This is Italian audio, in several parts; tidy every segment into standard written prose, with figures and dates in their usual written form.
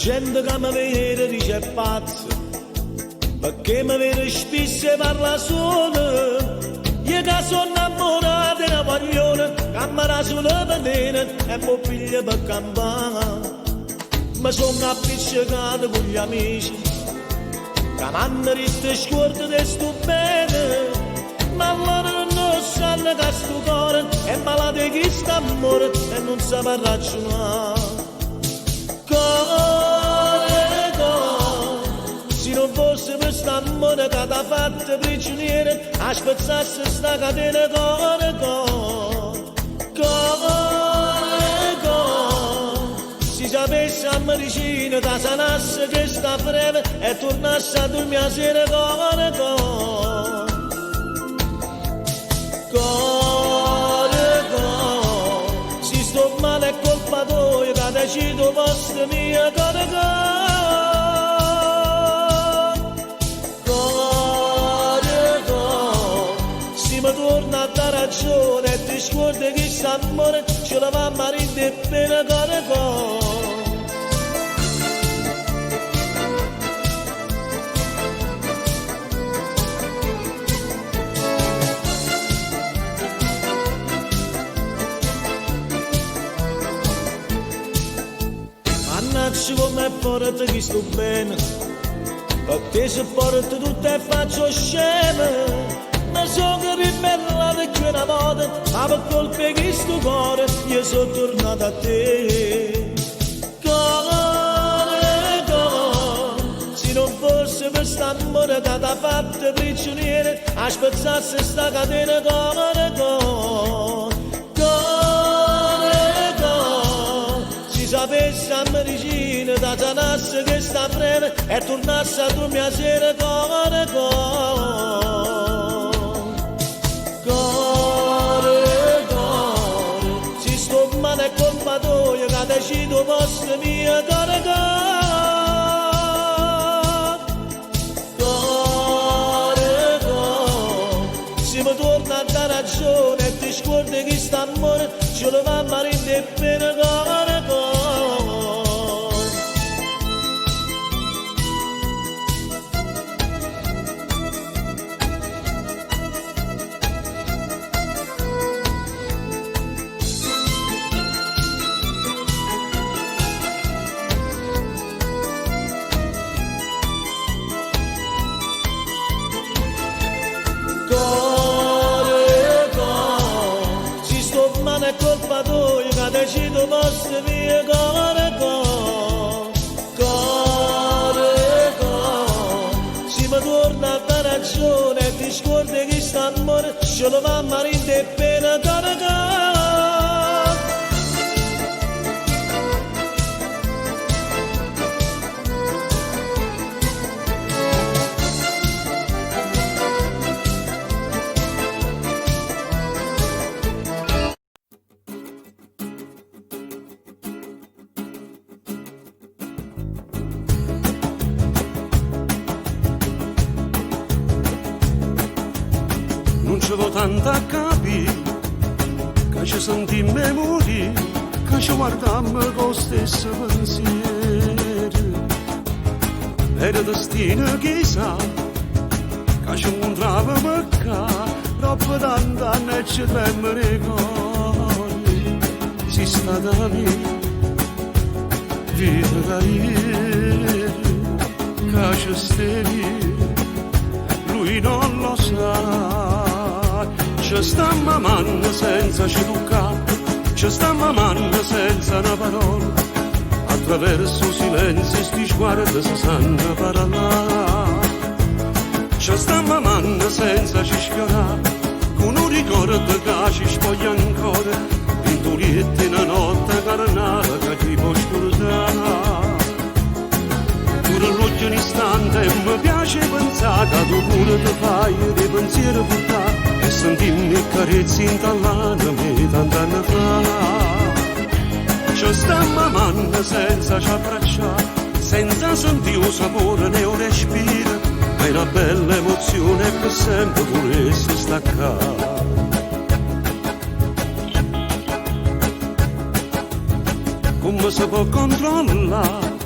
gente che mi vede dice pazzo, perché mi vede spesso e parla solo. Io che sono innamorato di una paglione, che mi dà solo veneno e mi piglia per campare. Mi sono appiccicato con gli amici, che mi hanno detto scorda di sto bene, ma loro non sanno che sto cuore è malato di sta amore e non sa per ragionare. Cuore, cuore, se non fosse per st'amore che ti ha fatto prigioniere, aspettassi sta catena. Cuore, cuore, cuore, cuore, se sapessi a medicina da sanasse che sta breve e tornasse a dormire a sera. Cuore, cuore, cuore, cuore, se sto male è colpa tua che decido posto mio. Cuore, cuore, cuore, se mi torna a dare ragione e ti scordi che st'amore ce la va a marire bene. Cuore, cuore, mannaggia come porta che sto bene, perché se porta tutto e faccio sceme. Ma so che ribella perché una volta, ma per colpe che sto cuore io sono tornato a te. Cuore, cuore, se non fosse per st'amore che ti ha fatto prigioniere, aspettassi sta catena. Cuore, cuore, cuore, cuore, se sapessi a medicina da sanasse che sta breve e tornasse a dormire a sera. Cuore, cuore, cuore, cuore, se sto male è colpa tua che decido posto mio. Cuore, cuore, cuore, se mi torna a dare ragione e ti scordi che st'amore ce lo va a marire bene. Cuore, cuore, cuore, cuore, se sto male è colpa tua che decido posto mio. Cuore, cuore, cuore, cuore, se mi torna a dare ragione e ti scordi che st'amore ce lo va a marire bene. Cuore, cuore, non ci vo tanto a capire, che ci sentimmo morire, che ci guardammo con lo stesso pensiero. Era destino che sa, che ci incontravamo qua, troppo tanti anni e ci tremano i cuori. Si sta da me, vita da ieri, che ci stai, lui non lo sa. Ci sta mamando senza ci toccare, ci sta mamando senza una parola, attraverso il silenzio sti sguardi si sanno parlare. Ci sta mamando senza ci sfiorare, con un ricordo che ci spoglia ancora, in tulietti una notte carnale che ti può scordare. Pure l'occhio un istante mi piace pensare che tu pure ti fai dei pensieri portare e sentimmi carezzi intallanami tant'anni fa. Ci sta mamando senza ci abbracciare, senza sentire il sapore né un respiro, ma è una bella emozione che sempre volessi staccare. Come si può controllare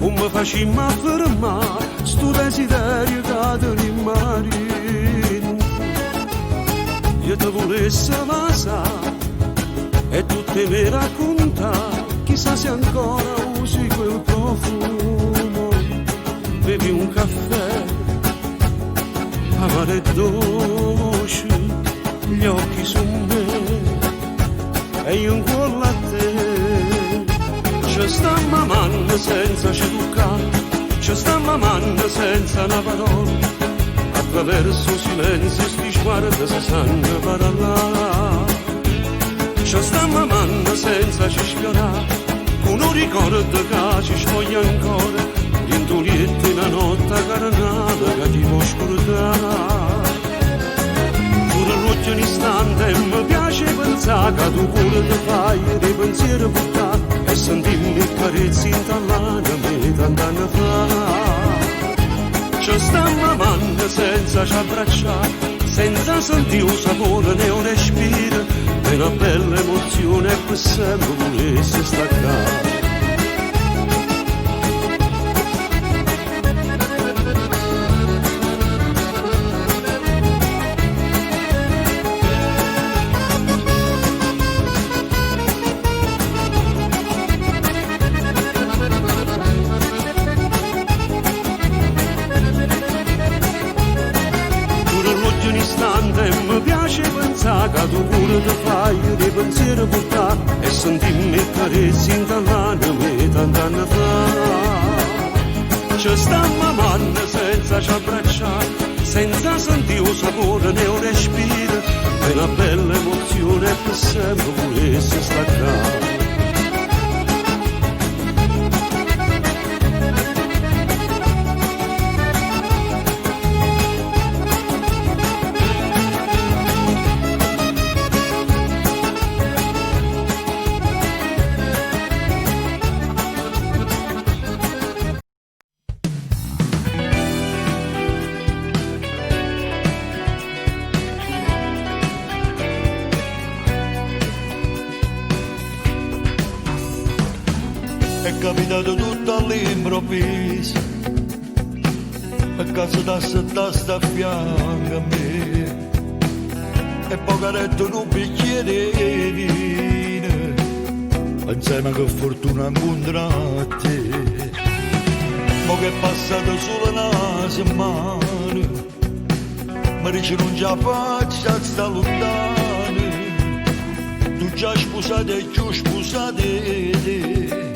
come facciamo a fermare sto desiderio che te rimane. Io ti volessi amare e tu te mi racconta, chissà se ancora usi quel profumo. Bevi un caffè amaro e dolce, gli occhi su me e io incolla a te. Ci sta mamando senza ceducare, ci sta mamando senza una parola, attraverso silenzio sti sguardi si sanno parlare. Ci sta mamando senza ci sfiorare, con un ricordo che ci spoglia ancora, inturiette una notte carnata che ti può scordare. Pure l'ultimo istante mi piace pensare che tu pure ti fai dei pensieri buttati e sentirmi il carezzo intallare me tant'anni fa. Ci sta mamando senza ci abbracciare, senza sentire un sapore né un respiro, e una bella emozione per sempre volesse staccare. Mi piace pensare che tu pure ti fai dei pensieri buttati e sentirmi il carezzo intallare me tant'anni fa. Ci sta mamando senza ci abbracciare, senza sentire un sapore né un respiro, e una bella emozione per sempre volesse staccare. È capitato tutto all'improvviso, a casa da sta a fianco a me, e poi ha detto un bicchiere di vino, insieme che fortuna incontrata te. Ma che è passato solo una settimana, mi dice non ce la faccio a sta lontano, tu già sposato e giù sposato te.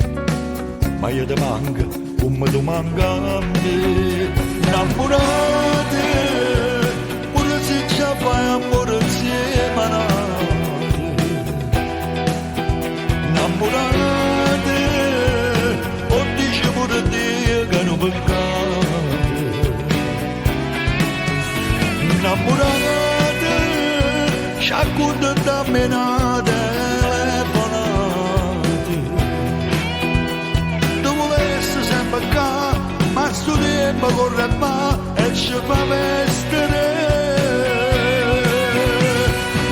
Ma io ti manco come tu manca a me. Innamorate, pure se ci fai amore insieme a nate. Innamorate, o dici pure te che non peccate. Innamorate, ci accontentiamo in ma sto tempo corre ma e ci fa vestere,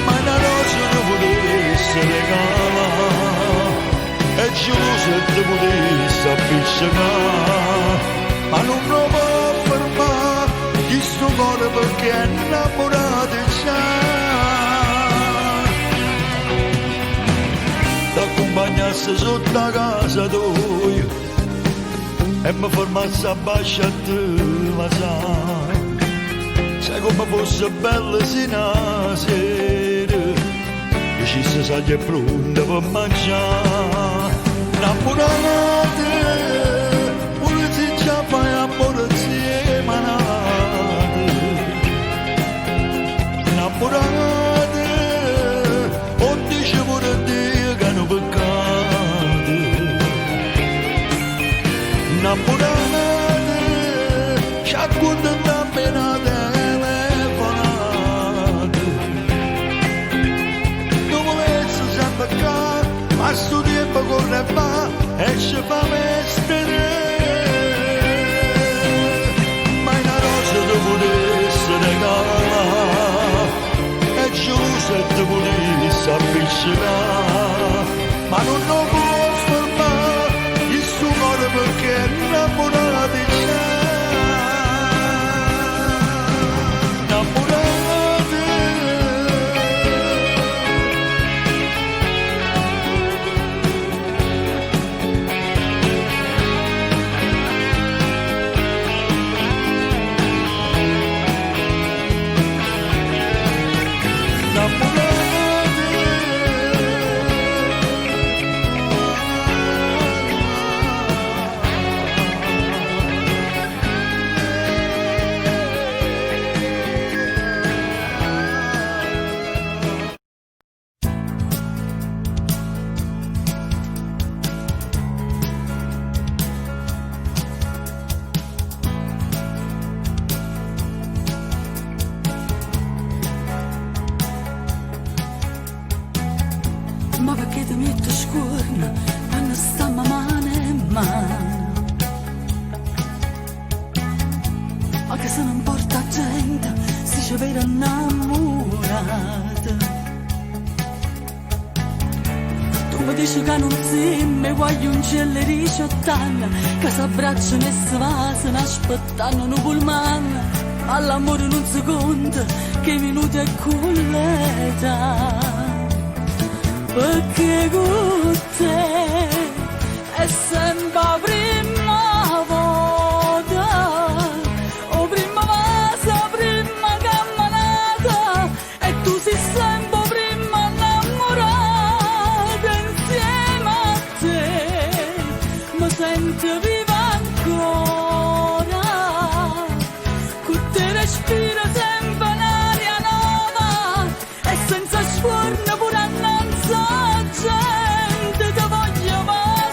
ma una rosa non potesse regalare e ci se ti potesse appiccicare, ma non lo può fermare chi sto cuore perché è innamorato già. T'accompagnasse sotto la casa tua e mi fermassi a bacio a te, ma sai come fosse bella sino a sera, dicesse sai è pronta per mangiare. Innamorate, pure se ci fai amore insieme a nate. Innamorate, o dice pure te che non peccate. Innamorate, ci accontentiamo in una telefonata. Tu volessi sempre qua, ma sto tempo corre va e ci fa vestere. Ma una rosa tu volessi regalare e giusto se ti volessi appiccicare, ma non lo può fermare il suo cuore perché non vera innamorata. Tu mi dici che non si mi voglio un cielo di 18 anni, che si abbracciano e si vasano aspettando un pullman, ma l'amore non si conta, che i minuti è colleta. Perché con te è sempre prima volta, o prima vasa, prima camminata, e tu sei sempre prima innamorata. Insieme a te mi sento viva ancora, con te respiro sempre un'aria nuova, e senza sforno pure annanzi gente ti voglio passare.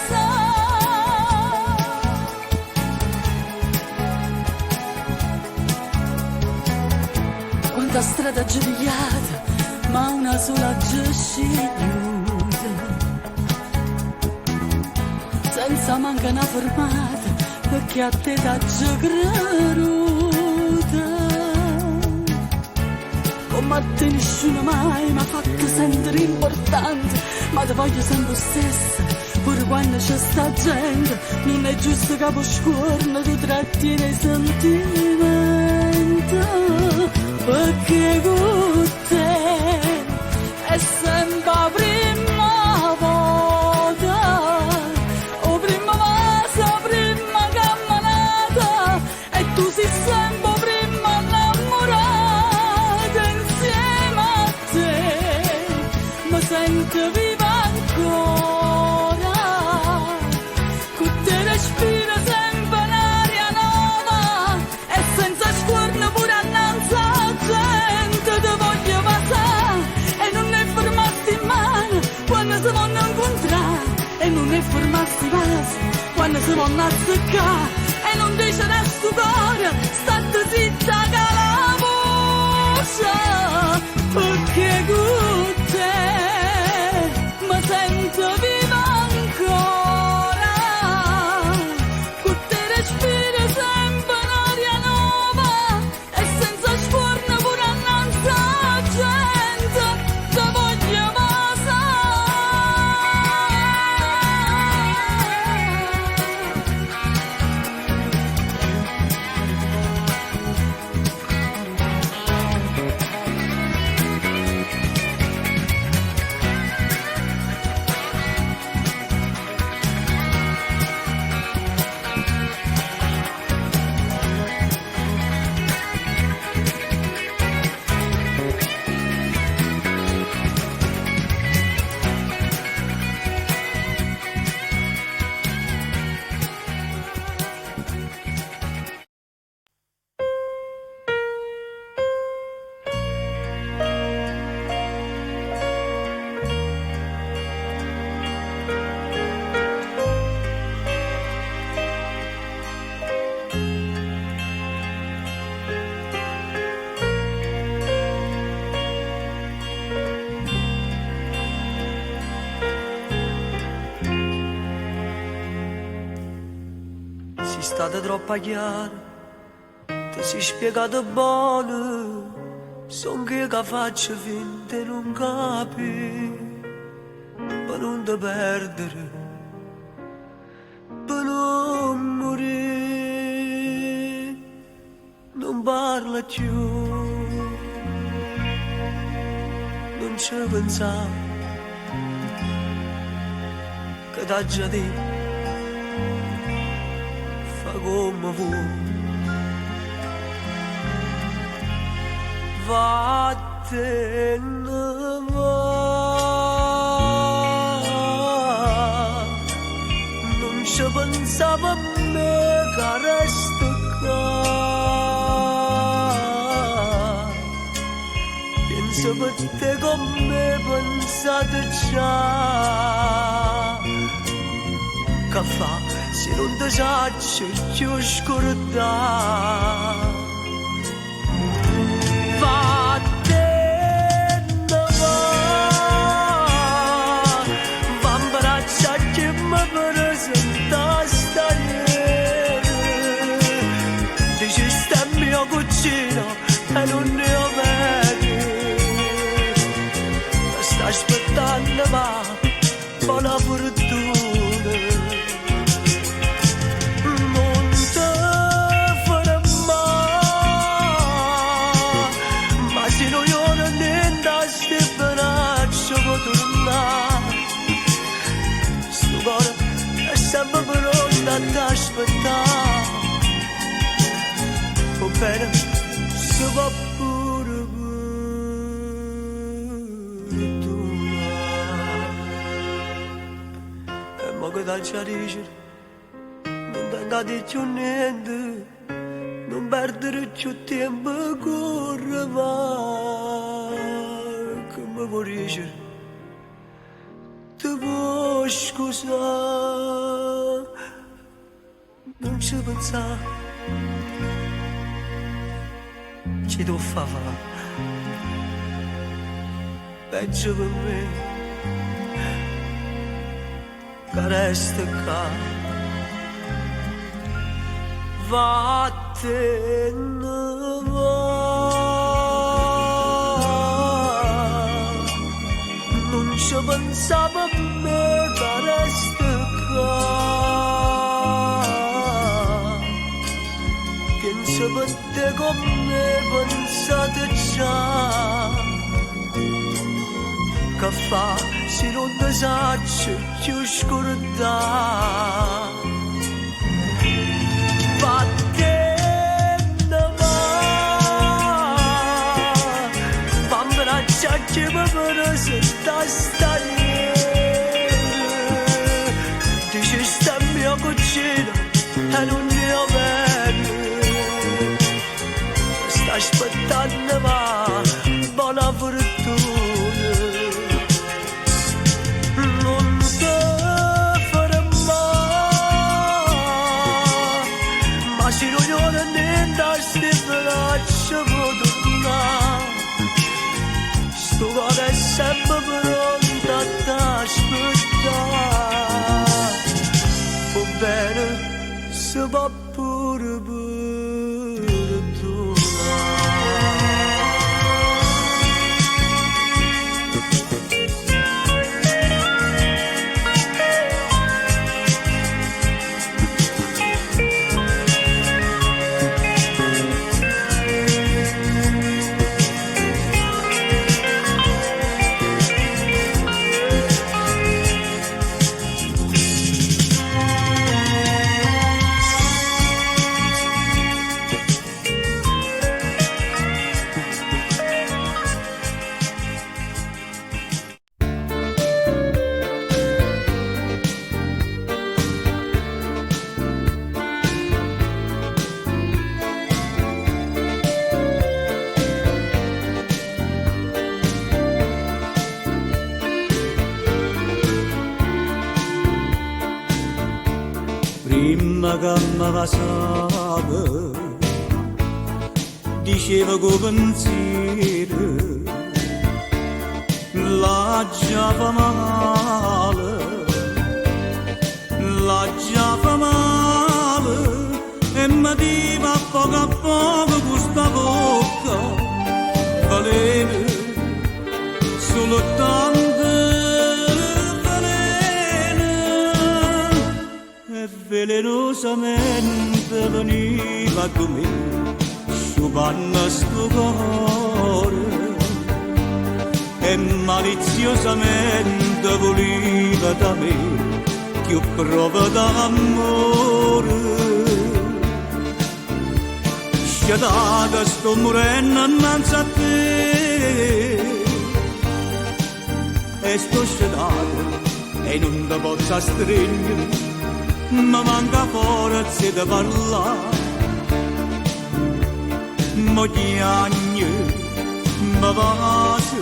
Quanta strada giuliata, ma una sola scegliuta, senza manca una fermata, perché a te t'ha già creduta. Come a te nessuno mai mi ha fatto sentire importante, ma ti voglio sempre stessa, pure quando c'è sta gente. Non è giusto che per scuorno tu trattieni i sentimenti, perché con te è sempre prima volta, o prima vasa, prima camminata, e tu sei sempre prima innamorata. Insieme a te mi sento viva ancora, con te respiro sempre un'aria nuova, e senza scorno pure annanzi a gente ti voglio passare. E non ne fermasti mano quando si vanno incontrare, e non ne fermasti passo quando si vanno a seccare, e non dice resto cuore state zitta che la voce, perché con te mi sento viva ancora, con te respiro sempre un'aria nuova, e senza sforno pure annanzi a gente ti voglio Sei stata troppo chiara, ti sei spiegato bene, son che faccio finta e non capi, per non ti perdere, per non morire, non parla più, non ci pensavo, che t'ha già detto. Come vuoi, vattene va, non ci pensavo a me che resto qua, penso per te come pensate già, che fa? Se non ti saccio più scordare, vattene va, va in braccia che mi presenta stasera, dici stai in mia cucina e non ne ho nenda steppenaccio tornare. Sto cuore è sempre pronto ad aspettare. Va bene, se va pure tu. E mo che t'ha già dice, non tenga di più niente, non perdere più tempo, corre va, che mi può dire, ti può scusare, non ci pensare. Ci devo fare peggio per me che resta qua vattene va non ci pensavo a me che resta qua pensa per te come pensate già che fa se non ti saccio più scordare vattene va fammi la chiacchiera per se sta stagliere dici sta mia cucina e non ne ho bene sta aspettando ma buona fortuna non ti fermare ma se non ho niente a stipulaccio può tornare sto cuore è sempre pronto a t'aspettare va bene se va pure tu. Prima che mi passava diceva che pensiero la già fa male e mi diva a poco questa bocca valere solo tanto e velerosamente veniva a me sciupando sto cuore e maliziosamente voleva da me più prova d'amore sciatata sto morendo innanzi a te e sto sciatata e non ti posso stringere ma manca forza di parlare mo chiagno ma vaso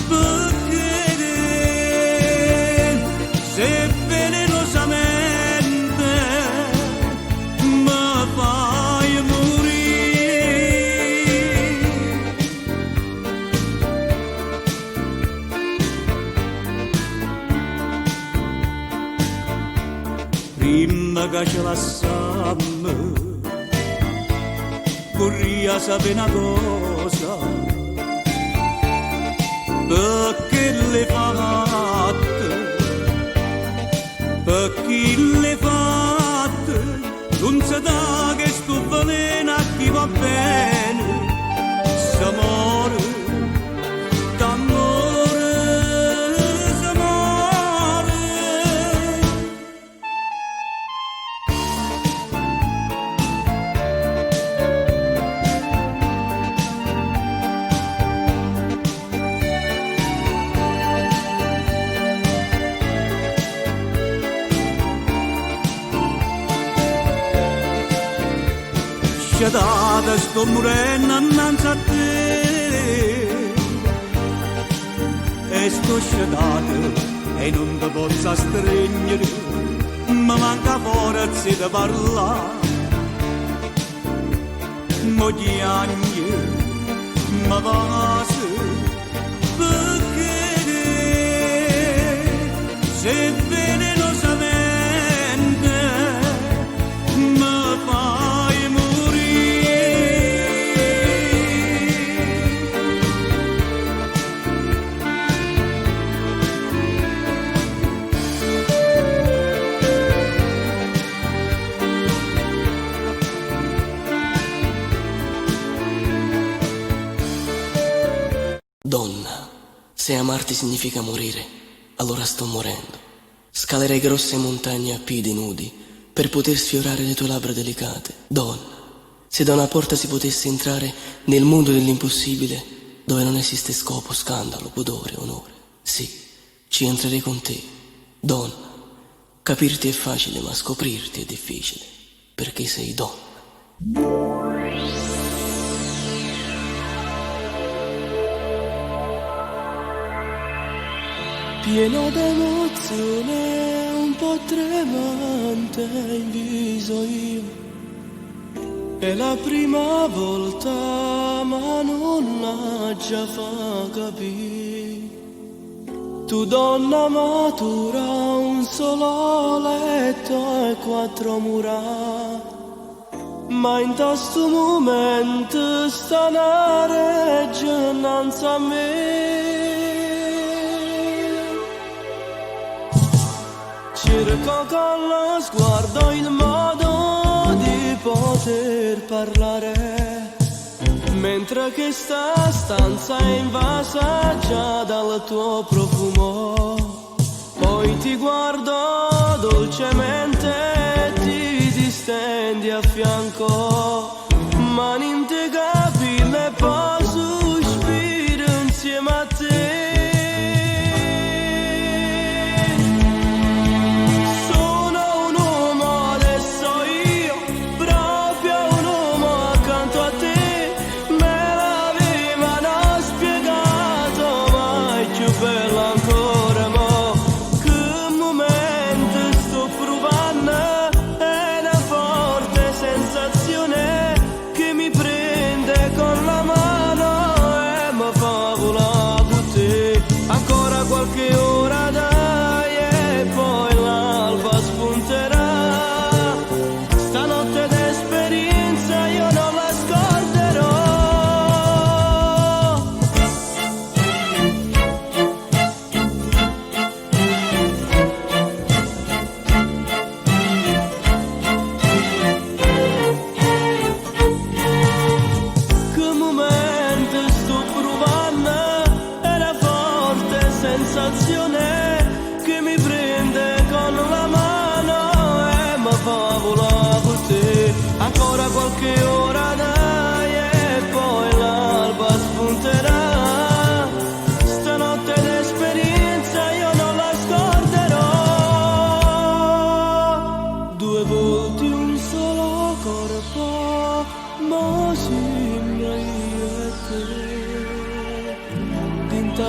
perché se velerosamente mi fai morire prima che ce lasciamo corria a sapere una cosa perché le fatte non si dà che sto veleno a chi va bene s'amore sciatata sto morendo innanzi a te e sto sciatata e non ti posso stringere mi manca forza di parlare mogli anni ma basta perché se venenosamente mi fai morire. Donna, se amarti significa morire, allora sto morendo. Scalerei grosse montagne a piedi nudi per poter sfiorare le tue labbra delicate. Donna, se da una porta si potesse entrare nel mondo dell'impossibile, dove non esiste scopo, scandalo, pudore, onore, sì, ci entrerei con te. Donna, capirti è facile, ma scoprirti è difficile, perché sei donna. Pieno d'emozione, un po' tremante in viso io. È la prima volta, ma non la già fa capire. Tu donna matura, un solo letto e 4 mura. Ma in questo momento sta una reggia innanzi a me. Cerco con lo sguardo il modo di poter parlare, mentre che sta stanza è invasa già dal tuo profumo. Poi ti guardo dolcemente e ti distendi a fianco, mani integabili e poi sospiro insieme a te.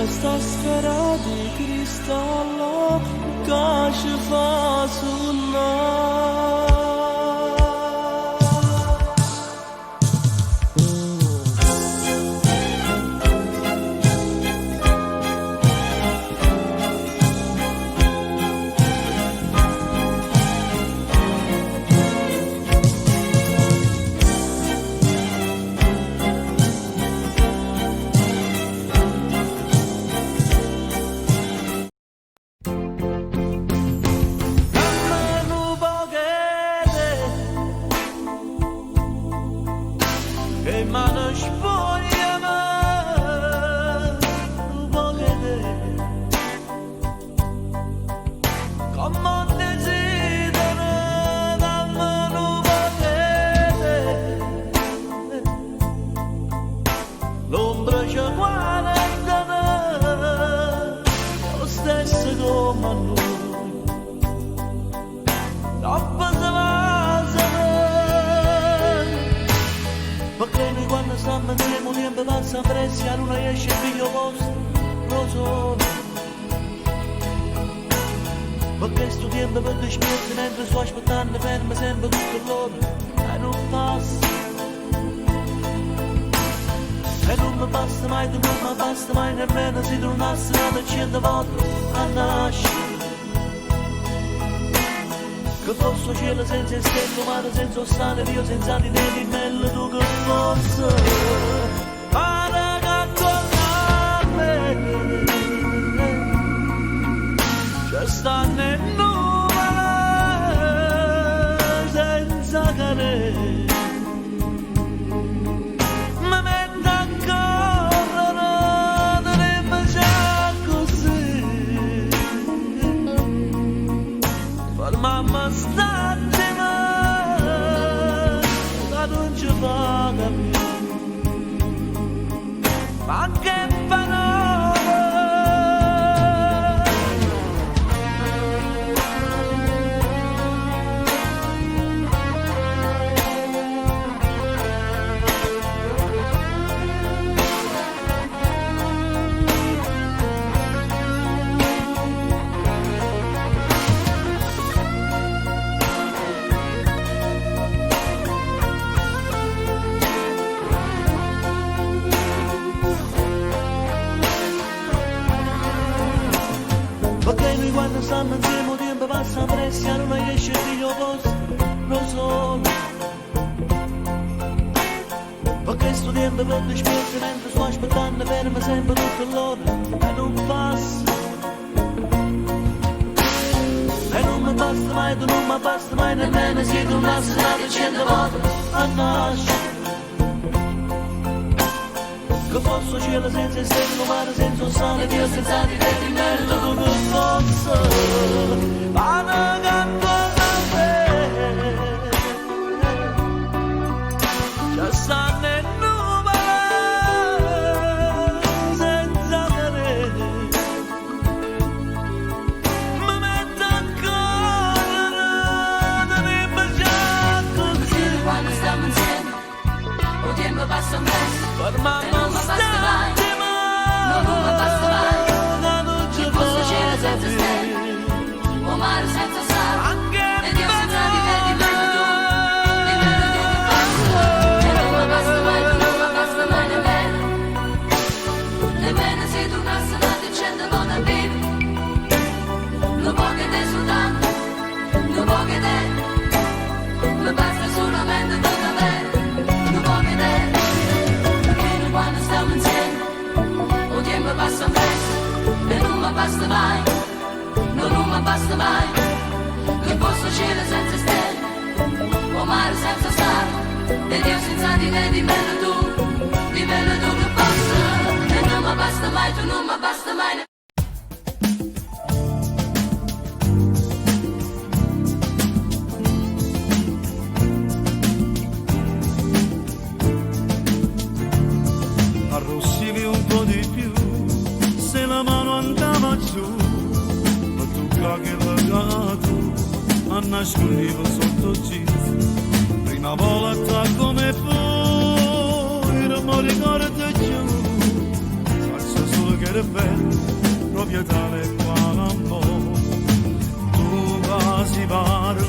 Sta sfera di cristallo che ci fa suonare. lo so. Ma questo tempo per te spiazzi mentre sto aspettando fermo sempre tutto l'ora e non passa. E non mi basta mai, tu non mi basta mai nemmeno se tornassi una 100 volte a nascere. Che fosse un cielo senza stelle, mare senza stare, Dio senza di te, di bello tu che fosse. Para che con me ci stanno in nuvole senza cadere. Mi metto a correre, dovrebbe già così. Per mamma statemi, che non ci fa capire. Ma che parole. Perché noi quando stanno insieme il tempo passa presto e non riesce a dire posto, lo so. Perché sto tempo per te spiazzi mentre sto aspettando fermo sempre tutto l'ora e non passa. E non mi basta mai, tu non mi basta mai nemmeno se tu nasci stato 100 volte a nascere. Che fosse cielo senza stelle, mare senza sale, Dio senza di te, di merito tu che fosse. Pane canto da me, ci stanno in nuvole senza cadere. Mi metto a correre, dovrebbe già così. Quando stiamo insieme, il tempo passa un presto. Per mamma non mi basta mai, che posso cielo senza stelle, o mare senza sale, e Dio senza di te, di meno tu che passa. E non mi basta mai, tu non mi basta mai nemmeno se tu nasci nati 100 volte a vivere. Non può che te soltanto, non può che te, mi basta solamente non avere, non può che te. Quando stiamo insieme, il tempo passa presto e non mi basta mai, non mi basta mai, che posso cielo senza stelle, o mare senza sale, e Dio senza di te, di meno tu che posso, e non mi basta mai, tu non mi basta mai. Arrossivi un po' di più, se la mano andava giù, ma tu che legato, a nascondivo sotto jeans. Prima volta come fu, non mi ricordo più, faccio solo che era bello, proprio tale quale amore. Tu quasi parli,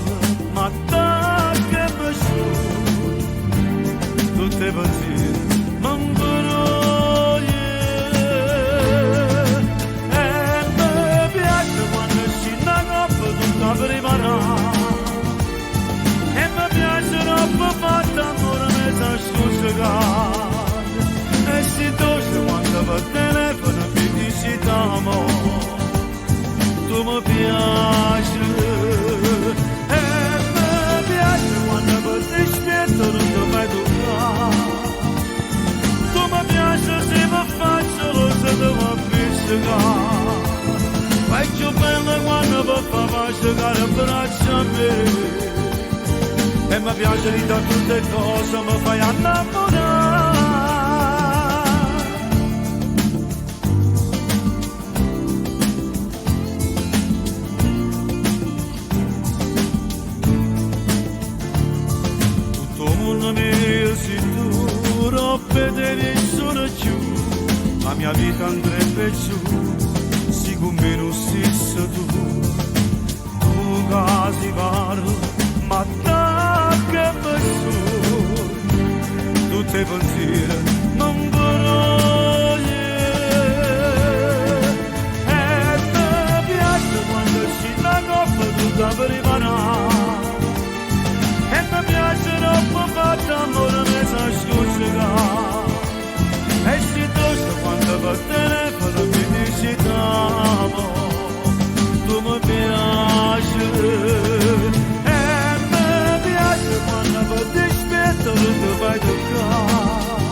ma da che piaciuto, tutte partite. E mi piace troppo fatta ancora mezza scusa. E si dolce quando per telefono mi dici t'amo, tu mi piaci. E mi piace quando per te spietto non ti fai toccare. Tu mi piace se mi faccio lo se devo appiccicare. Fai più bella quando mi fa asciugare il braccio a me. E mi piace di da tutte cose, mi fai innamorare. Tutto il mondo mi è sicuro, vede nessuno più. La mia vita andrebbe giù, siccome non stesso tu casi parlo, ma da che persone, tutte pensieri non parole, e mi piace quando si la coppa tutta per rimanere, e mi piace troppo fatta amore mezza scusa. E si tosta quando va al telefono mi dici t'amo, tu mi piaci. E mi piace quando va ti aspetto e tu vai a toccare.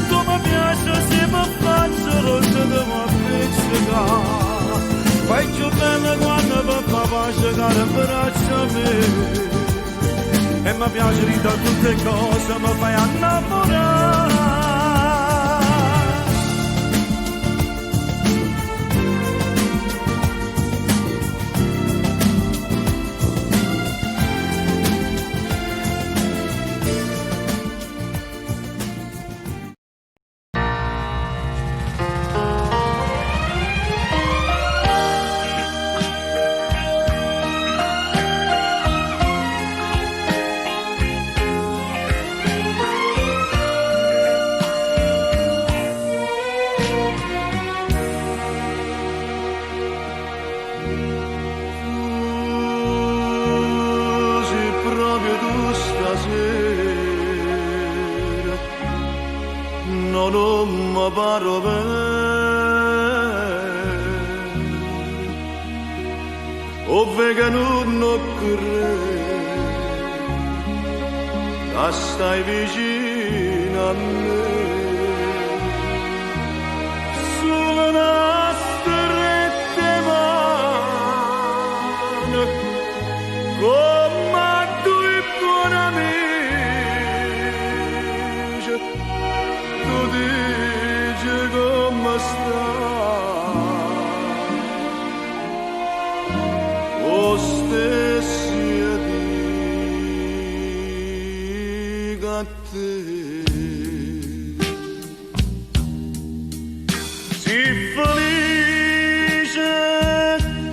Tu mi piaci se mi faccio rosso che mi appiccicare. Fai più bella quando papà va a giocare in braccio a me. E mi piace di tutte cose, mi fai innamorare. Paro o vegano corre, stai vicino a me, sulle nostre mani, come due buoni amici, tu dici come stai, o stessi dica a te. Sii felice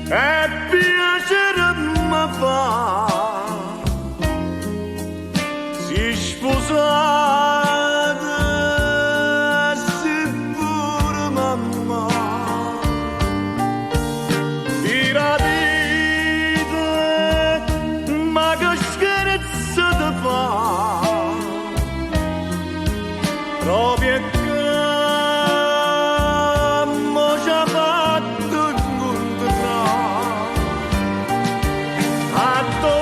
e piacere mi fa, sii sposata, sii pure mamma, tira vita, ma che scherzo ti fa, proprio che mo ci ha fatto incontrare, atto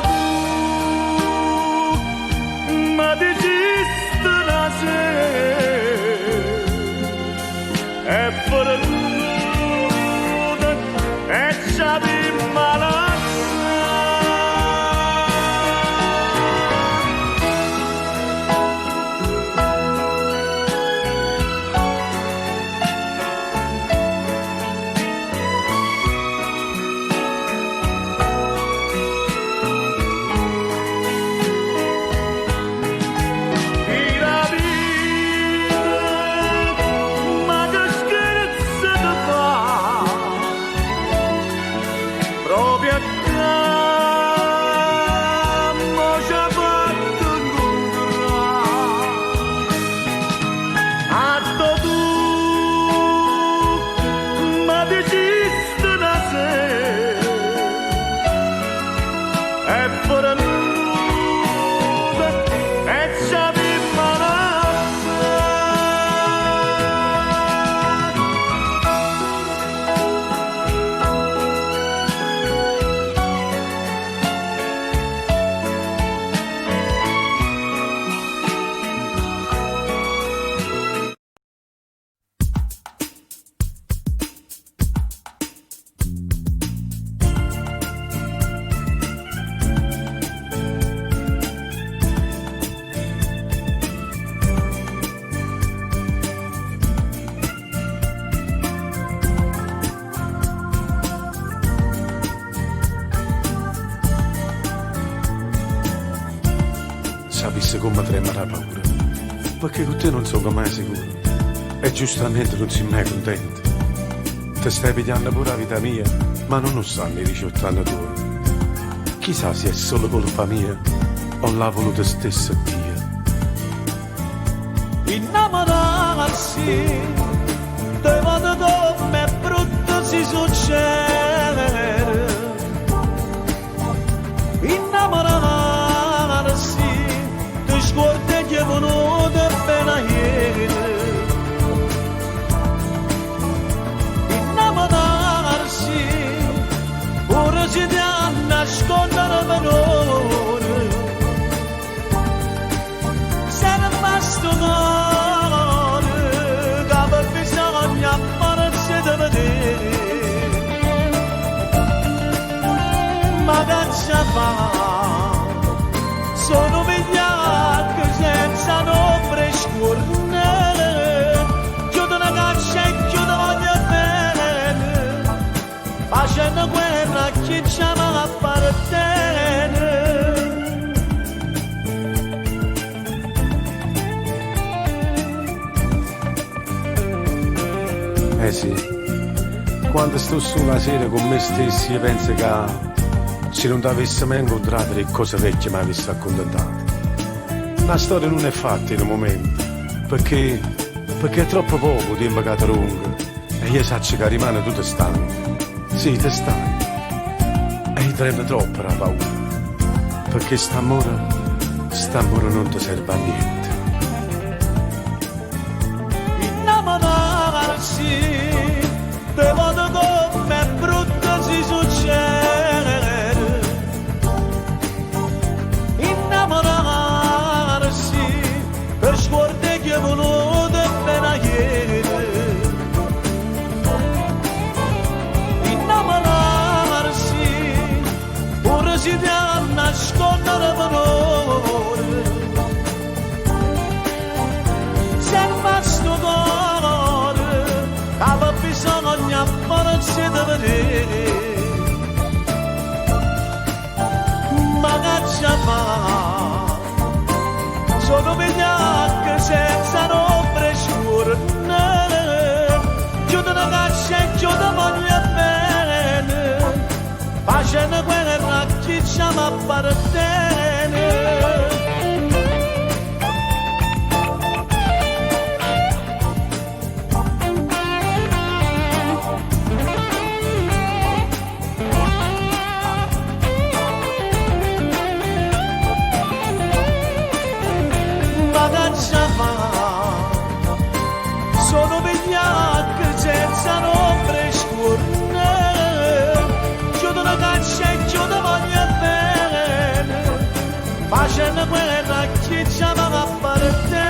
tu, ma desiste la sera, e per nuda, e ci abbiamo la sapesse come trema la paura, perché con te non sono mai sicuro. E giustamente non si è mai contenti. Te stai pigliando pure la vita mia, ma non lo sanno i 18 anni tuoi. Chissà se è solo colpa mia o l'ha voluta stessa Dio. Innamorarsi, te vado come è brutto si succede. Innamorarsi, ti scordi che è venuto appena ieri. Innamorarsi, ora si deve nascondere valore. Se ne basta cuore, che per bisogno ammarsi di vedere. Ma che ci fa? Sono vigliacchi senza nombre scurnere. Chiudo una caccia e chiudo voglio bene, facendo guerra a chi ci ama appartiene. Eh sì, quando sto su la sera con me stessi io penso che se non ti avessi mai incontrato le cose vecchie mi avessi accontentato. La storia non è fatta in un momento, perché è troppo poco tempo che ti lungo e io so che rimane tutto stanco. Sì, te stai. E io tremo troppo la paura, perché st'amore non ti serve a niente. Innamorarsi, te vado come è brutto si succede. Innamorarsi, per scordi che è venuto appena ieri. Innamorarsi, ora si deve nascondere valore. Se ne basta cuore, che bisogna ammarsi di vedere. Ma che ci fa? Sono vigliacchi senza nombre scurnere. Chiudo una caccia e chiudo voglio bene, facendo guerra a chi ci ama appartiene. Sono vigliacchi senza nombre scurnere. Chiudo una caccia e chiudo voglio bene, facendo guerra a chi ci ama appartiene.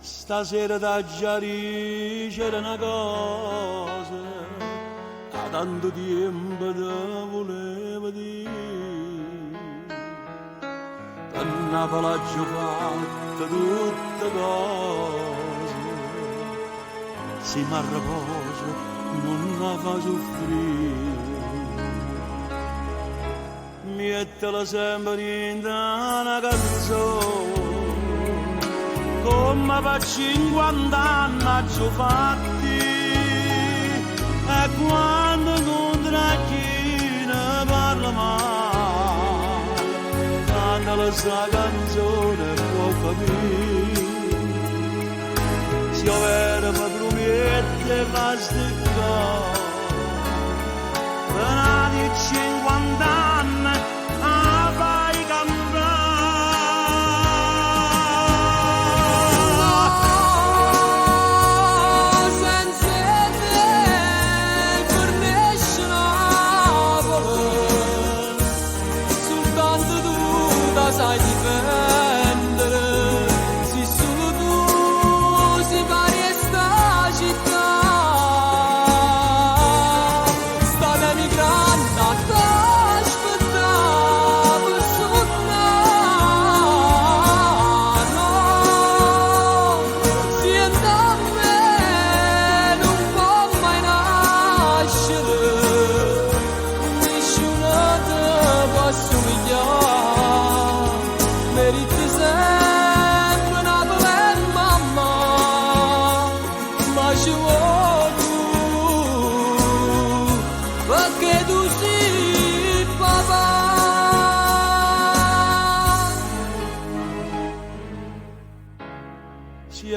Stasera da Giari c'era una cosa, da tanto tempo te volevo dire. T'annava la giocata tutte cose, se mi riposo non la fa soffrire. Mettela sempre in una canzone, come per 50 anni ci ho fatti, e quando incontra chi ne parla male, cantala sta canzone può capire. Se io vedo per promette fa sticcare, per di 50 anni a fai cantare.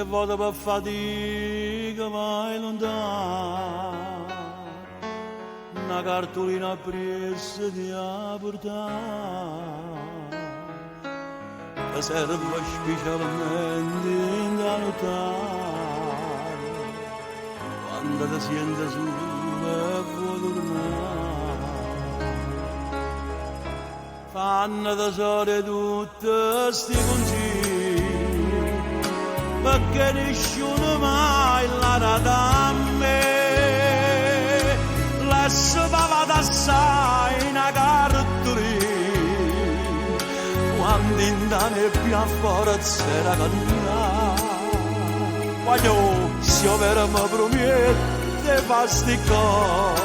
vado per fatica mai lontano, una cartolina presa di portare, che serve specialmente da notare, quando ti senti solo e vuoi tornare. Fanno tesoro tutti sti consigli, perché nessuno mai l'ha da me. Lasciava d'assai una cartolina, quando in da nebbia forza era camminata. Voglio, se io vera mi promette fa sti cose,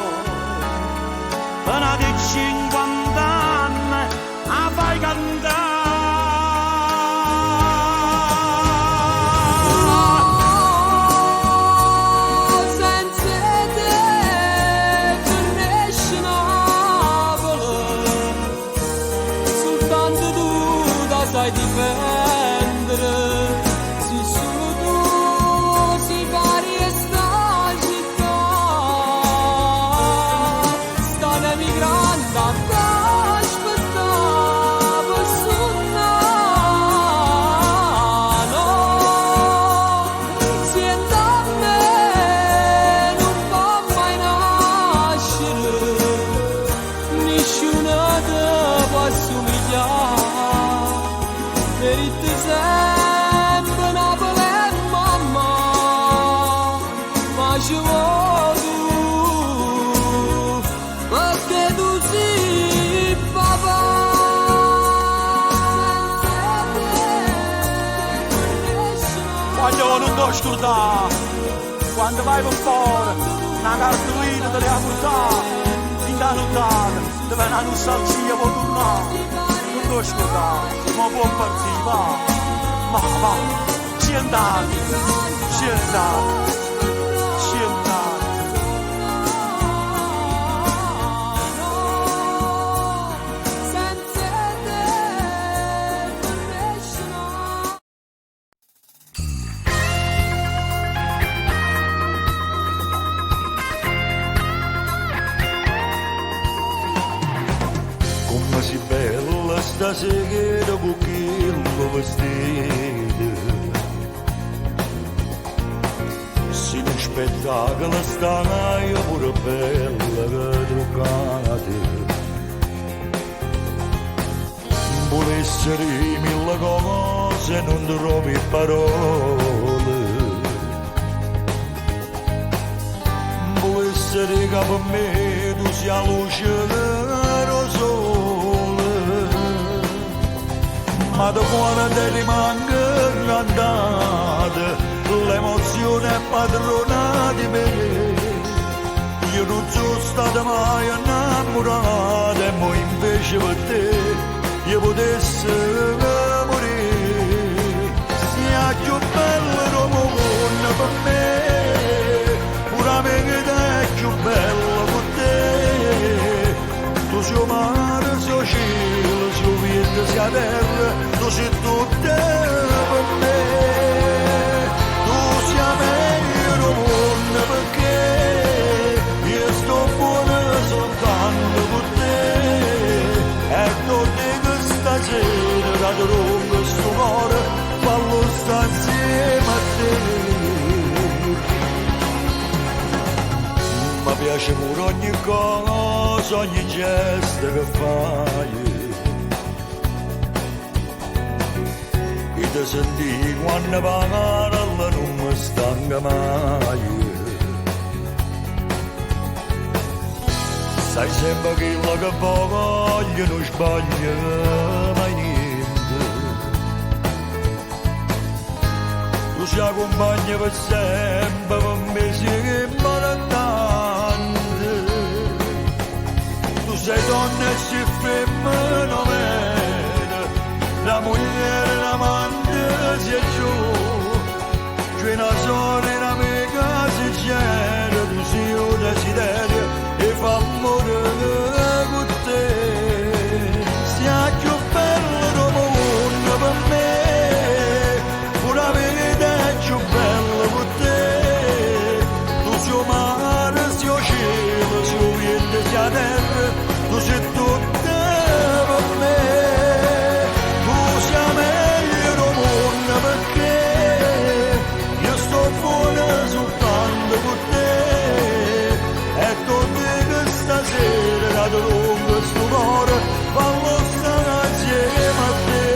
una di 50 anni a fai cantare. Sai difendere, se solo tu si pari e sta città, sta emigrando a aspettare per suonare, siente a me non può mai nascere, nessuno te può assomigliare. Veritte sempre Napoli e mamma, ma ci vuoi tu, perché tu sei papà. Voglio non ti scordare, quando vai per fuori, una cartolina te la portare, in da nottata, dove una nostalgia può tornare. Non ti scordare, ma può partire, va, ci andate, ci andate, ci andate. Senza te vorrei Come si bella stasera con quello vestito, si un spettacolo sta io pure bella truccata. Vuole essere mille cose, non trovi parole. Vuole essere che per me tu sia luce dello sole, ma da quando ti rimane andata, l'emozione è padrona di me. Io non sono stato mai innamorato e mo invece per te io potessi morire. Sia più bello mondo per me, pure a me che è più bello con te. Tu sei mare, sei cielo, sei vento, sei terra, tu sei tutto per me. Tu sei meglio mondo perché io sto buono soltanto con te. E non dico stasera da lungo sto cuore, fallo sta insieme a te. Mi piace pure ogni cosa, ogni gesto che fai. E ti senti quando parla non mi stanca mai. Sai sempre quello che voglio, non sbaglio mai niente. Tu ci accompagni per sempre, per me sei importante. Tu sei donna e sei femmina, la moglie e l'amante si è giù. C'è una sorella, un'amica sincera, tu sei un desiderio e fa morire con te. Sia più bello mondo per me, pure la verità è più bella. la terra, tu sei tutta per me. Tu sei meglio del mondo perché io sto buona soltanto con te. E tu dico stasera da lungo sto cuore, fallo stare assieme a te.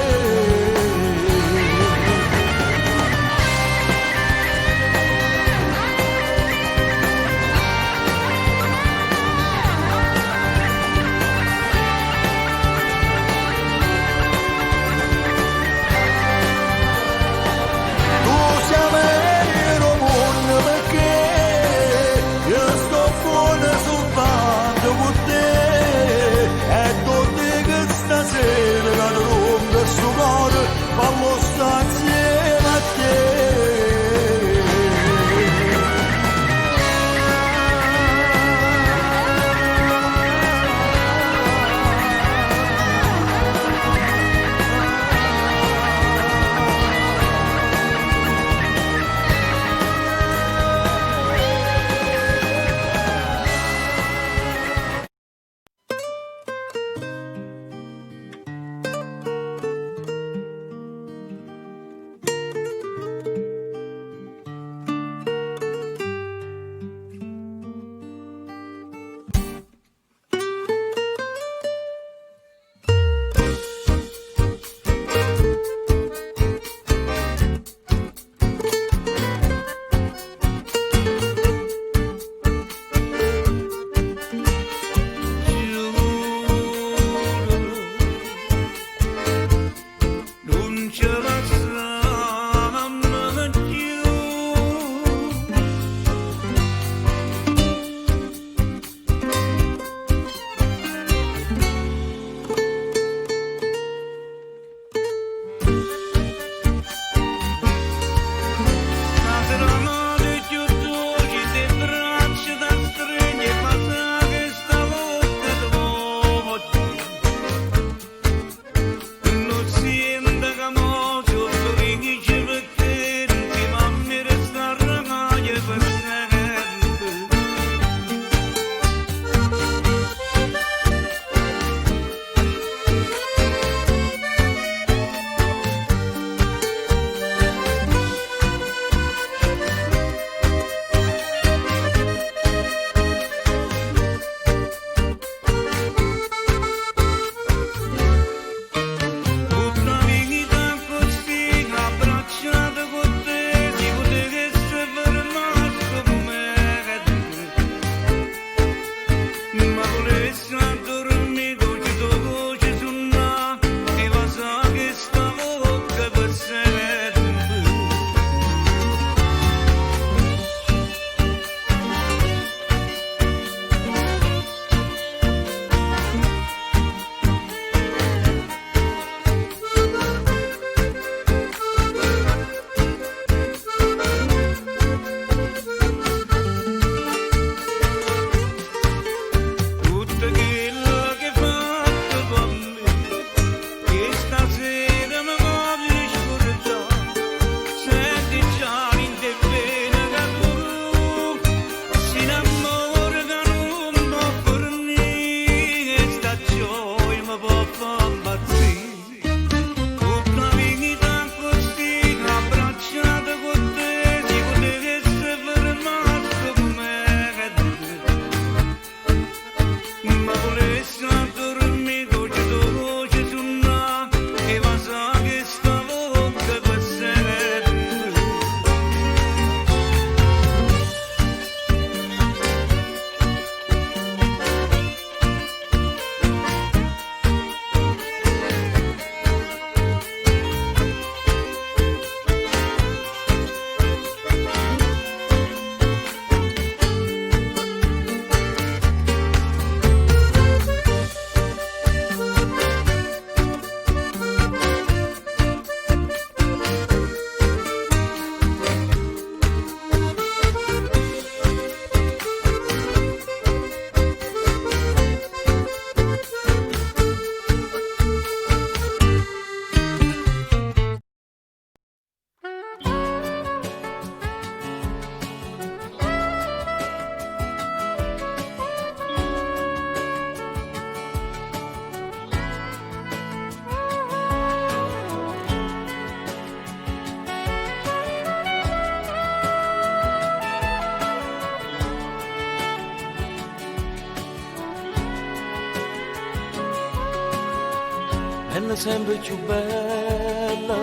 bella sempre più bella,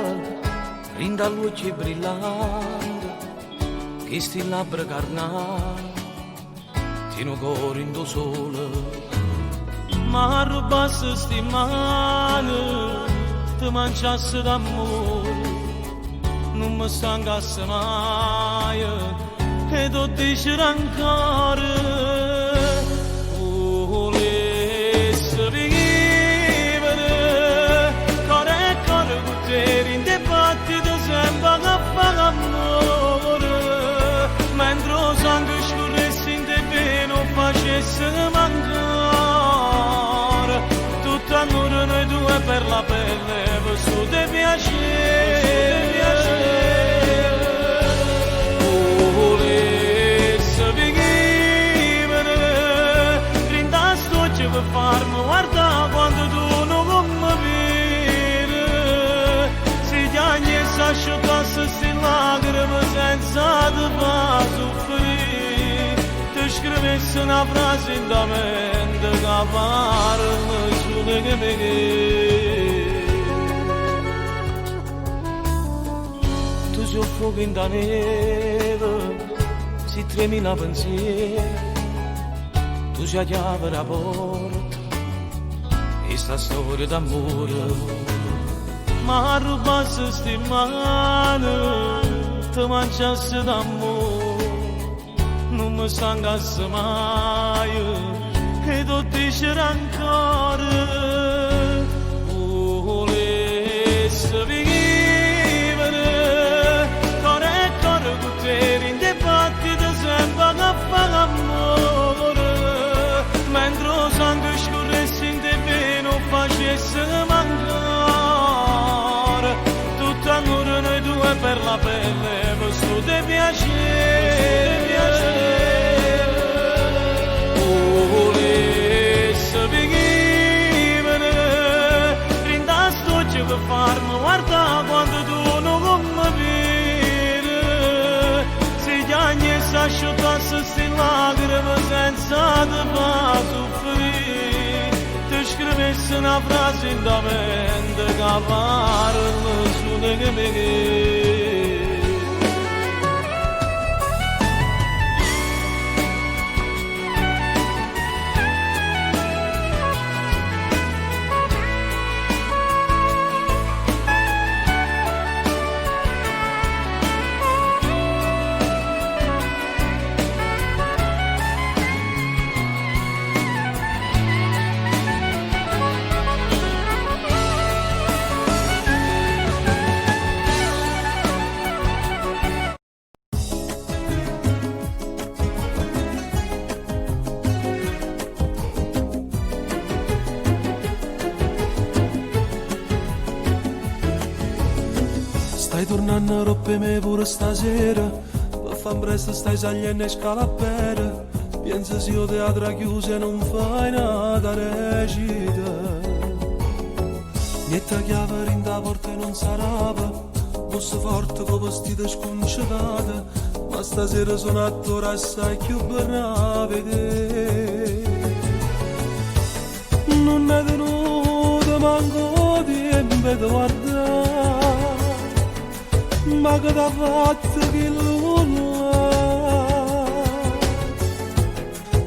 rinda luce brillante, che sti labbra carnali, tino cuore in do sole, ma rubasse sti mani, ti mangiasse d'amore, non mi stancasse mai, e tu dici ancora, volesse vivere, cuore e cuore con te, in te battito sempre che fa l'amore, mentre lo sangue scorresse in te pena facesse mancare, tutto amore noi due per la pelle, per su te piacere. Per farmi guardare quando tu non mi vedi, se ti agnesi asciugasse sti lacrime senza te far soffrire, ti scrivessi una frase in da mente che parla solo che mi chiedi. Tu sei fuoco in da neve, si 3000 pensieri, tu sei la chiave della porta e sta storia d'amore, ma rubasse sti mani, ti mangiasse d'amore, non mi stancasse mai, e tu dici ancora, volesse vivere, cuore e cuore con te, in te battito sempre che fa l'amore, mentre lo sangue scorresse in te pena facesse mancare, tutto amore noi due per la pelle, per su te piacere, volesse vivere, rinda stoccia per farmi guardare quando tu non mi vedi, se ti agnesi asciugasse sti lacrime senza te far soffrire, ti scrivessi una frase in da mente che parla solo che mi chiedi. Stai tornando a rompere pure stasera, per far presto stai saliendo e scalapere, pensa se io teatro chiuso e non fai nada recita. Niente chiave in da porta e non sarà, bussa forte con vestito sconciato, ma stasera sono attore assai più brave te. Non è tenuto manco tempo di guardare, ma che t'ha fatto che l'uno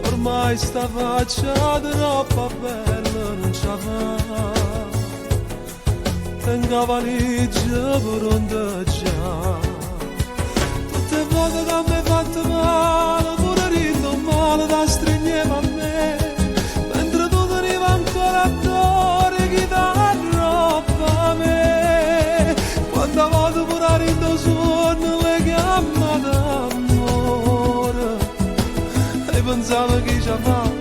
ormai sta faccia troppo bella non ce la fa, tengo valigia pronta già, tutte le volte che mi hai fatto male pure rindo male da stringeva a me, mentre tu veniva ancora a cuore chi dà troppo a me, quando vado pure a rindo suono le gamma d'amore, e pensavo che già fa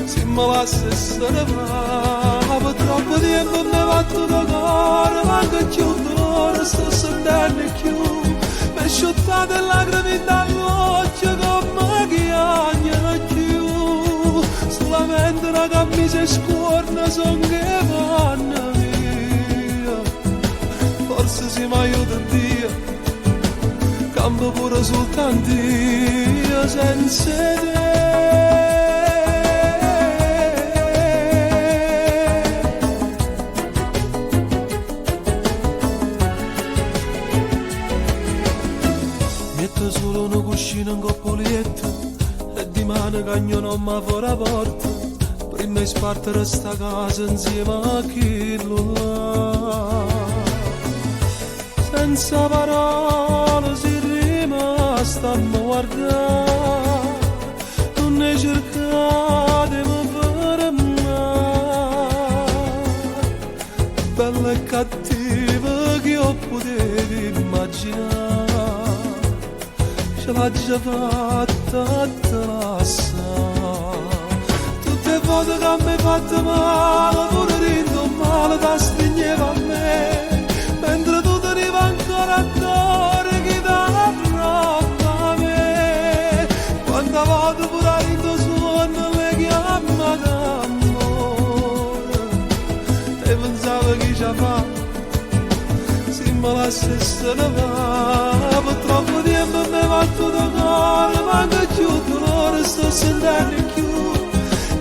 se mi lasciasse ne va, per troppo tempo mi ha fatto da cuore, manca più dolore, sto sentendo più, mi è sciuttata lacrime dall'occhio come che agna più, solamente una camicia scorna son che vanno via, forse se mi aiuta Dio, cambio pure soltanto io senza te. vicino un coppolietto e di mano cagno non mi fuori la porta prima di spartere sta casa insieme a chi là. Senza parole si rimasta a guardare, non ne cercate mi fermare, bella e cattiva che io potevo immaginare, ce l'ha già fatta a trassare. Tutte le volte che mi hai fatto male, pure rindo male, ti stringeva a me, mentre tu teniva ancora a cuore chi dà troppo a me. Quando vado pure a rindo suono mi chiama d'amore e pensavo chi ci fa se me la stessa ne va. Per troppo tempo mi hai fatto da cuore, manca più dolore, sto sentendo più,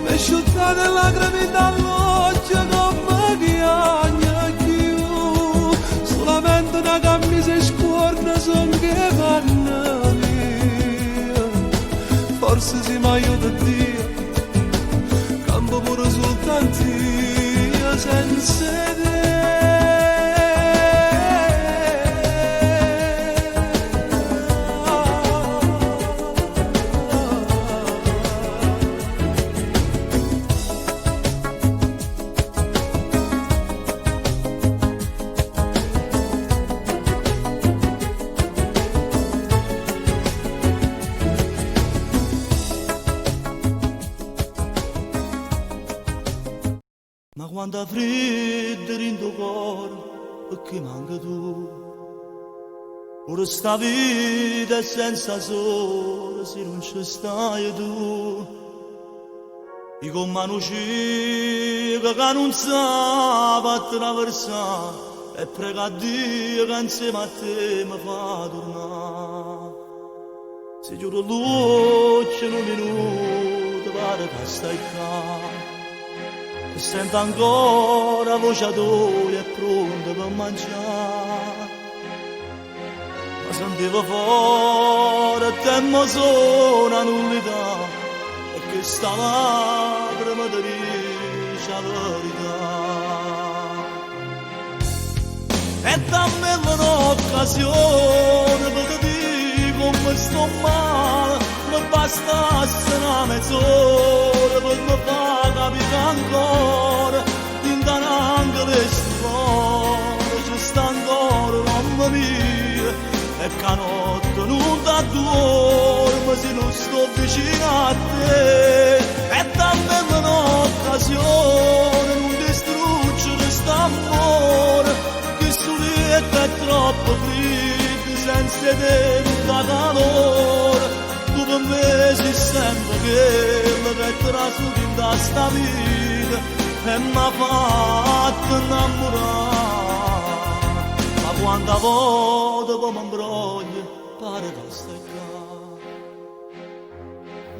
mi asciuttate lacrime dall'occhio come chiagna più, solamente una camisa e scorda son che vanno via. Forse si mi aiuta Dio, campo pure soltanto io senza te. Ma quando ha freddo in tuo cuore, perché manca tu? Pure sta vita è senza sole se non ci stai tu. I con mano cieca che non sa attraversare e prega a Dio che insieme a te mi fa tornare. Se giuro l'occhio in un minuto pare che stai qua e sento ancora voce tua e pronta per mangiare. Ma sentivo fuori tempo sono nullità e che sta lacrima ti dice la verità. E dammi un'occasione per dire come sto male, mi bastasse una mezz'ora per mi far capire ancora, intanto le stupore ci sta ancora mamma mia, e che notte non da dorme se non sto vicino a te. E dammi un'occasione, non distruggere st'amore, che soletta è troppo freddo, senza te non dà calore. Tu per me sei sempre quello che trasudita da sta vita e m'ha fatto innamorare. Ma quando voto come imbroglio pare che stai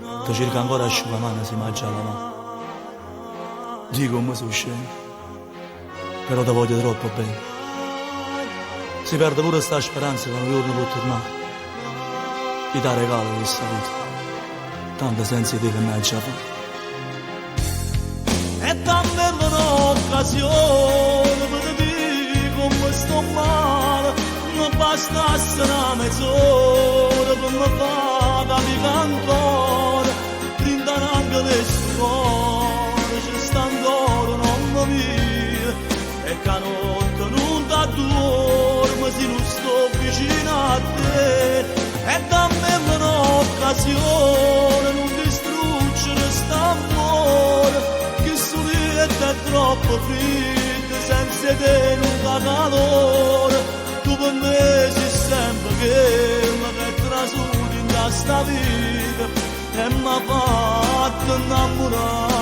qua. Tu cerca ancora asciugamano se mangia la mano. Dico come sono scemo, però ti voglio troppo bene. Si perde pure sta speranza che un giorno può tornare. Ti dà regalo questa vita, tanto senza te che me già fa. E dammi un'occasione per dire come sto male, non bastasse una mezz'ora per mi far capire ancora, brindano anche le stupore, ci sta ancora mamma mia, e che notte non da dorme se non sto vicino a te. E dammi un'occasione, non distruggere st'amore, che soletta è troppo fredda, senza te non dà calore. Tu per me sei sempre quello che trasudi in sta vita e m'ha fatto innamorare.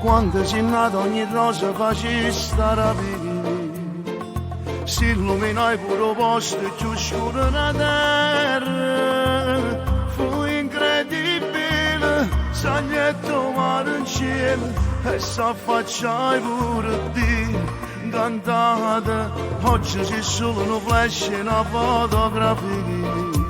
quando si è nato ogni rosa facesse rapire, si illuminò pure posto più scuro della terra. Fu incredibile, saglietto mare in cielo e s'affacciai pure Dio. Cantate, oggi c'è solo una flash e una fotografia.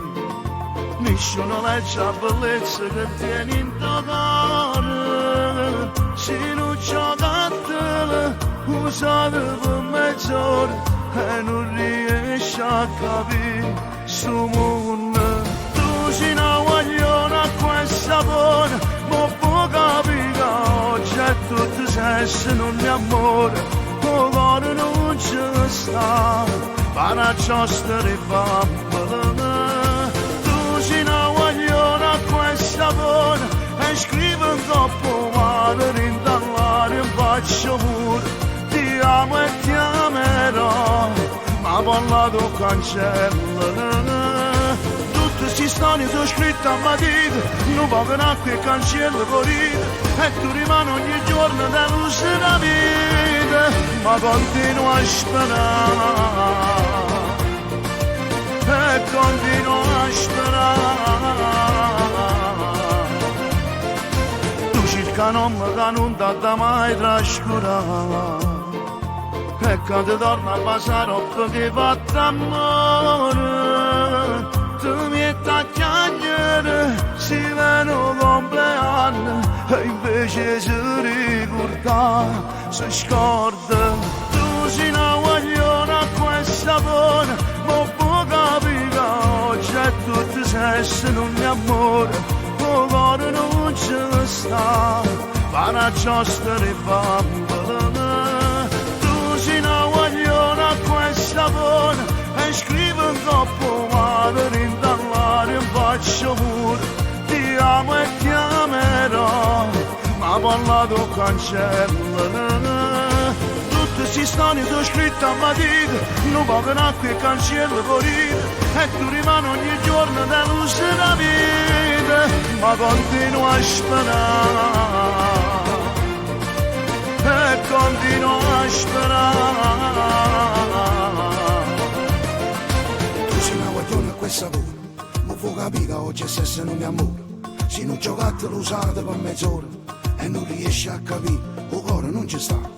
Nessuno legge la bellezza che tieni in tuo cuore. Se non giocattela, usate per mezz'ora e non riesci a capire sto mondo. Tu sei una guagliona a questa sapore, ma può capire che oggi è tutto sesso, non è amore. O cuore non ci sta, ma la giostra di bambina. Tu sei una guagliona a questa sapore e scrivi un troppo male in dall'aria in faccia pure. Ti amo e ti amerò, ma parla tu cancella. Tutte queste storie sono scritte a matita, non poco acqua e cancello corrida, e tu rimani ogni giorno da luce da vita, ma continuo a sperare, e continuo a sperare. Tu cerca nome che non ti ha mai trascurato, e quando torno a passare ho che fatto amore, tu mi a chiacchiere, si vedono compleanno, e invece si ricorda, si scorda. Tu sei una guagliona a questa sapore, ma può capire che oggi è tutto sesso, non è amore. O cuore non ci sta, ma la giostra di bambina. Tu sei una guagliona a questa sapore e scrivi un troppo male in dall'aria in faccia pure. Ti amo e ti amerò, ma parla tu cancella. Tutte queste storie sono scritte a matita, non poco acqua e cancello corrida, e tu rimani ogni giorno da luce da vita, ma continuo a sperare, e continuo a sperare. Tu sei una guagliona a questa sapore, ma può capire che oggi è sesso non è amore. Se non giocate lo usate per mezz'ora e non riesci a capire, o cuore non ci sta, ma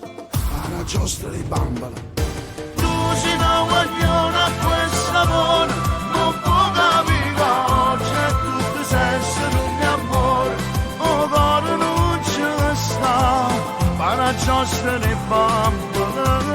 una giostra di bambola. Tu sei una guagliona a questa sapore, non può capire che oggi è tutto sesso non è amore. O cuore non ci sta, ma una giostra di bambola.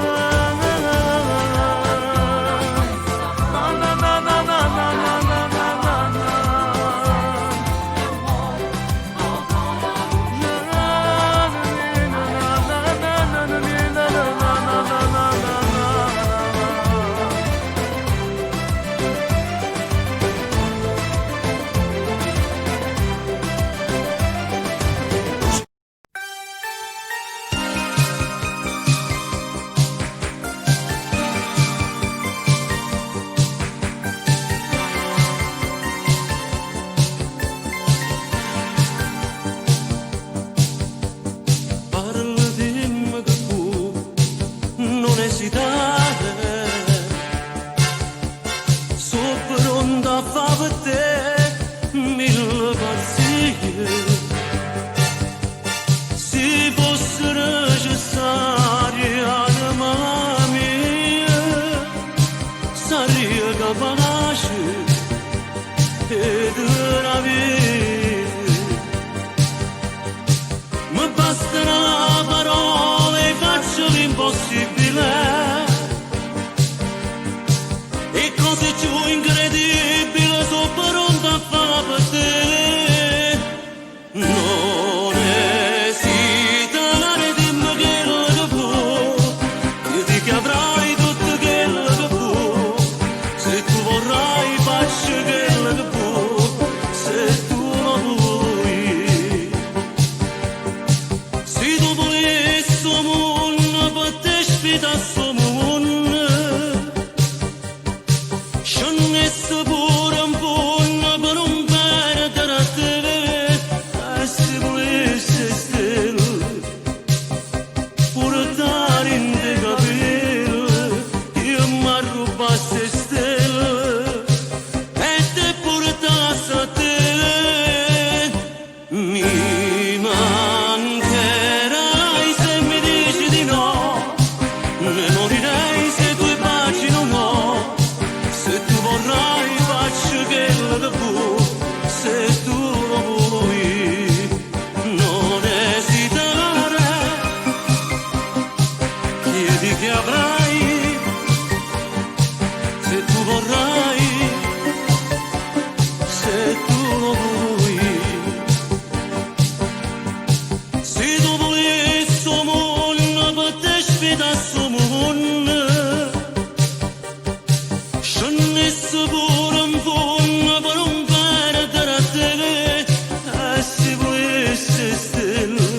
che vuoi, se tu lo vuoi, non esitare, chiedi che avrai, se tu vorrai, se tu lo vuoi. Se tu vuoi sto mondo, per te sfida sto mondo, scendesse pure un fondo per non perdere a te, e se volesse stelle,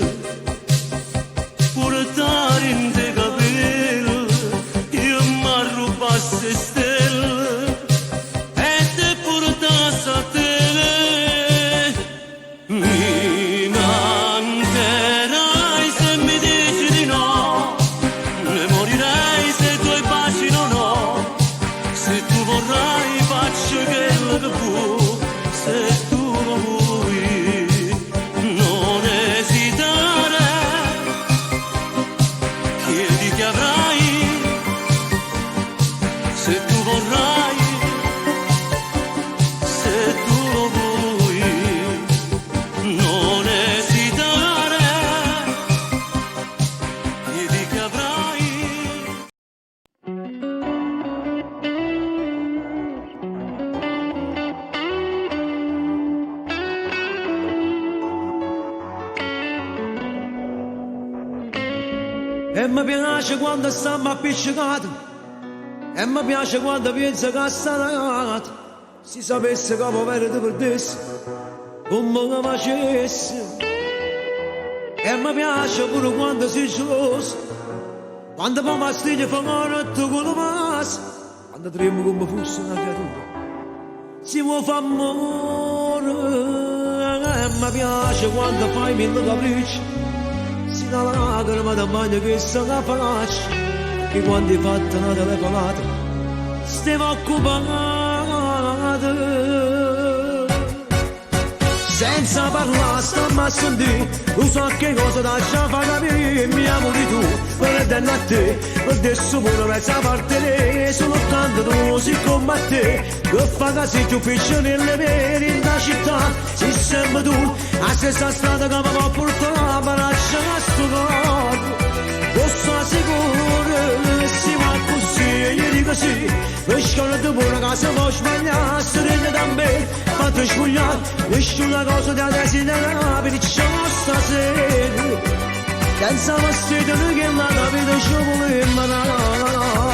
pure dare in te capelli, io mi arrubasse stelle, e te pure dasse a te. Mi mancherai se mi dici di no, ne morirei se i tuoi baci non ho, se tu vorrai faccio quello che vuoi, se tu lo vuoi, non esitare, chiedi che avrai, se tu vorrai, se tu lo vuoi, non esitare, chiedi che avrai. E mi piace quando stiamo appiccicati, e mi piace quando pensa che sta nata. Si sapesse che povero ti perdessi, come che facessi. E mi piace pure quando sei geloso, quando poi mi stigli fa notte con la massa, quando tremo come fosse una creatura. Si può fare amore, e mi piace quando fai mille capricci, si dà la lacrima da bagno che sta la faccia, che quando hai fatto una telefonata stiamo occupati. Senza parlare stiamo a sentire, lo so che cosa da già fa capire, mi amo di tu, per te a te, adesso pure mezza parte lei, sono tanto tu siccome a te, che fa così più piccolelle veri in la città, sei sempre tu, a stessa strada che mi può portare, per lasciare sto corpo, posso sicuro, si va così, io dico sì, per scorrere pure casa può sbagliare, serena da me, fate sbagliare, nessuna cosa da desiderare, diciamo stasera, senza vestito che la capita ci vuole imparare.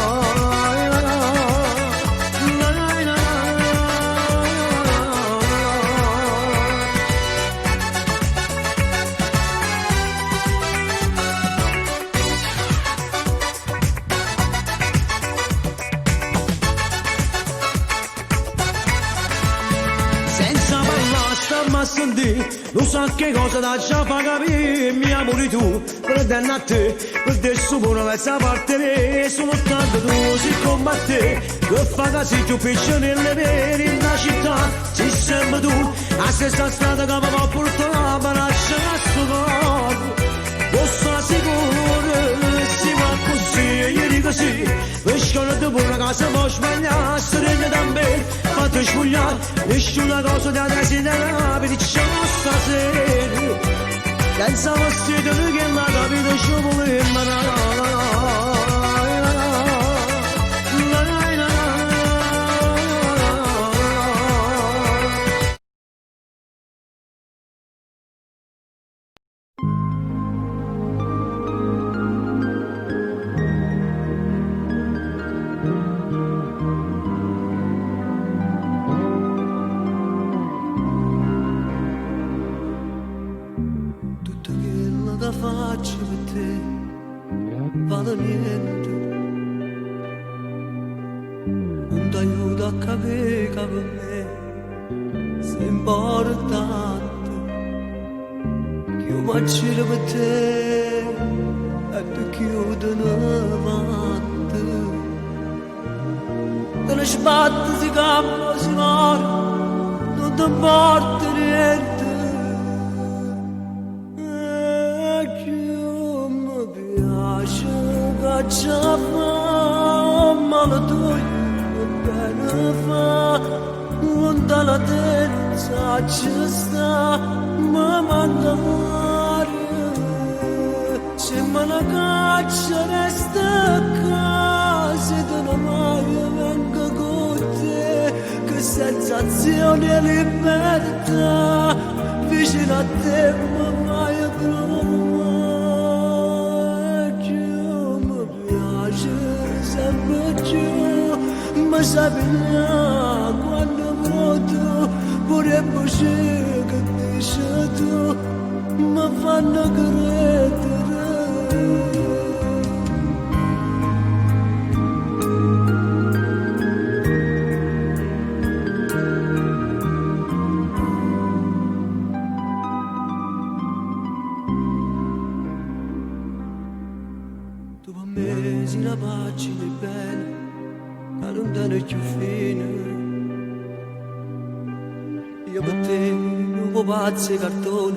Ma sentì, lo sa che cosa da già fa capire, mi amori tu, per te a te, per adesso pure mezza parte me, sono tanto tu, siccome a te, che fa così più piccolelle veri in la città, sei sempre tu, a stessa strada che mi può portare, per lasciare sto corpo, posso sicuro, si va così, io dico sì, per scorrere pure casa può sbagliare, serena da me, fate sbagliare, nessuna cosa da desiderare, diciamo stasera, senza vestito che la capita ci vuole imparare. Faccio per te vale niente, non ti aiuto a capire che per me sei importante, che io macino per te e ti chiudo davanti, te ne sbatti si campa si muore, non ti importa niente. Già fa, ma la tua bene fa, non te la terza ci sta, ma manca mare. Se me la caccia resta a casa, te non mai vengo con te, che sensazione e libertà, vicino a te mi fai provare. Mi piace sempre più, ma sapevi quando vuoto, pure voce che dici tu, mi fanno credere. Tu per me sei una pagina bella, ma non tiene più fine. Io per te un po' pazzo e cartone,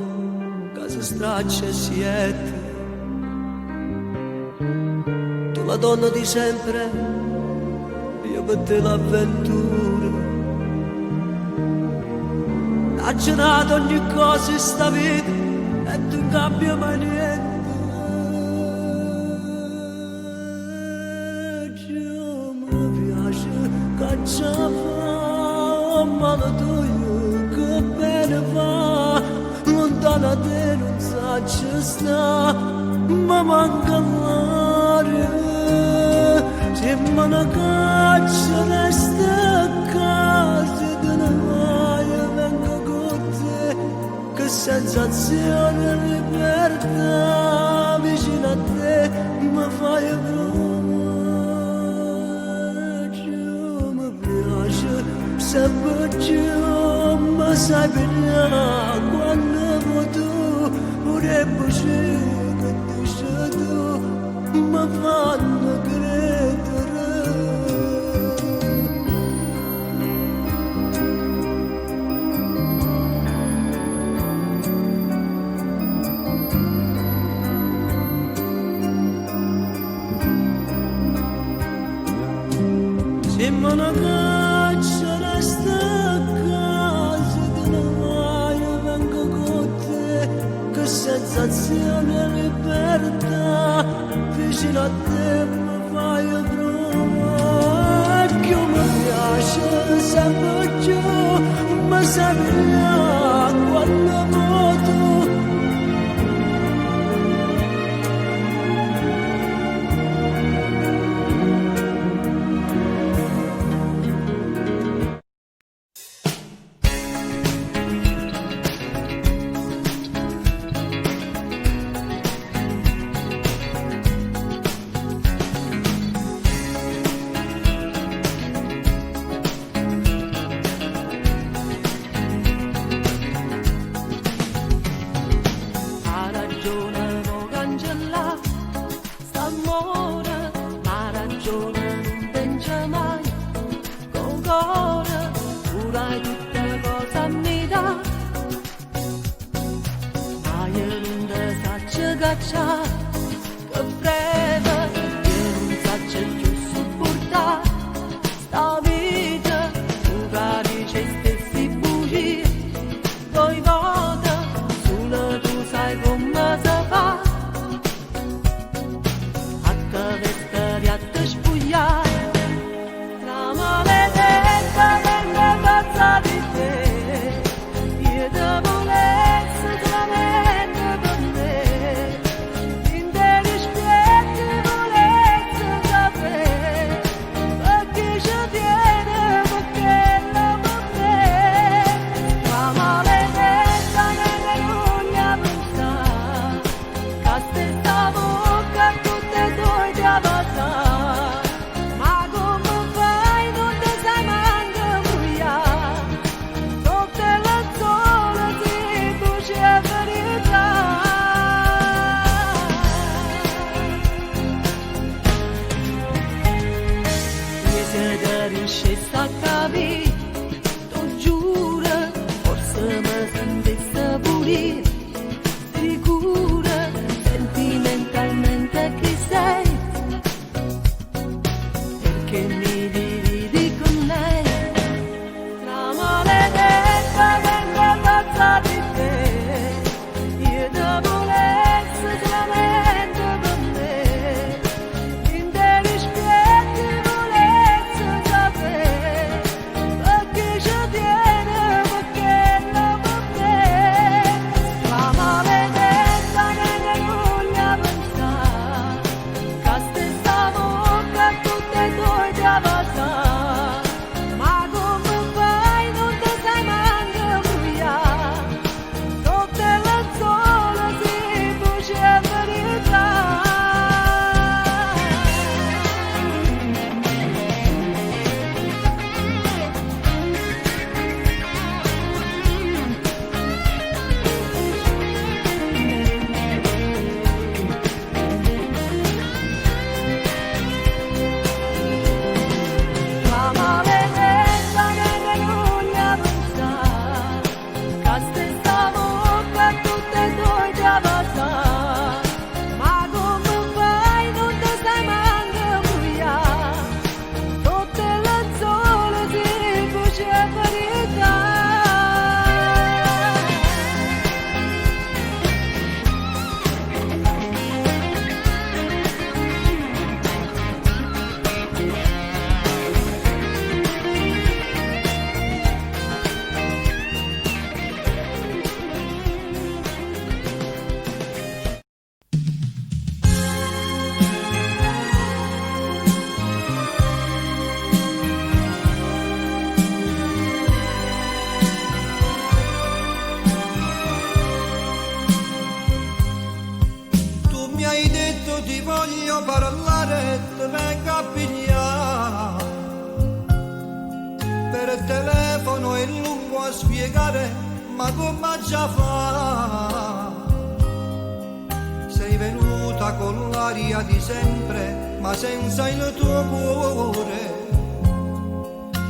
che si straccia e si ette. Tu la donna di sempre, io per te l'avventura. Ha girato ogni cosa in sta vita e tu non cambia mai niente. Cacciava male tu, che bene fa, lontana te non sa ci sta, ma manca l'aria. Se me ne caccia resta a casa, te ne vai e vengo con te, che sensazione e libertà, vicino a te mi fai provare. Sempre più, ma sai bene quando vuoi tu, pure voce che dici tu, mi fanno credere. Se me ne caccia resta a casa, te ne vai e vengo con te, che sensazione e libertà, vicino a te mi fai provare. Che mi piace sempre più, ma sai bene quando vuoto. ti voglio parlare ti vengo a pigliare. Per telefono è lungo a spiegare, ma come già fa? Sei venuta con l'aria di sempre, ma senza il tuo cuore.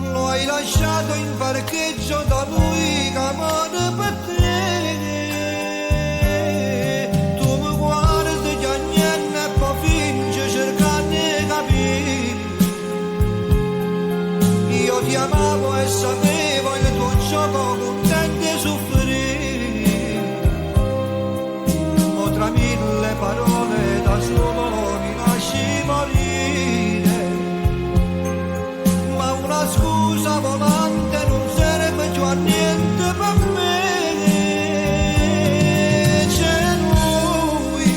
Lo hai lasciato in parcheggio da lui che amore per te. Tu mi guardi già niente e poi fingi cercare di capire. Io ti amavo e sapevo il tuo gioco contento e soffrire. O tra mille parole da solo mi lasci morire. Ma una scusa volante non serve più a niente per me. C'è lui,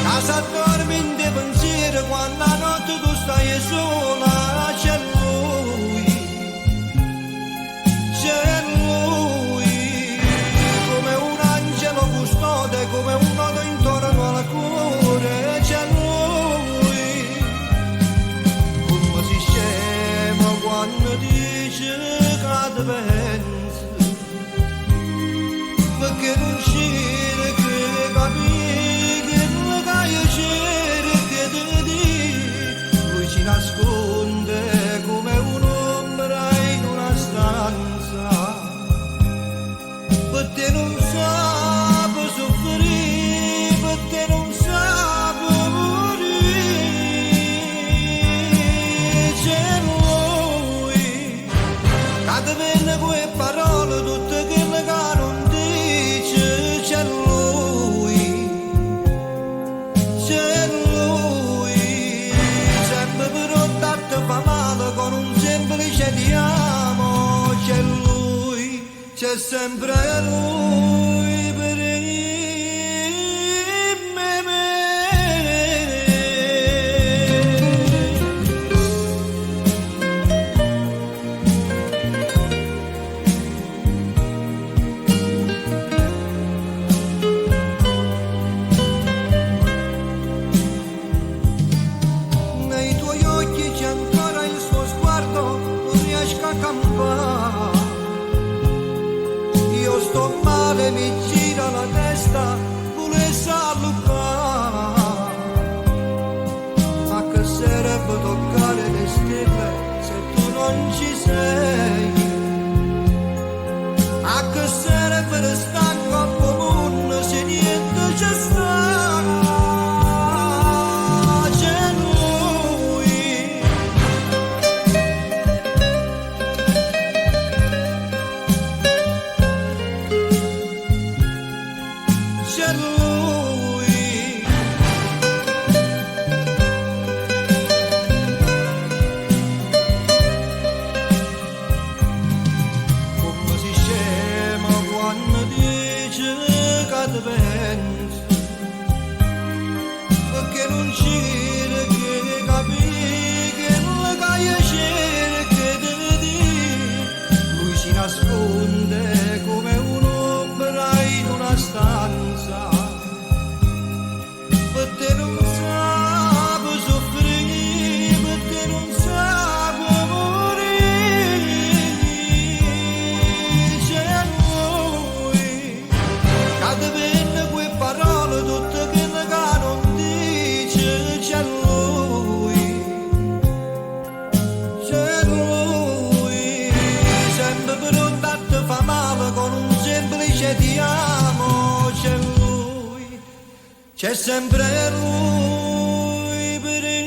casa dormi in te pensiero quando la notte tu stai sola. C'è lui, c'è lui, come un angelo custode, come un nodo intorno al cuore. C'è lui, come si scema quando dice che ti pensi, perché non uscire che capire che non piacere che ti dico. Lui ci nasconde come un'ombra in una stanza, perché non sa soffrire, perché non sa morire. C'è lui, che venne quelle parole tutte quelle che non dice. C'è lui, c'è lui, sempre per darti fa male con un semplice ti amo. C'è lui, c'è sempre lui per me. Nei tuoi occhi c'è ancora il suo sguardo, non riesco a campare. Io sto male, mi gira la testa, vuole salutare. Ma che serve toccare le stelle se tu non ci sei? A che serve restare comune se niente c'è sta? C'è lui, c'è lui, come si scema quando dice che ti pensi, perché non c'era che capire che non piacere che ti dico. Lui si nasconde come un'ombra in una stanza, perché non sa soffrire, perché non sa morire. C'è lui, che venne quelle parole tutte quelle che non dice. C'è lui, c'è lui, sempre per non darti fa male con un semplice ti amo. C'è lui, c'è sempre lui per me.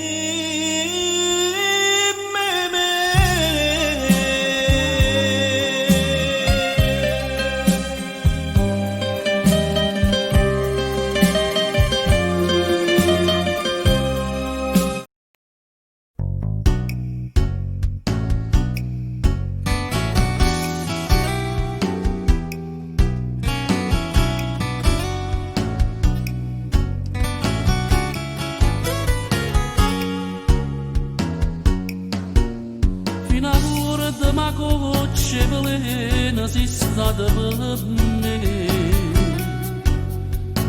ma gocce velena si stata per me.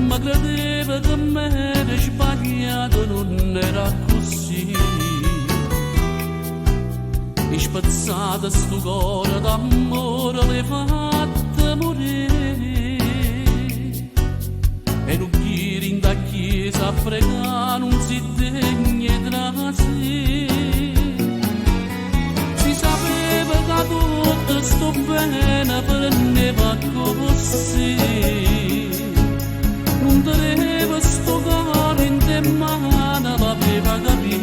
ma credeva che me era sbagliato, non era così. Mi spazzata sto cuore d'amore l'hai fatta morire, e non chiedi in da chiesa a pregare, non si degna tra sé. Si sapeva che tutto sto bene prendeva così, non teneva sto cuore in te mano, l'aveva capito.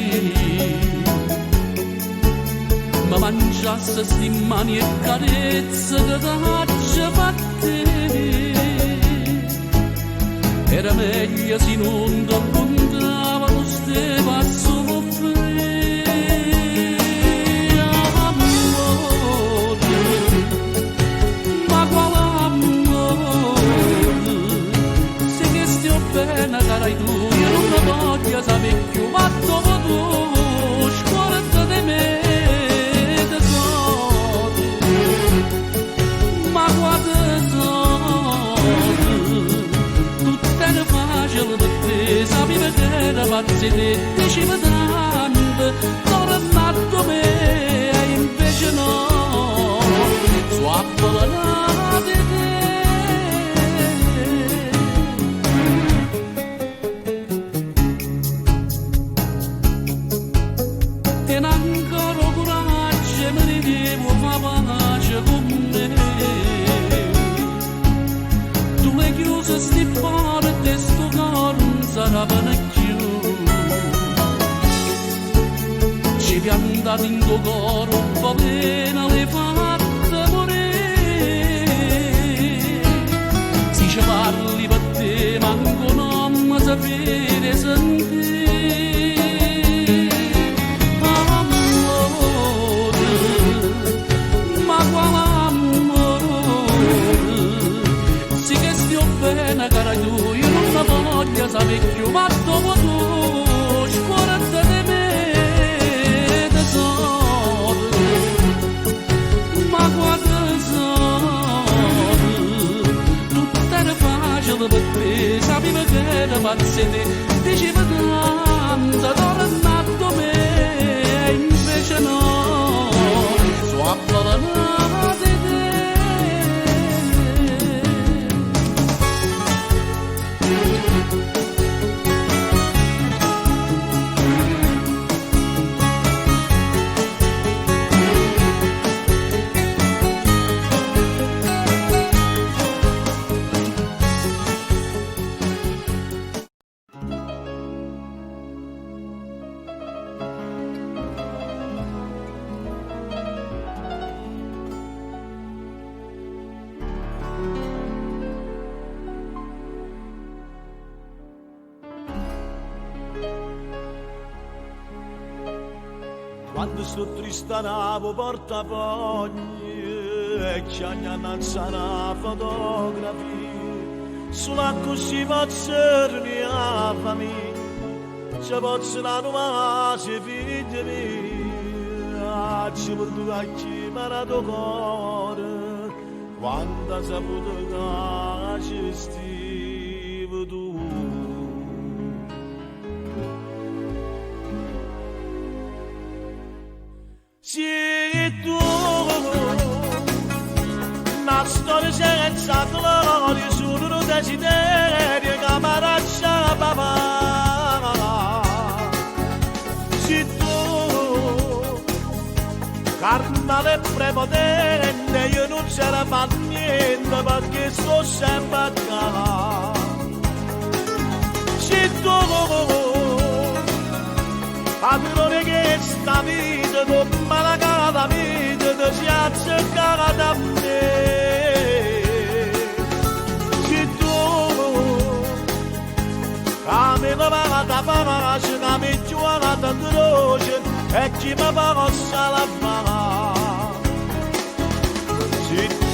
Ma mangiasse sti mani e carezze che t'accia fatte, era meglio se non ti incontrava, non stava a soffrire. Amore, ma quale amore, se che stia bene carai tu, io non la voglio sapere più, ma dopo tu scorda di me. Sapeva che era pazzi te, diceva tanto, tornato me, e invece no, su appellate te. Tieni ancora coraggio, mi ridevo, fa pace con me. Tu l'hai chiuso sti porte, sto cuore sarà più, ci piantato in tuo cuore, un po' pena le fatte morire. Se ci parli per te, manco non mi sapere sentire. Amore, ma quale amore, sì che stia bene cara tu, io non la voglio sapere più, ma dopo tu scorda di me, tesoro, ma guarda tesoro, tutto era facile per te, sapeva che era pazzi te, diceva tanto, tornato me, e invece no, su appellate te. Quando sto triste navo portafogli e ci annanza una fotografia, solo così posso riunire la famiglia, ci posso dare una figlia mia, ci porto a chiamare tuo cuore, quando hai saputo che ci stivi tu. Sì, tu, una storia senza gloria, solo un desiderio che mi lascia papà. Sì, tu, carnale prepotente, io non c'era fatto niente perché sto sempre a casa. Sì, tu, padrone che sta vita, con malagata vita, ti si azzeccata da me. Se tu, che mi pagata pace, che mi giocata croce, e chi mi possa la fare. Se tu,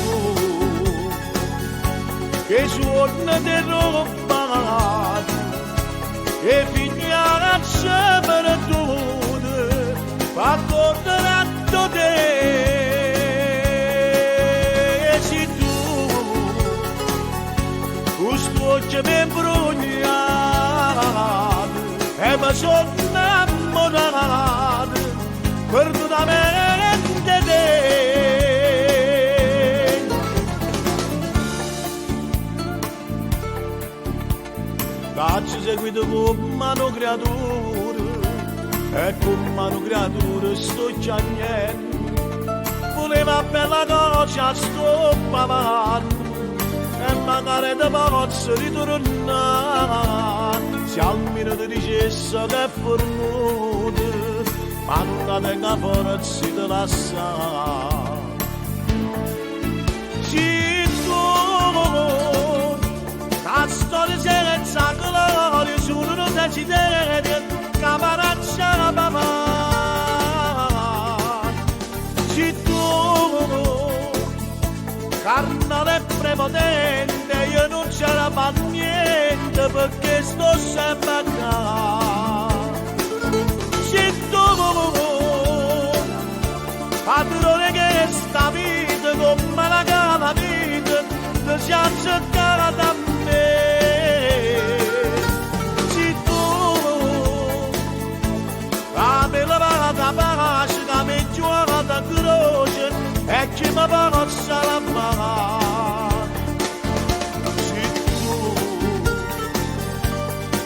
che suona di roba, e figlia sempre tu, fa tornando te. E se tu, questo occhi mi imbrugliati e mi sono innamorato perdutamente te. Cacci seguito con mano creatura e con mano creatura sto chiagnendo. Voleva bella cosa sto pavando e magari ti posso ritornare se almeno ti dicesse che è fornuto ma non tenga forza di lasciare. Se tu la storia senza gloria solo non desideri caparaccia la papà. Se tu carnale prepotente io non c'era per niente perché sto sempre a casa. Se tu padrone che sta vita come la cava vita ti si accettava da me. Se tu la bella vada pace che mi giornata croce e chi mi possa l'amare. Se tu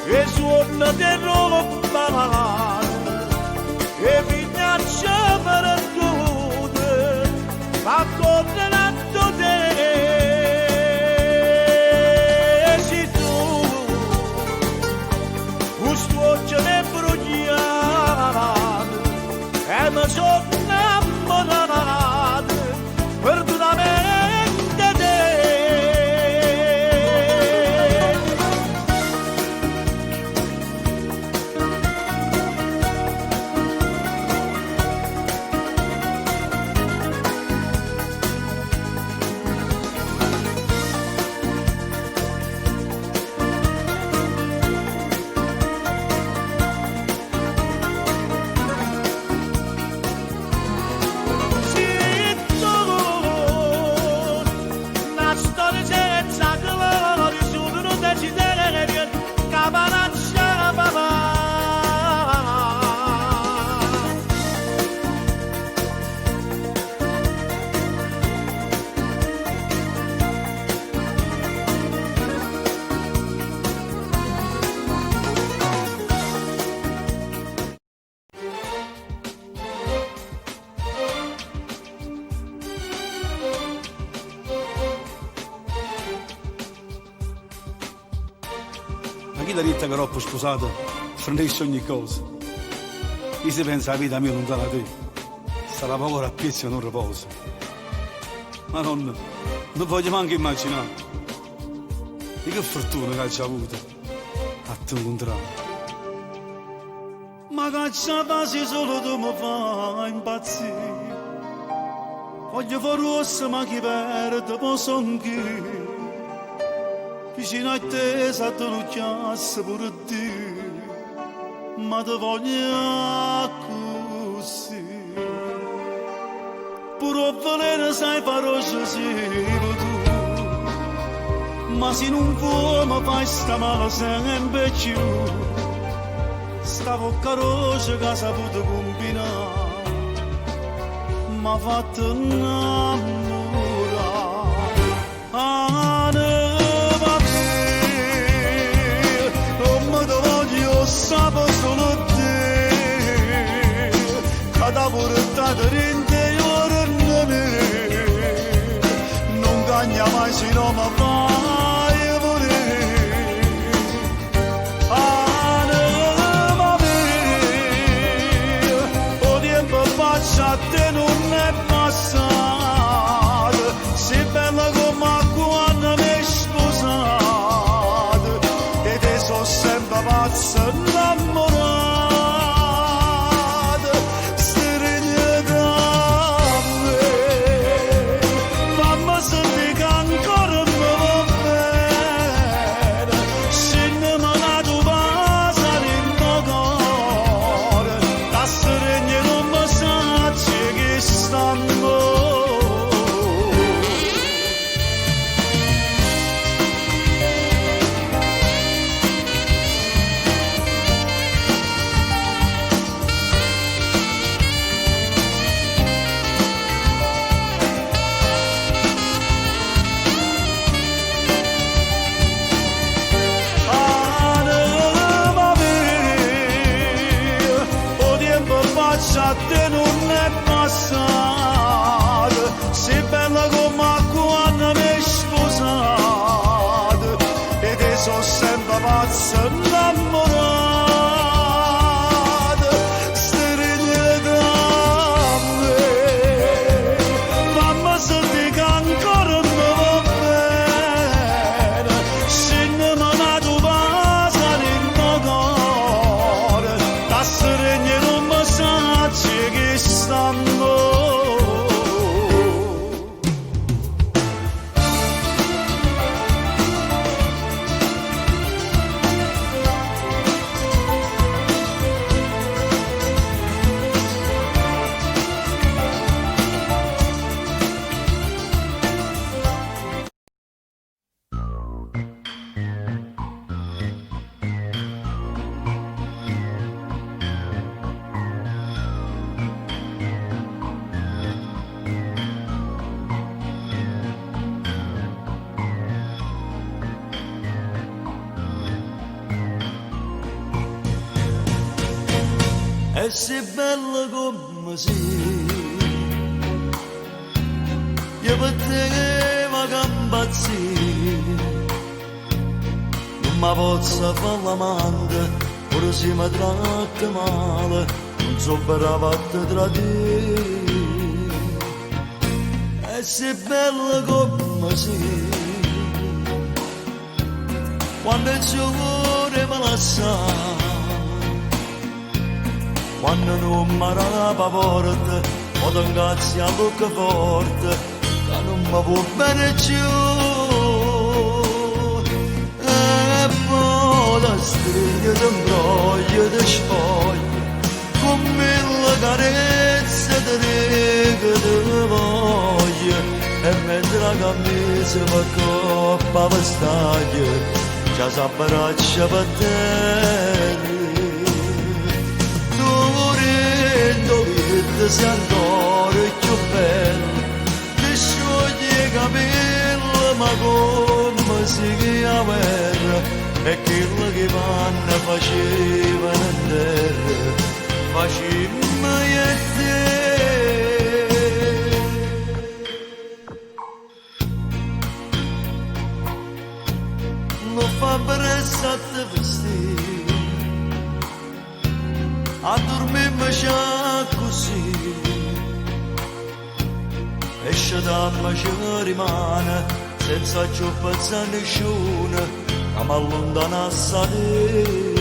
e suono di roba e vignaccia per tutte ma condenato te. Se tu questo occhio mi imbrugliato e mi sono innamorato perdutamente te. Ma chi l'ha detto che troppo sposato frenesce ogni cosa? Chi si pensa la vita mia non sarà te? Sarà paura a piezza e non riposa. Ma non voglio neanche immaginare di che fortuna che hai avuto a te incontrare. Ma caccia base solo tu mi fai impazzire. Voglio fare rossa ma chi perde posso anch'io. Vicino a te sa tu lo chiasse pure te. Ma ti voglio così. Pure volere sai parole sei tu. Ma se non vuoi mi fai sta male sempre più. Sta bocca rosa che ha saputo combinare m'ha fatto innamorare. Va bene, non mi te voglio sapere solo te, che ti ha portato interiore a me. Non cagna mai se non mi fai volere. A te non è passato, sei bella come quando mi hai sposato, e te sono sempre pazza innamorata, stringi da me, fammi sentire che ancora mi pazza innamorata, steriglia da me. Mamma se dica ancora non va bene, se ne me tu passa nel mio cuore, la steriglia non mi sa che stanno. E sei bella come sei, io per te mi campazzì, non mi posso fare l'amante, ora se mi tratta male, non so brava a te tradire. E sei bella come sei, quando il cuore mi lascia, quando non mi rapa forte, o ti ingazzi a bocca forte, che non mi può bene più. E poi la stringe ti imbroglio, ti spoglia, con mille carezze ti dico ti voglio, e mentre la camisa va coppa vestaglia, già si abbraccia per te. Sei ancora più bella, ti scioglie i capelli, ma come si chiama, e quello che vanno facevano in terra, facemmo io e te. Non fa presto a te vestire, a dormirmi già così, esce da me ci rimane senza più pensare nessuno, ma mi allontanasse a te.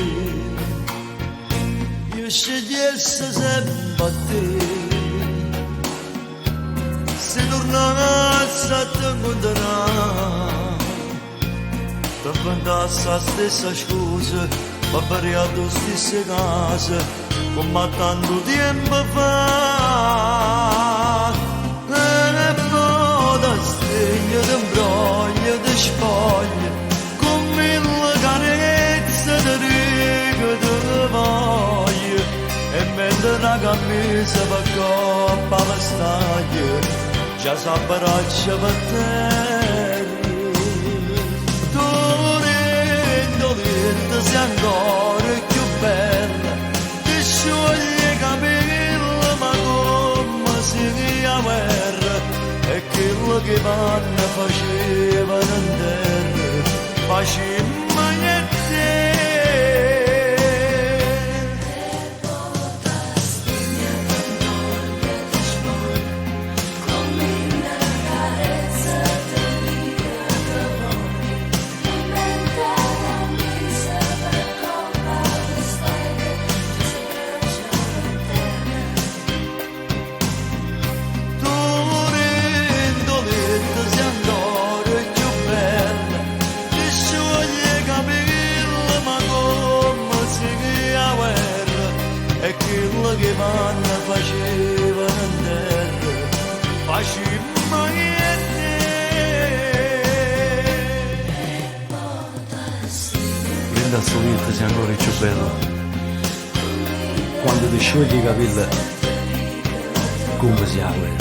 Io scegliessi sempre a te, se tornassi a te condannare, ti inventasse la stessa scusa, ma variato stesse case, come tanto tempo fa. E poi da stringe, ti imbroglio, ti spoglia, con mille carezze ti dico ti voglio, e mentre la camisa va coppa vestaglia, già si abbraccia per te. Tu rindolente sei ancora più bella, scioglie i capelli, ma come si chiama, e quello che vanno facevano in terra, facemmo io e te. Che vanno facevano in terra, facemmo io e te. Linda Solita sei ancora più bella, quando ti sciogli i capelli come si apre.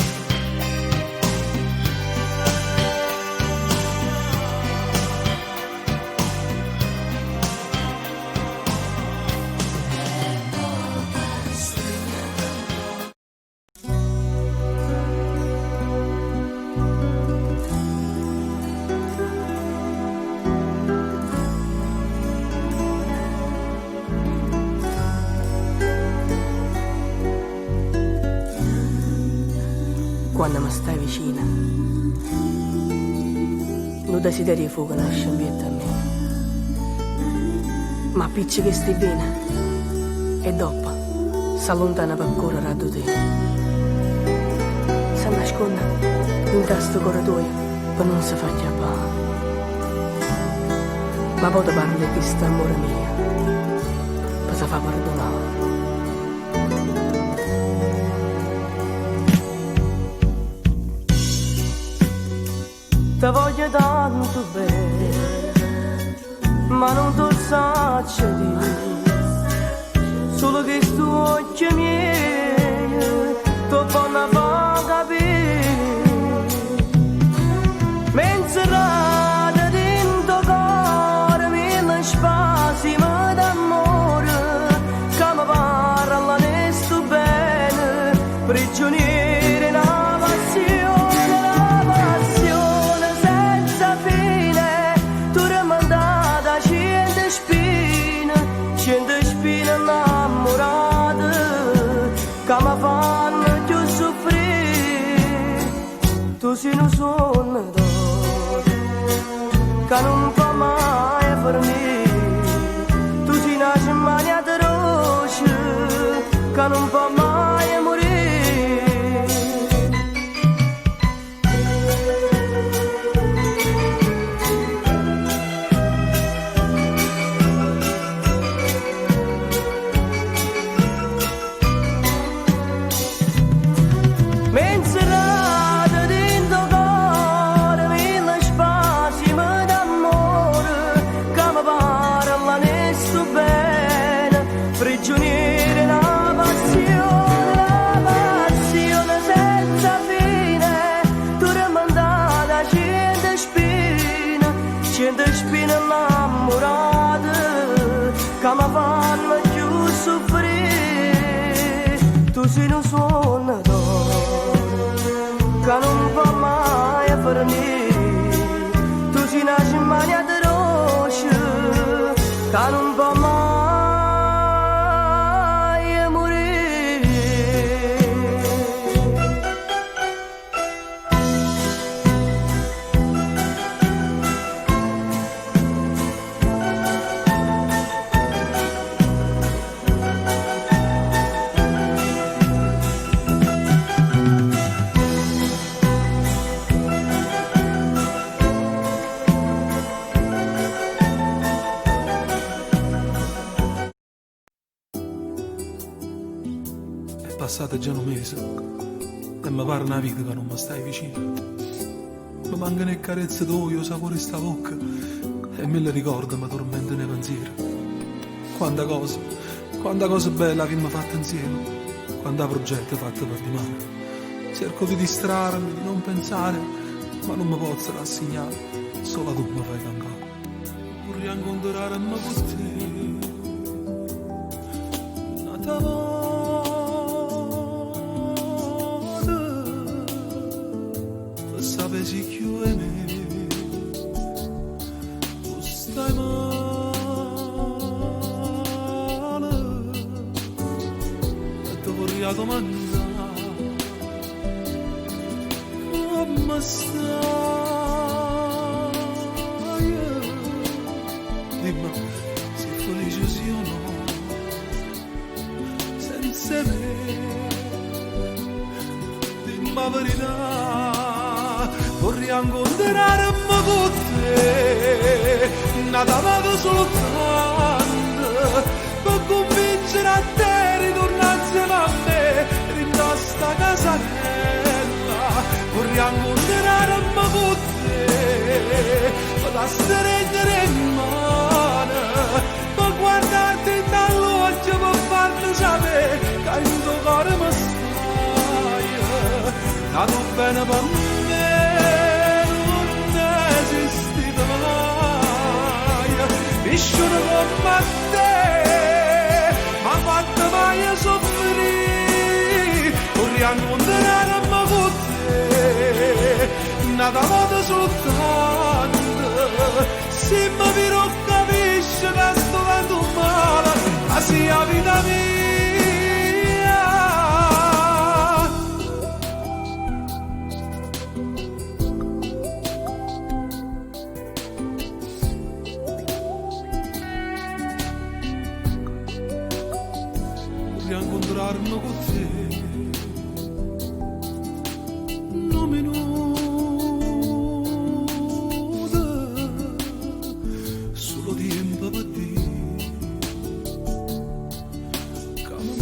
quando mi stai vicina. Lo desiderio di fuoco nasce in pietà a me. Ma picci che stai bene e dopo s'allontana per correre a te. Si nasconde in questo corridoio per non si far chiappare. Ma poi ti parli di questo amore mio per si fa perdonare. Ti voglio tanto bene, ma non ti saccio dire, solo che sto occhi miei ti fanno far capire. Mentre rada dentro cuore mille spazi d'amore, che mi parla ne sto bene, prigioniere in una passione, la passione senza fine, tu rimandata cento spine innamorate, che mi fanno più soffrire. Tu sei un sogno d'oro che non fa mai finire, tu sei una cimania di rose che non fa mai morire. Mentre rada dentro cuore mille spazi d'amore, che mi parla ne sto bene, prigioniere in una passione, la passione senza fine, tu rimandata cento spine innamorate, che mi fanno più soffrire. Tu sei un sogno d'oro che non fa mai finire, tu sei una cimania di rose che non fa mai morire. È passato già un mese e mi pare una vita che non mi stai vicino. Mi mancano le carezze tue, il sapore sta bocca e me le ricordo, mi tormento nei pensieri. Quanta cosa bella che mi ha fatto insieme, quanta progetti fatti per di mano. Cerco di distrarmi, di non pensare, ma non mi posso rassegnare, solo tu mi fai cantare. Vorrei incontrarmi con te, nata sapessi più e me, tu stai male e ti vorrei domandare come stai. Dimmi se felice sì o no senza me, dimmi la verità. Vorrei incontrarmi con te, nata vado soltanto per convincere a te ritornare insieme a me, rinda sta casarella. Vorrei incontrarmi con te, per la stringere in mano, per guardarti dall'occhio, per farti sapere che in tuo cuore mi stai, nato bene per me. Vissuto con te, ma quanto mai soffrire, vorrei incontrarmi con te, nata volta soltanto, se mi viro capisci che sto tanto male, ma sia vita mia. parlo con te. Non minuto, solo tempo per dire che mi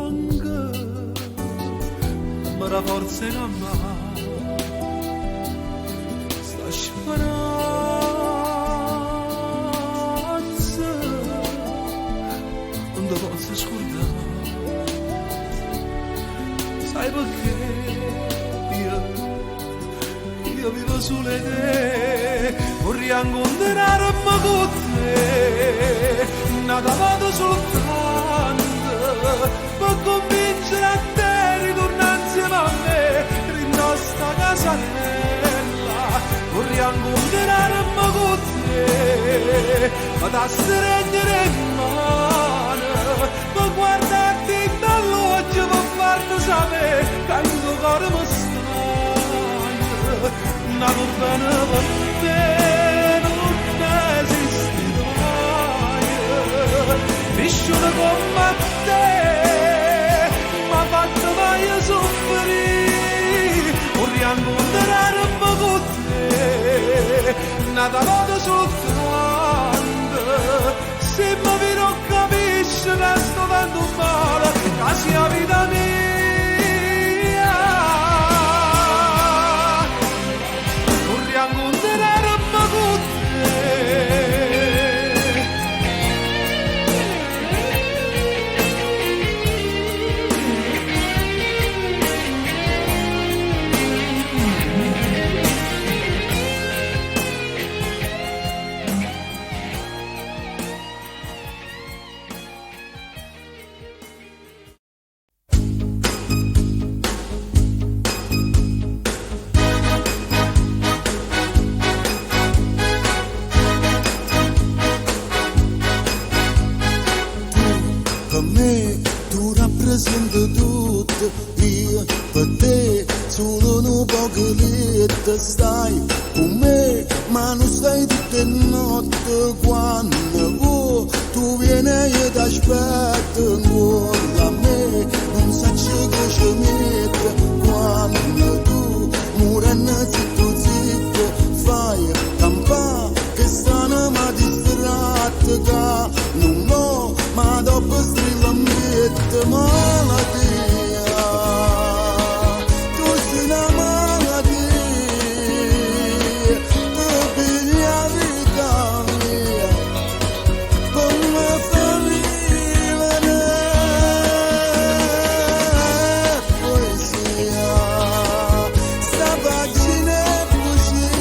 manca, ma la forza in mano sta speranza non ti posso scordare. Sai perché io vivo sulle te, vorrei incontrarmi con te, nata vado soltanto per convincere a te ritornare insieme a me in nostra casarella. Vorrei incontrarmi con te, ma da stringere in mano, per guardarti dall'occhio, per farti sapere che il tuo cuore mi sta, nato bene per te, non esiste mai, vissuto come te, ma fatto mai soffrire, vorrei incontrarmi con te, nata vado soltanto, se mi non capisci che sto dando male, che sia vita mia, vorrei incontrarmi con te. Per me tu rappresenti tutto, io per te solo un poco letto stai con me, ma non stai tutte le notte quando tu vieni e io ti aspetto ancora a me, non so che ci mette quando tu muorenno zitto fai campà che stanno ma distratto che non ho ma dopo strilla mette malattia, tu sei una malattia, tu pigli la vita mia, come fa vivere poesia, sta pagina è bugia,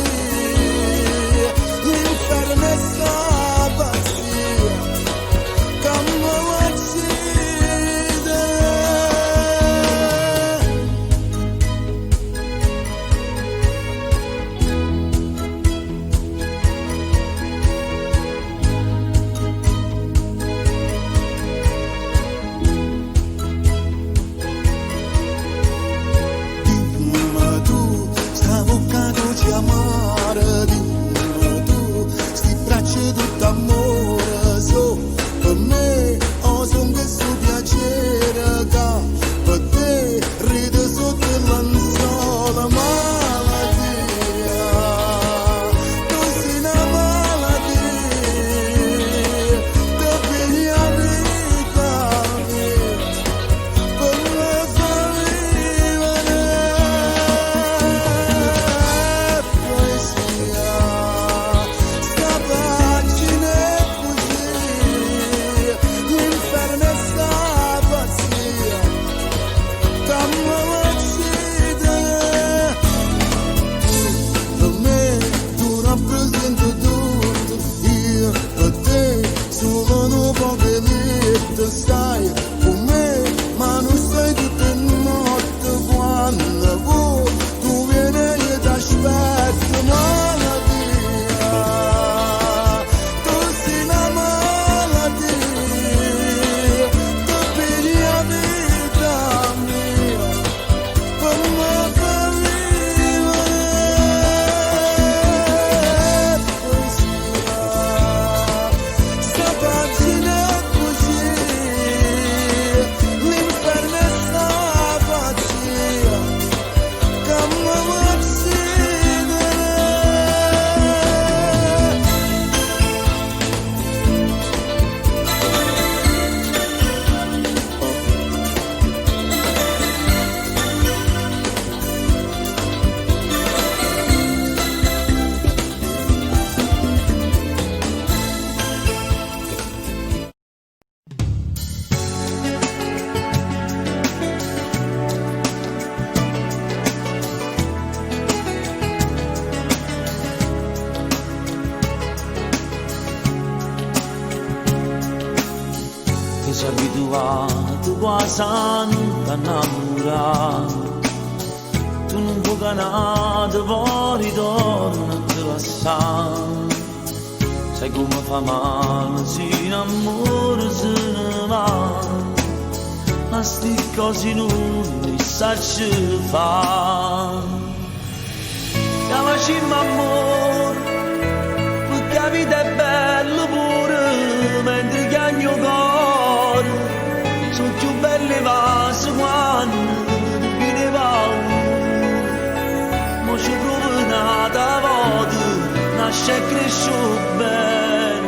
l'inferno è sta pazzia, come amare, dimmi tu, sti braccia tutto amore, so per me, ho son questo piacere che per te ride sotto il lenzuolo, malattia, tu sei una malattia, ti pigli la vita mia, come fa vivere poesia. abituato quasi a non t'annamorare. Tu non puoi canare, poi ritorno a te passare. Sai come fa male se in amore se ne va. Ma sti cose non mi sa ce fa. La facciamo amore, perché la vita è bella pure, mentre che il mio cuore sono più belle vasi quando tu ne paura. Ma ci provo un'altra volta, nasce e cresce bene,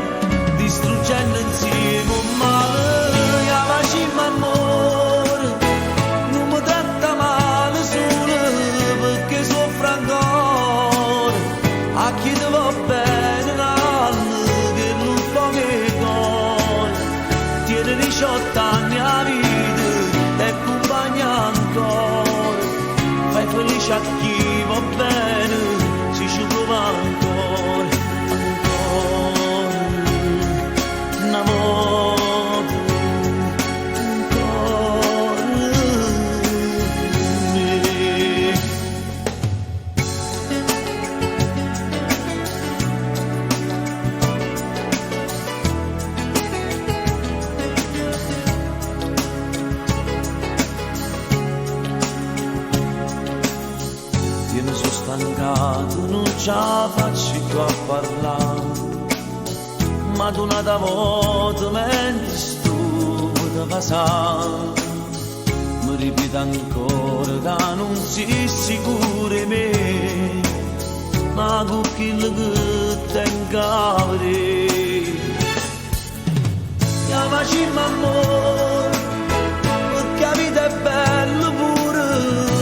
distruggendo insieme un male. La facciamo amore, non mi tratta male solo perché soffro ancora. A chi ti va bene l'anno che non fa che cuore. Tieni 18 anni a vita e compagna ancora. Fai felice a chi va bene, si ci prova ancora, ancora, una volta, ancora. Io mi sono stancato, non ce la faccio più a parlare. Ma tu una volta mentre sto da passare, mi ripete ancora che non sei sicuro di me. Ma con quello che tengo a vedere, la facciamo amore, perché la vita è bella pure,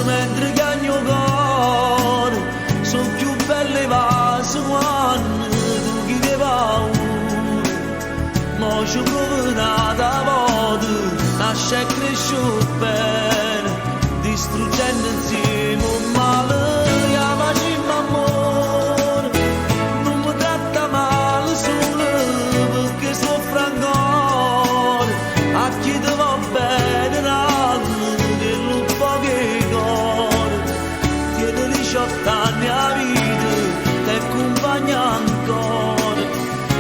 mentre che il mio cuore sono più belle vasi quando tu chi ti paura. Ma ci provo un'altra volta, nasce e cresce bene, distruggendo insieme un male. La facciamo amore, non mi tratta male solo perché soffro ancora. A chi ti va bene l'anno che non fa che cuore. Tieni 18 anni a vita e compagna ancora.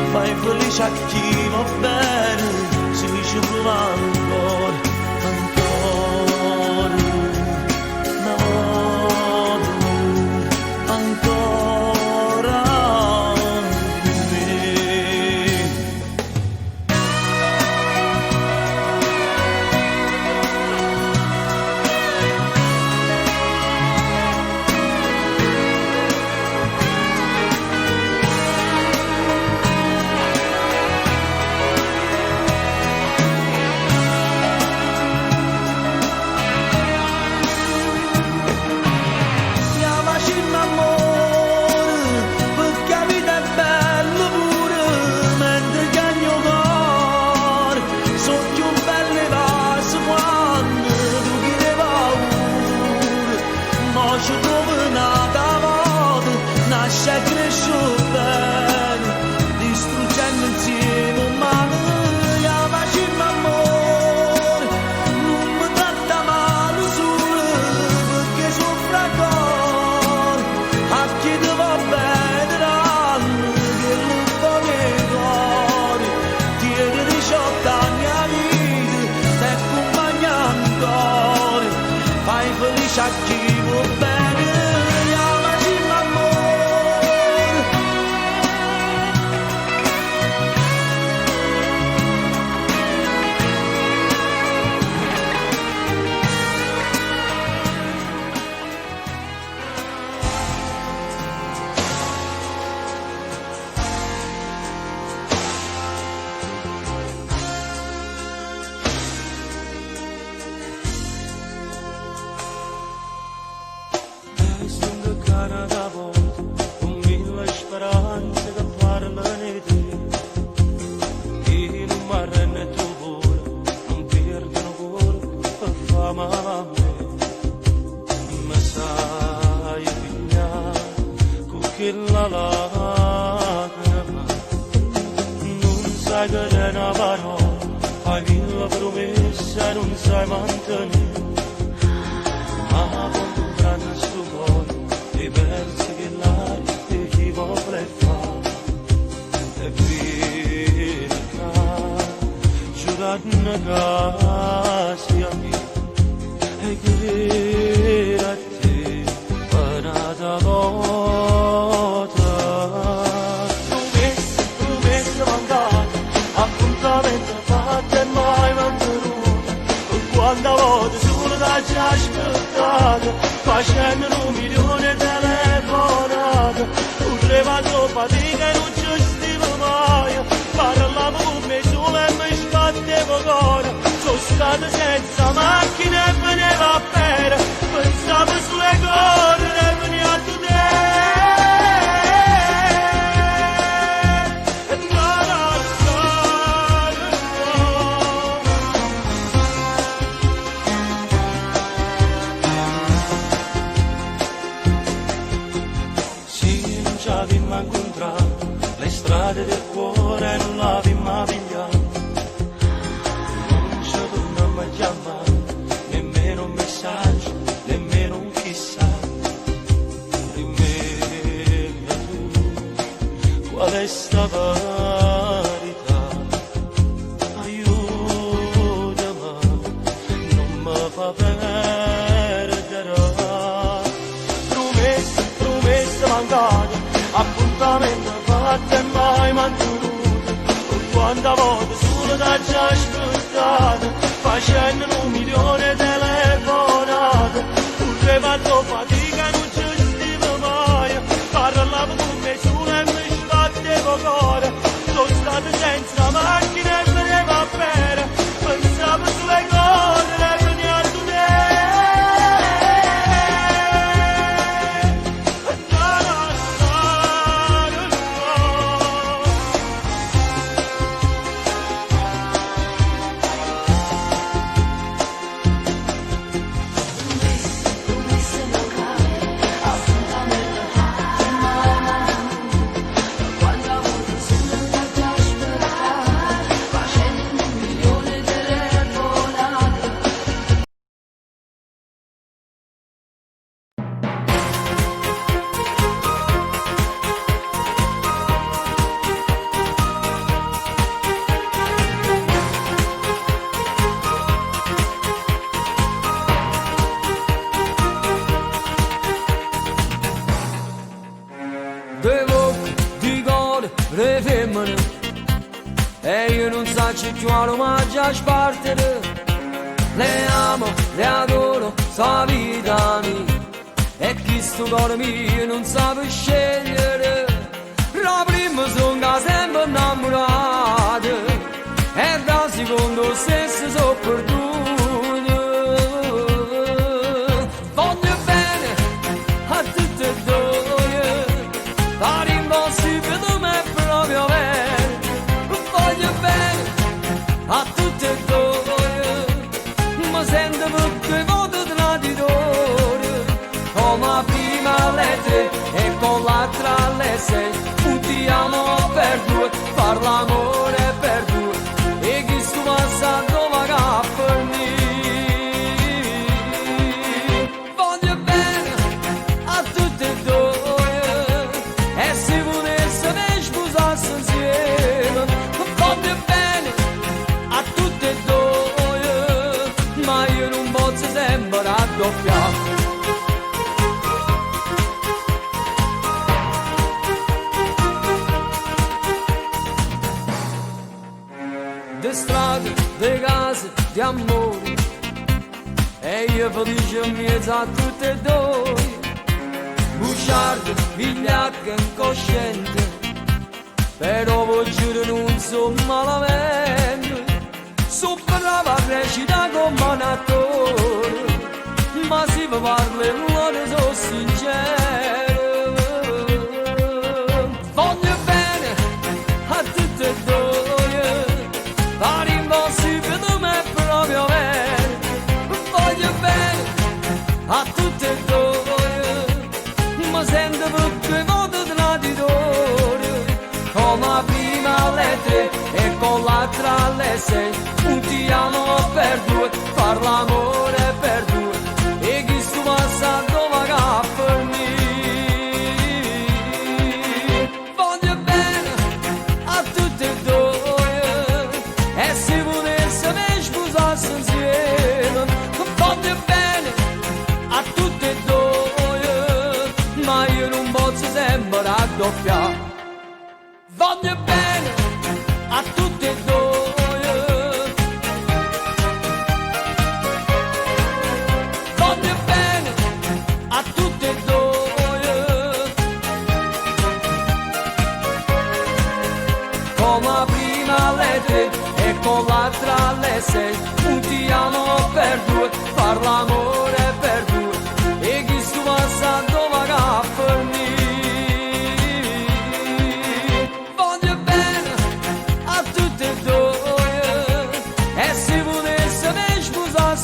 Fai felice a chi va bene, si ci prova ancora, ancora, una volta, ancora me. Nasce e cresce bene, distruggendo insieme un male. La facciamo amore, non mi tratta male solo perché soffro ancora. A chi ti va bene l'anno che non fa che cuore. Tieni 18 anni a vita e compagna ancora. Fai felice a chi va bene. Da volta, con mille speranze che parlano di te. E non mi arrende tu cuore, non perdono cuore per fare male a me. Ma sai pigliare con quella lacrima, non sai che è una parola, fai mille promesse. potrai mantenere, ma quando prende sto cuore ti pensi che l'aria ti vuole fare e finirà giurando casi a me e credere a te per una volta. Promesse mancate, appuntamento fatto e mai mantenuto, quando volte solo da già aspettato, facendo 1 milione di telefonate, urleva troppa fatica e non ci stiva mai, parlavo con me solo e mi sbattevo cuore, sono stato senza macchina e veniva a bere, pensavo sulle cose e veniva a te. Avevamo incontrato le strade del cuore, non l'avevamo pigliato, non ci tornammo a chiamare, nemmeno un messaggio, nemmeno un chissà, nemmeno tu, qual è sta verità, aiutami, non mi fa perdere, promesse mancate, appuntamento fatto e mai mantenuto, quanta volte solo da già aspettato, facendo 1 milione di telefonate, urleva troppa fatica e non ci stiva mai, parlavo con me solo e mi sbattevo cuore, sono stato senza macchina e veniva a bere, pensavo sulle cose e veniva a te. E io non so se più ma già spartere, le amo, le adoro, sa vita mia, e chi sto cuore mio non sa per scegliere, la prima sono sempre innamorata, e da secondo stesso sono perduto. Voglio bene a tutte e due, fare impossibile per me è proprio vero. Voglio bene a tutte e due, ma sento per 2 volte traditore, come la prima alle 3 e con l'altra alle 6, un ti amo per 2, far l'amore per 2, e chi sto passando va per me. Voglio bene a tutte e due, e se volesse me sposarsi insieme. Voglio bene a tutte e due, ma io non posso sempre raddoppiare. De strade, de case, di amore, e io felice in mezzo a tutte e due, bugiardo, vigliacco, incosciente, però voi giuro non so malamente, sono brava a recitare come un attore, ma se vi parlo e non sono sincero. Voglio bene a tutte e due, fare impossibile per me è proprio vero. Voglio bene a tutte e due, ma sento per 2 volte traditore, come la prima alle 3 e con l'altra alle 6, un ti amo per 2. far l'amore per due e chi sto passando va per me. Voglio bene a tutte e due e se volesse me sposasse insieme. Voglio bene a tutte e due, ma io non posso sempre raddoppiare. Voglio bene a tutte e due, voglio bene a tutte e due, come prima alle 3 e con l'altra alle 6, un ti amo per due, far l'amore per due e chi sto passando va per me.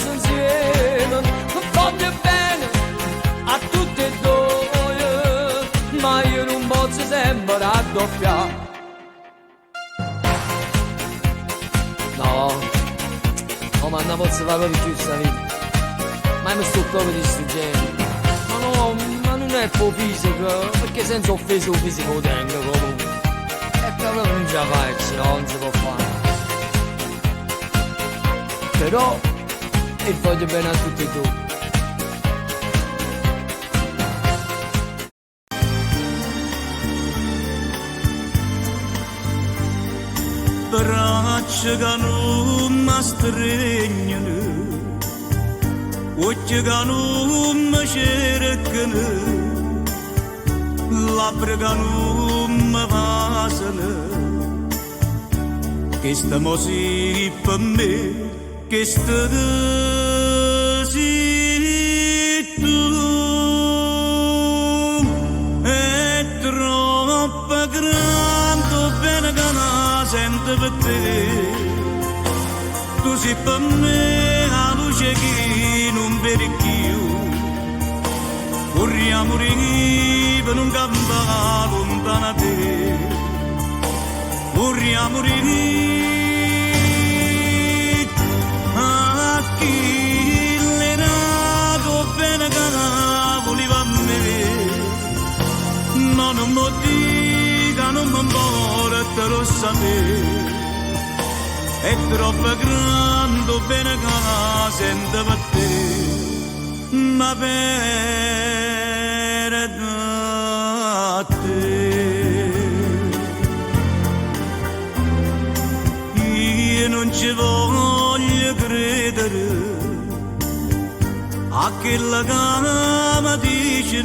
Insieme, voglio bene a tutte e due, ma io non posso sempre raddoppiare. No, ma non posso fare proprio più questa vita, ma mi sto proprio distruggendo. Ma no, ma non è po' fisico, perché senza offesa il fisico tengo comunque. E proprio non ce la faccio, no, non si può fare. Però e voglio bene a tutti e due. Braccia che non mi stringono, occhi che non mi cercano, labbra che non mi basano, che stiamo sì per me. Che stasi tu è troppo grande bene che la sento per te. Tu sei per me la luce che non vedi più. Corriamo per non campare lontano da te. Corriamo chi l'era bene che la voleva a me, ma non mi dica, non mi importa lo sapere, è troppo grande bene che la sento per te, ma per te io non ci voglio credere a quella che mi dice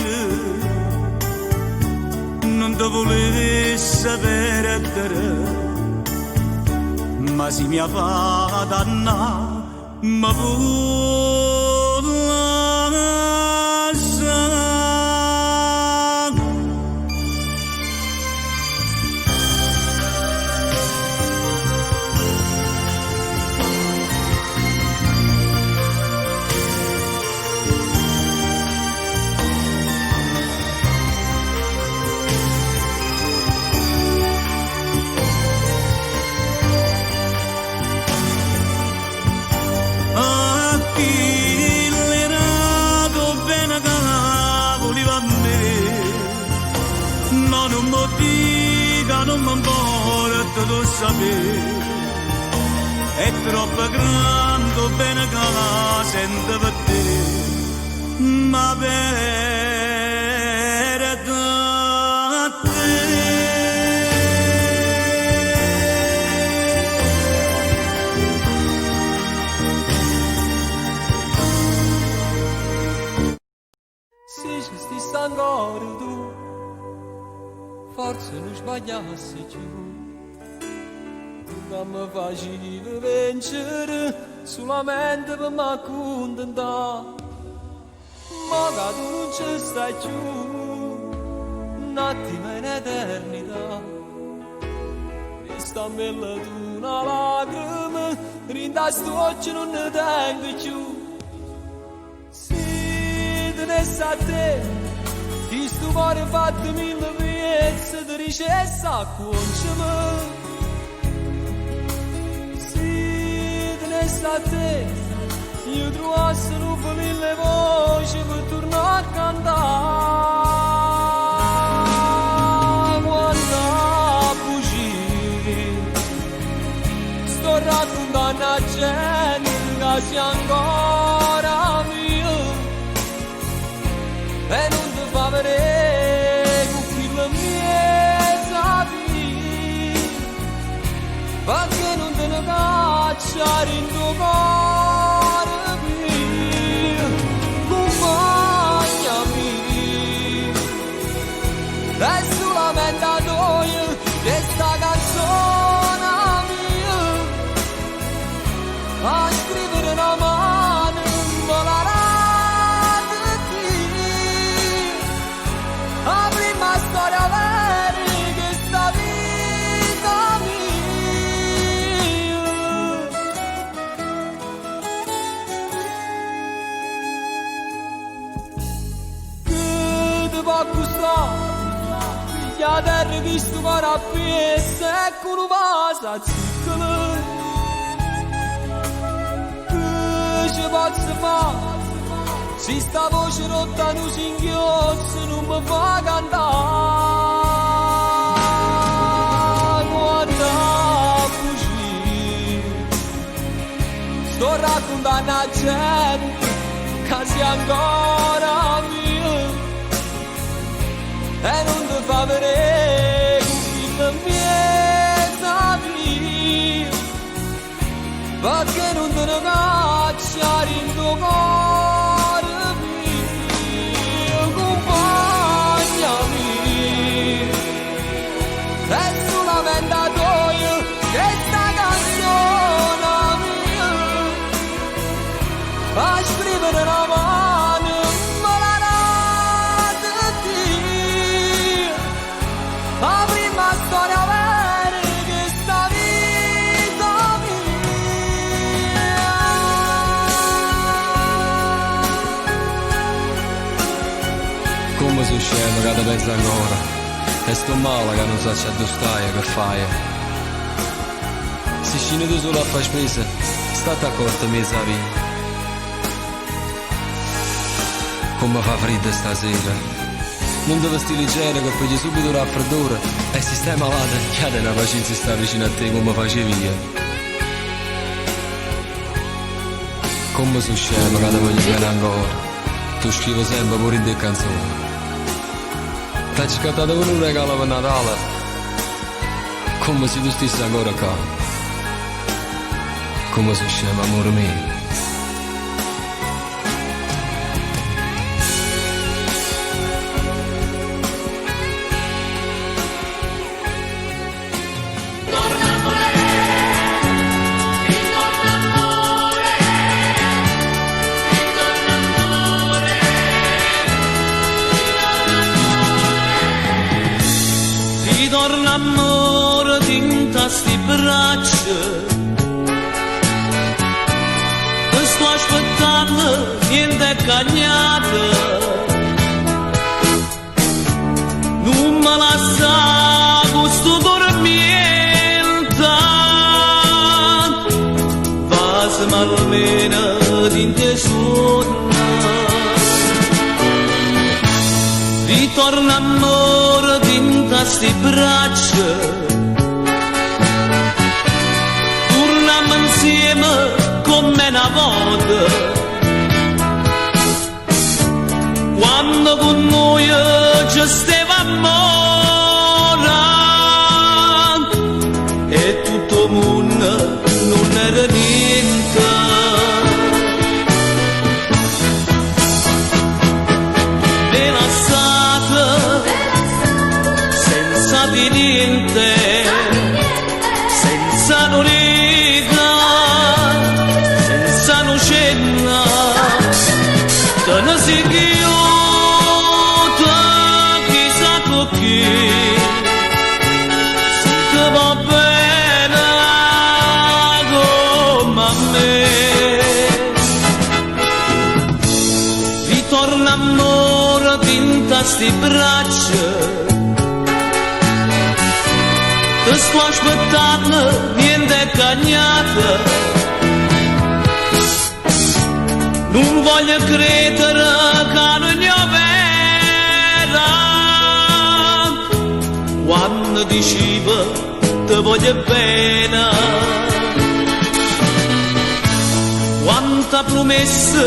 non ti volessi perdere, ma se mi fa danna mi vuole. Non mi importa lo sapere, è troppo grande bene che la sento per te, ma per te. Se ci sti ancora tu, forse non sbagliassi più, non mi facevi vincere solamente per mi accontentare, ma che tu non ci stai più, un attimo in eternità, resta a me una lacrima, rinda sto occhio non ne tengo più, se tenesse a te, chi sto cuore fatto mille piezze di ricessa conciami, si tenesse a te io trovasse un po' mille voci per tornare a cantare. Quando buci, sto raccontando a gente che sia ancora mio e non ti fa vedere con figlia mia perché non te ne cacciare in tuo cuore mio, accompagnami, e solamente a noi questa canzone mia, a scrivere una mano in volare di la prima storia vera che sta vita mia. Che ti va a gustare, figlia terra che sto cuore a piesse e con un vaso a ziccolo. Che ci posso fare, se sta voce rotta non si inchiozza, non mi fa cantare. Quando buci, sto raccontando a gente che sia ancora mio e non ti fa vedere con figlia mia via, perché non te ne cacciare in tuo cuore mio, accompagnami, e solamente a noi questa canzone mia, a scrivere una mano volare di la prima storia vera che sta vita mia. Come sono scemo che ti penso ancora, e sto male che non so se dove stai e che fai. Se scini tu solo a fare spese, state accorto mi savi. Come fa freddo stasera, non dove sti leggero che pigli subito la raffreddore e se stai malato chiede una pazienza sta vicino a te come facevi io. Come sono scemo che ti voglio bene ancora, tu scrivi sempre pure in te canzoni. Ti hai scattato pure un regalo per Natale, come se tu stessi ancora qua. Come sono scemo amore mio. Ritorna amore dinta sti braccia, ti sto aspettando niente cagnata, non me lascia questo dormienta, vasmi almeno dinte sonna. Ritorna amore dinta sti braccia, torniamo insieme come una volta, quando con noi ci stavamo e tutto il mondo non era niente. Di niente, senza noliga, senza nucenna, te ne si chiude chissà con chi, se ti va bene come a me. Ritorna amore tinta sti braccia, ti sto aspettando, niente cagnata, non voglio credere che non è vera quando diceva ti voglio bene, quanta promessa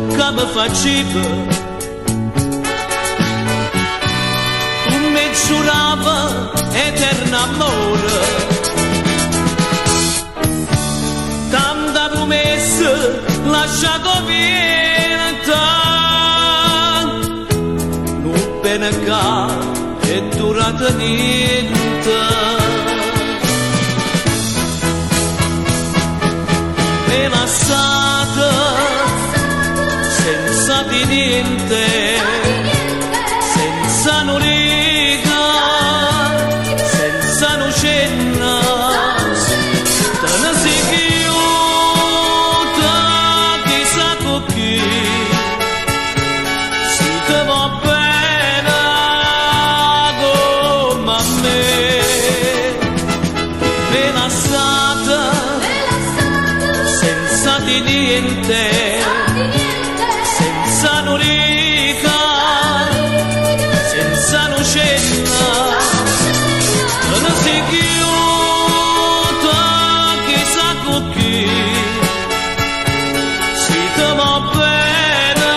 che mi faceva, tu mi giurava eterno amore, tanta promessa lasciato vinta, non bene che è durata niente. Me lasciata senza di niente, senza nulla, senza nucenna, te ne sei chiusa chissà con chi, si te va bene come a me. Me lasciata senza di niente, senza nulla, senza nucenna, non si chiude chissà con chi, si te va bene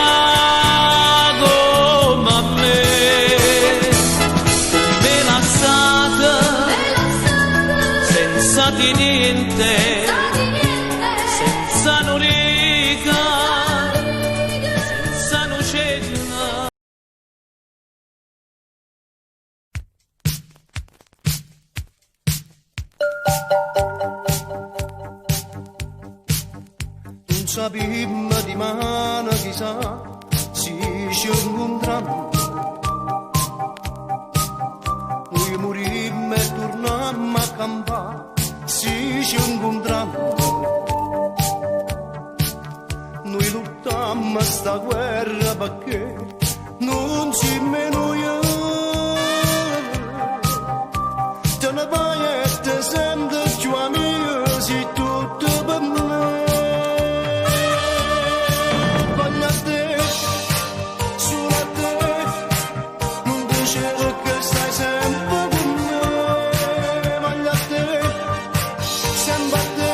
come a me. Me lasciata senza di niente, senza nulla, senza nucenna. Non sappiamo di mano chissà se ci incontriamo, noi morimmo e torniamo a campare, se ci incontriamo. Noi lottammo sta guerra perché non ci meno io, te ne vai e te senti più amico, sei tutto per me. Voglio a te, solo a te, non dicevo che stai sempre con me. Voglio a te, sempre a te,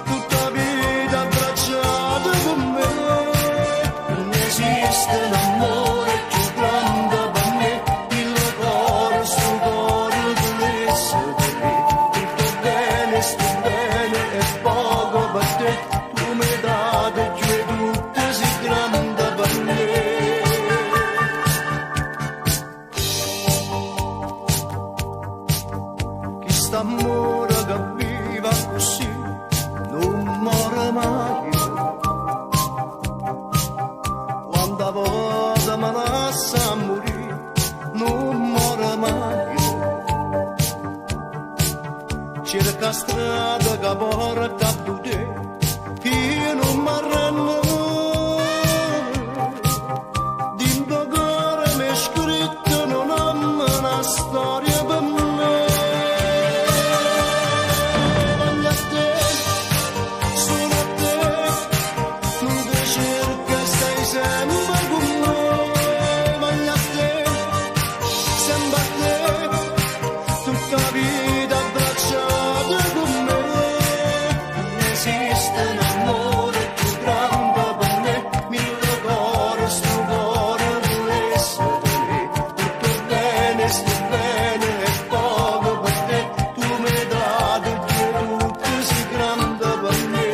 tutta vita abbracciata con me. Non esiste un amore più grande per me, il cuore sul cuore dovesse te. Tutto bene, sto bene e poco per te, tu mi date più e tutto si grande per me. Chi sta amore che viva così non muore mai. Quanta volta mi lascia morire non muore mai. Cerca strada che porta a te, io non mi arrendo. Di cuore mi è scritto non ho una storia per me. Voglio a te, solo a te, non ti cerca, stai sempre con me. Voglio a te, sempre a te, tutta la vita abbracciata con me. Non esiste un amore più grande per me, mille cuore sto cuore volesse te. Tutto bene, sto bene e poco per te, tu mi date più tutto si grande per me.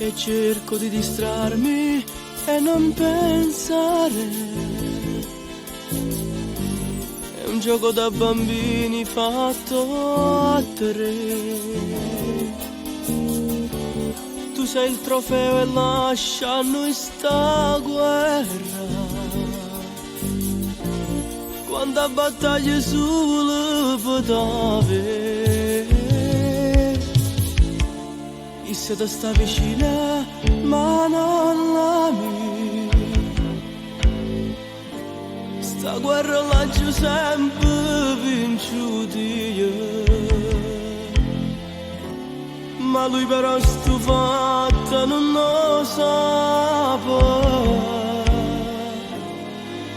E cerco di distrarmi e non pensare gioco da bambini fatto a tre. Tu sei il trofeo e lascia a noi sta guerra. Quando battaglie sulle potave, e se ti sta vicina ma non l'ami. Sta guerra laggiù sempre vinciuti, ma lui però stufato non lo sa.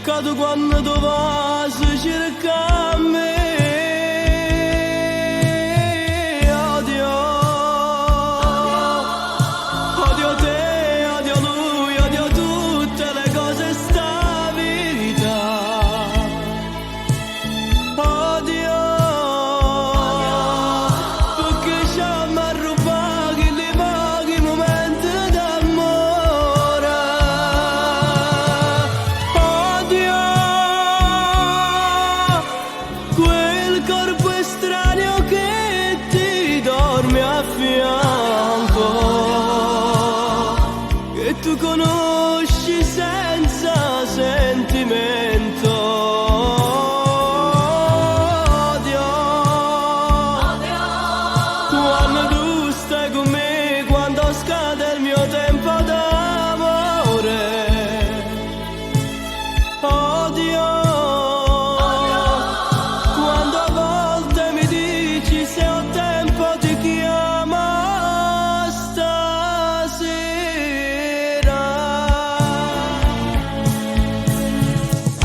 Che tu quando tu vai si cerca me. Odio te, odio lui, odio tutte le cose sta verità. Odio perché ci ha rubato i pochi momenti d'amore. Odio quel corpo estraneo che ti dorme a fianco, che tu conosci senza sentimento. Odio quando tu stai con me, quando scade il mio tempo d'amore. Odio quando a volte mi dici se ho tempo ti chiamo stasera.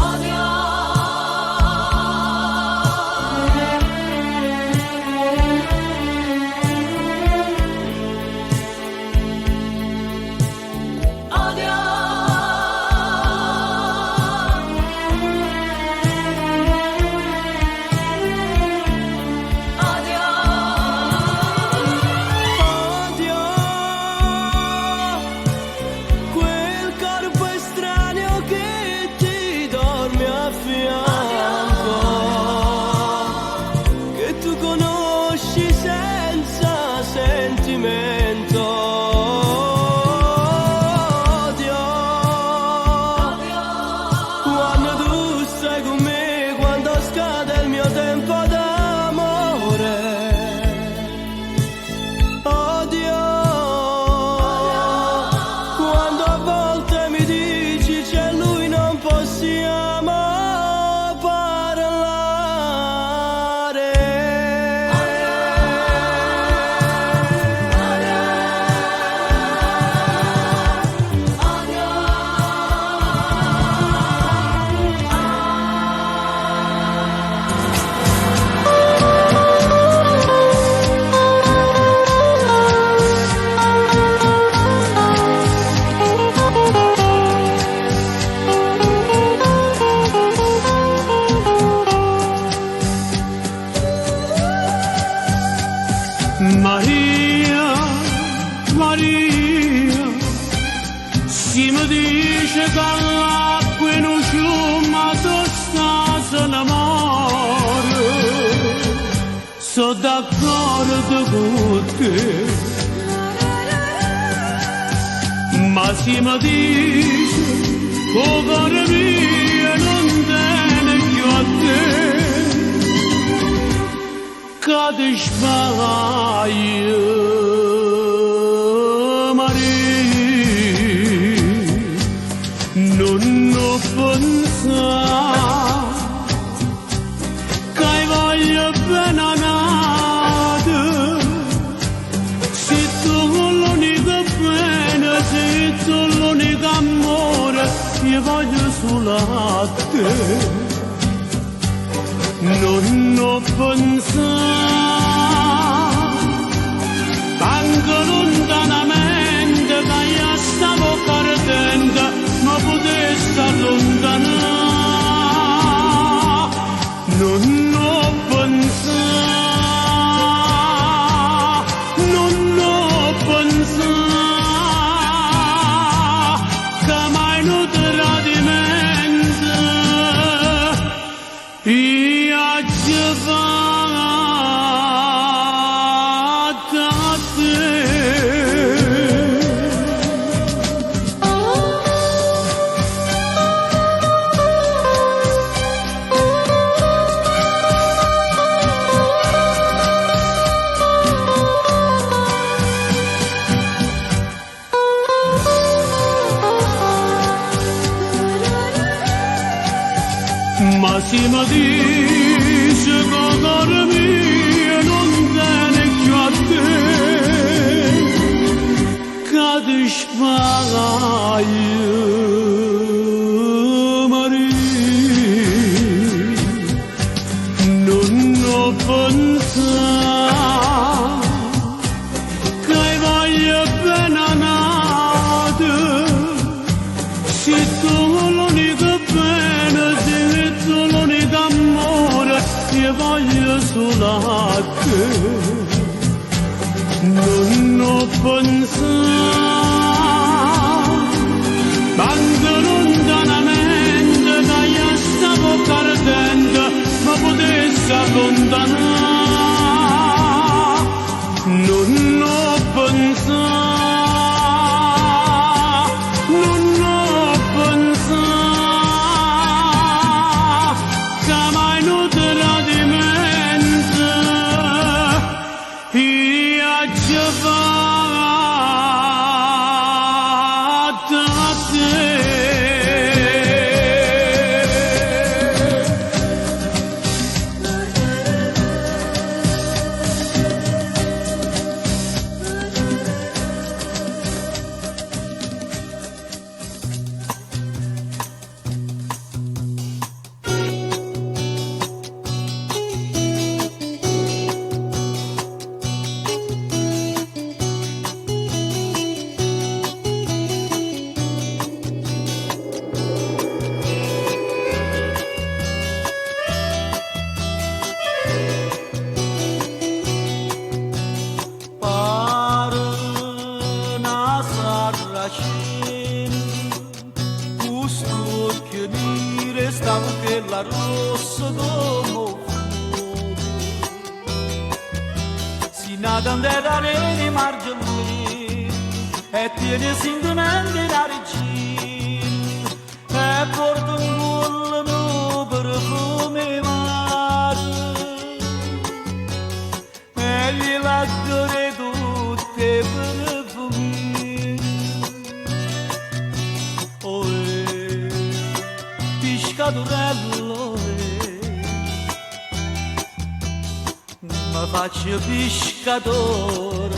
Odio quel corpo estraneo che ti dorme a fianco, che tu conosci senza sentimento. Odio quando tu stai con me, quando scade il mio tempo d'amore. Odio quando a volte mi dici c'è lui non possiamo parlare. Maria, Maria, si mi dice che l'acqua non sciuma tosta se l'amore. Sono d'accordo con te, ma si mi dice che il cuore mio non tiene più a te. Che ti sbaglio, Maria, non ho pensato che voglio bene a nada. Se tu l'unica pena, se tu l'unico amore, io voglio solo a te. Non ho pensato tanto lontanamente che io stavo perdendo, ma potessi allontanare. Non ho pensato, non ho pensato che mai non tradimento io chi mi dice che cuore mio non tiene più a te, che ti sparaio Maria, non ho pensato che voglio bene nata, se tu l'unica bene, se tu l'unica amore, io voglio solo a te, non ho pensato, quando lontanamente da io stavo perdendo, ma potessi allontanare, non ho pensato, non ho pensato, che mai non tradimento, io ci fatto a te. La rossa domo si nadano delle margini e tiene sindamente la regina e porta un bullo perfume mare e gli lattore tutte perfumi oh pescatorello mi faccio pescatore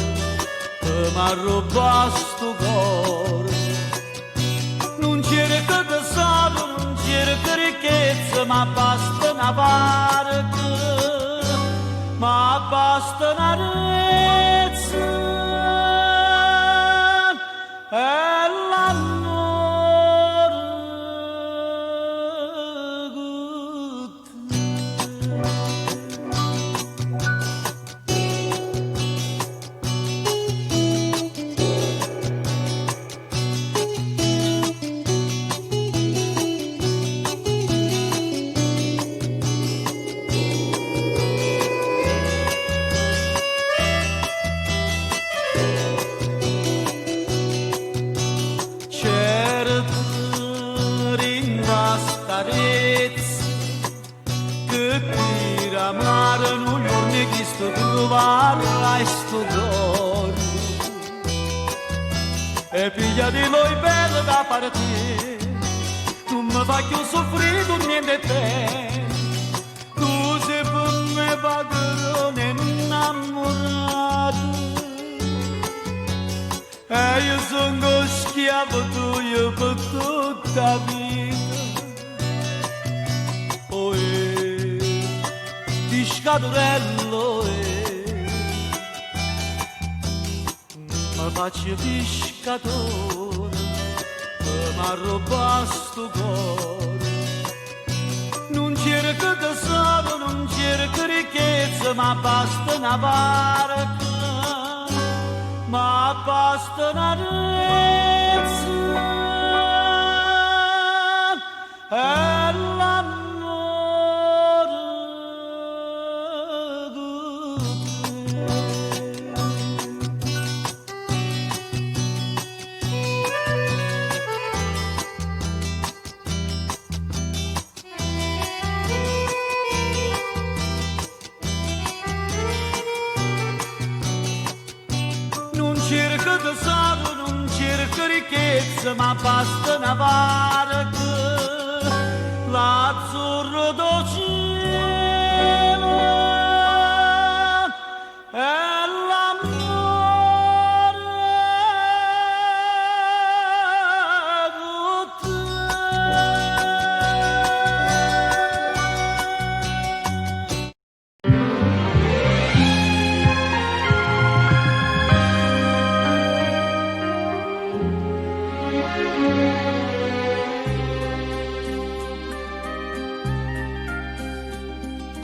e mi arroba sto cuore non cerco tesoro, non cerco ricchezza ma basta una barca ma basta una rezza e trovarla sto cuore e piglia di noi bella da partire non mi fa più soffrire niente te tu sei per me padrone innamorato e io sono schiavo tuo per tutta la vita oh pescatorello mi faccio pescatore mi arroba sto cuore non cerco tesoro non cerco ricchezza ma basta una barca ma basta una rezza e cerco tesoro, non cerco ricchezza, ma basta una barca, l'azzurro do cielo e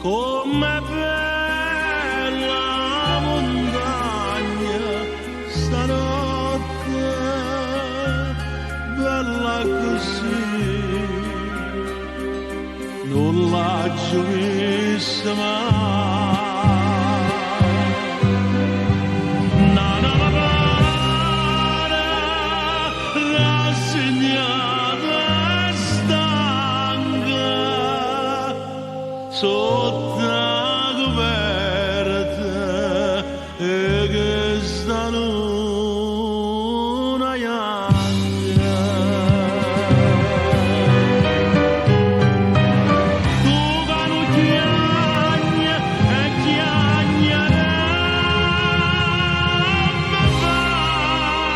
com'è bella la montagna stanotte, bella così, non l'ha giù vista mai. Nana pare rassegnata e stanca, sotto la coperta e che sta luna bianca. Tu canucchiagna e chiagnare me fai,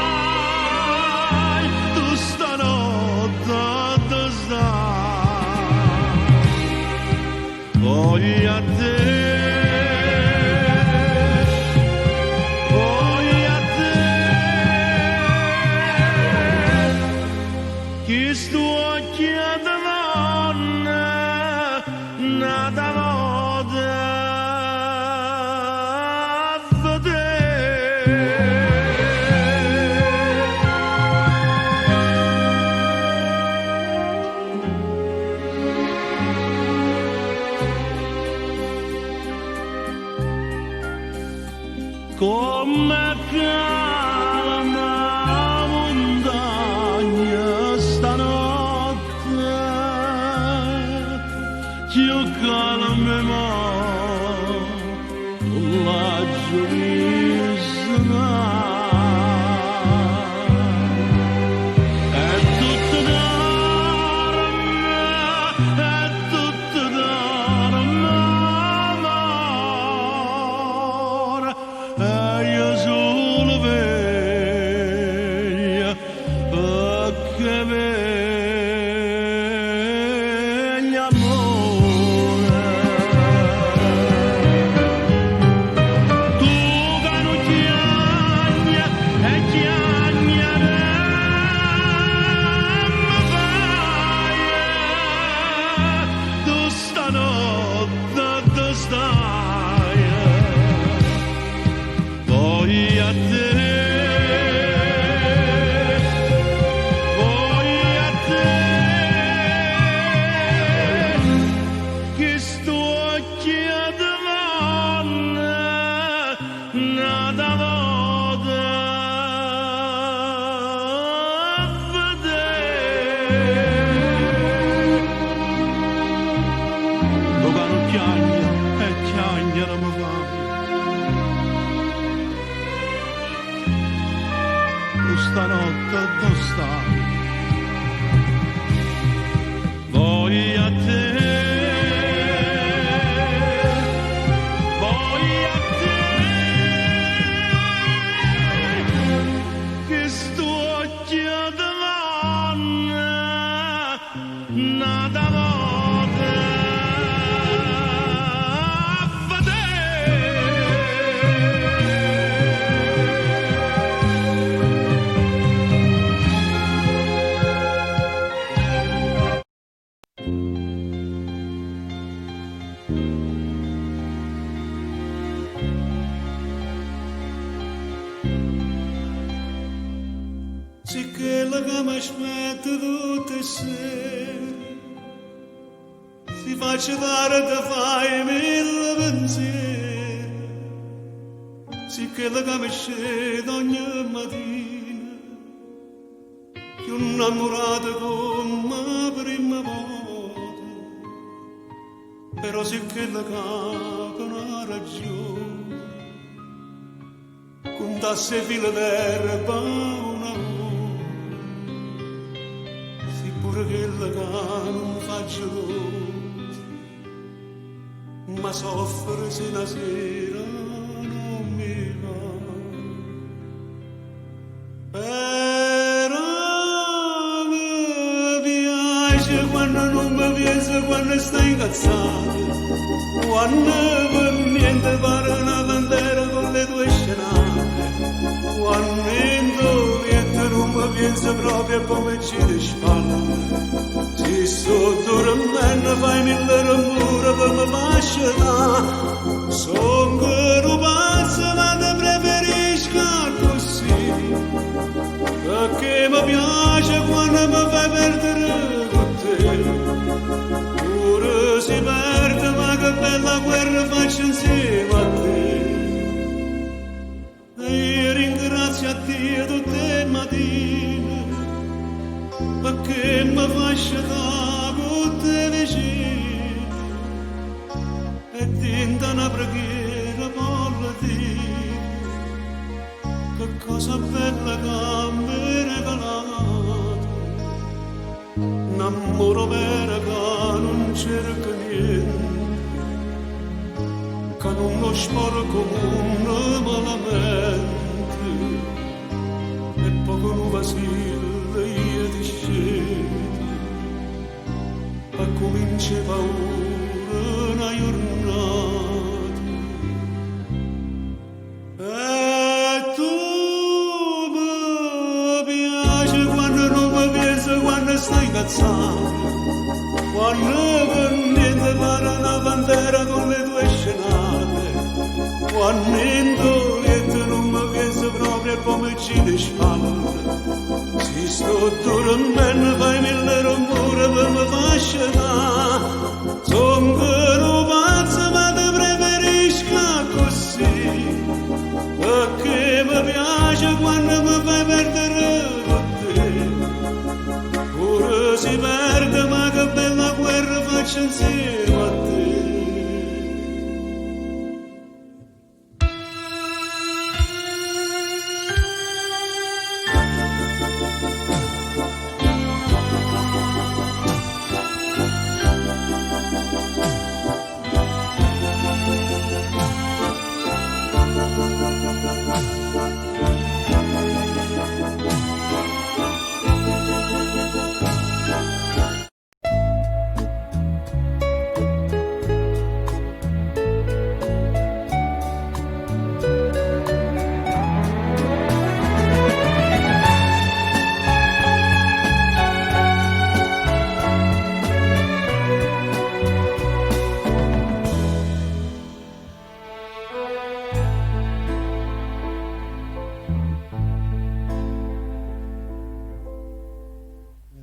tu stanotte dove stai? Voglio a te, voglio a te, chi sto occhiando donna, nata moda a vedere. Come calma la montagna stanotte, più calma ma non la giovista mai. È tutto d'arma, è tutto d'arma, amore. E io solo veglio perché veglio amore. Tu canucchiagna e chiagnare me fai, tu stanotte dove stai? Voglio a te, voglio a te, che sto occhiando donna, nata moda a vedere. Tu canucchiagna e chiagnare me fai, stanotte dove stai? Voglio a te, voglio a te, che sto occhiando donna, nata moda a vedere. C'è quella che mi aspetta tutte le sere, si faccia dare da fare mille pensieri. C'è quella che mi scende ogni mattina, più innamorata come la prima volta. Però c'è quella che non ha ragione, contasse fila d'erba una volta. Pure quella che non faccio ma soffre se una sera non mi va. Però mi piace quando non mi piace, quando stai incazzato, quando per niente pare una bandera con le tue scenate, quando niente non mi piace proprio come ci di spalle. Si sotto me fai mille rumore per me pascere, son che non pazzo ma ne preferisco così, perché mi piace quando mi fai perdere con te. Pure si perde ma che bella guerra faccio insieme a te. E io ringrazio a Dio tutte le mattine, perché mi fai scegliere con te vicino e tinta una preghiera voglio dire che cosa bella che mi hai regalato, un amore vero che non cerca niente, che non lo sporco come malamente e poco non vacilla io ti scelgo, e comincia paura una giornata. E tu mi piace quando non mi piace, quando stai incazzato, quando per niente pare una bandera con le tue scenate, quando niente non mi piace proprio come ci di spalle. Si sto dormendo fai mille rumore per me fascinare, son che non pazzo ma te preferisco così, perché mi piace quando mi fai perdere con te. Pure si perde ma che bella guerra faccio insieme a te.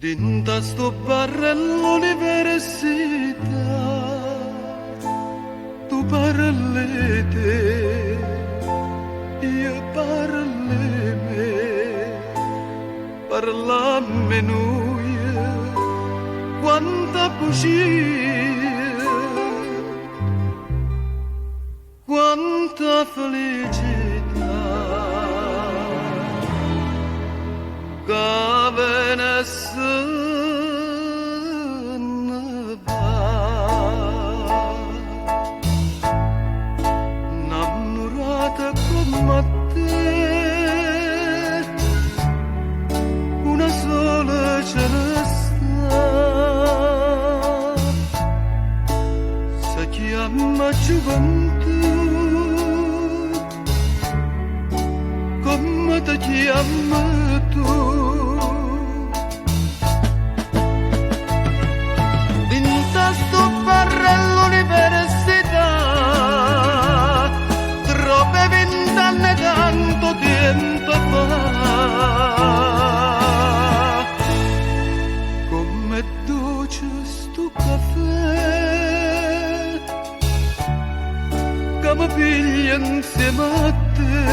Dinta sto bar all'università, tu parli te, io parli me, parlammi noi, quanta bugia, quanta felicità, che venisse innamorata come te, una sola ce ne sta, si chiama gioventù, come ti chiami tu. Sto bar all'università, troppe 20 anni tanto tempo fa, come dolce sto caffè che mi piglia insieme a te,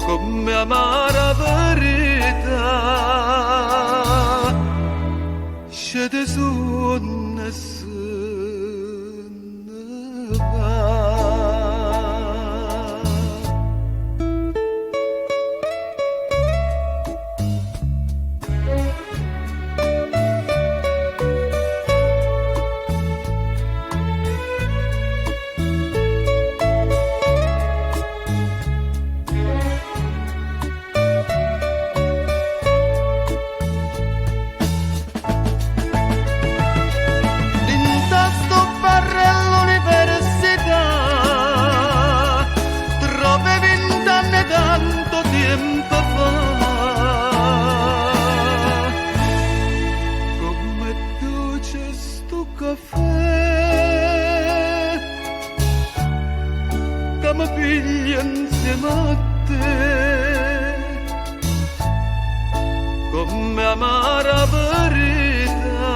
come amara verità. Şede sonnasını var. insieme a te, come amara verità,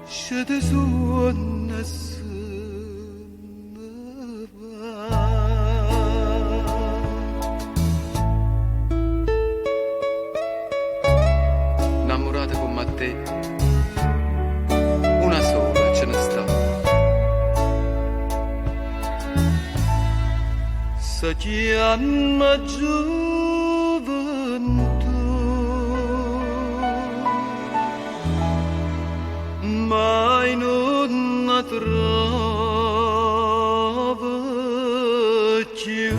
scende su innamorata come te, una sola ce ne sta. Si chiama gioventù, mai non la trova più.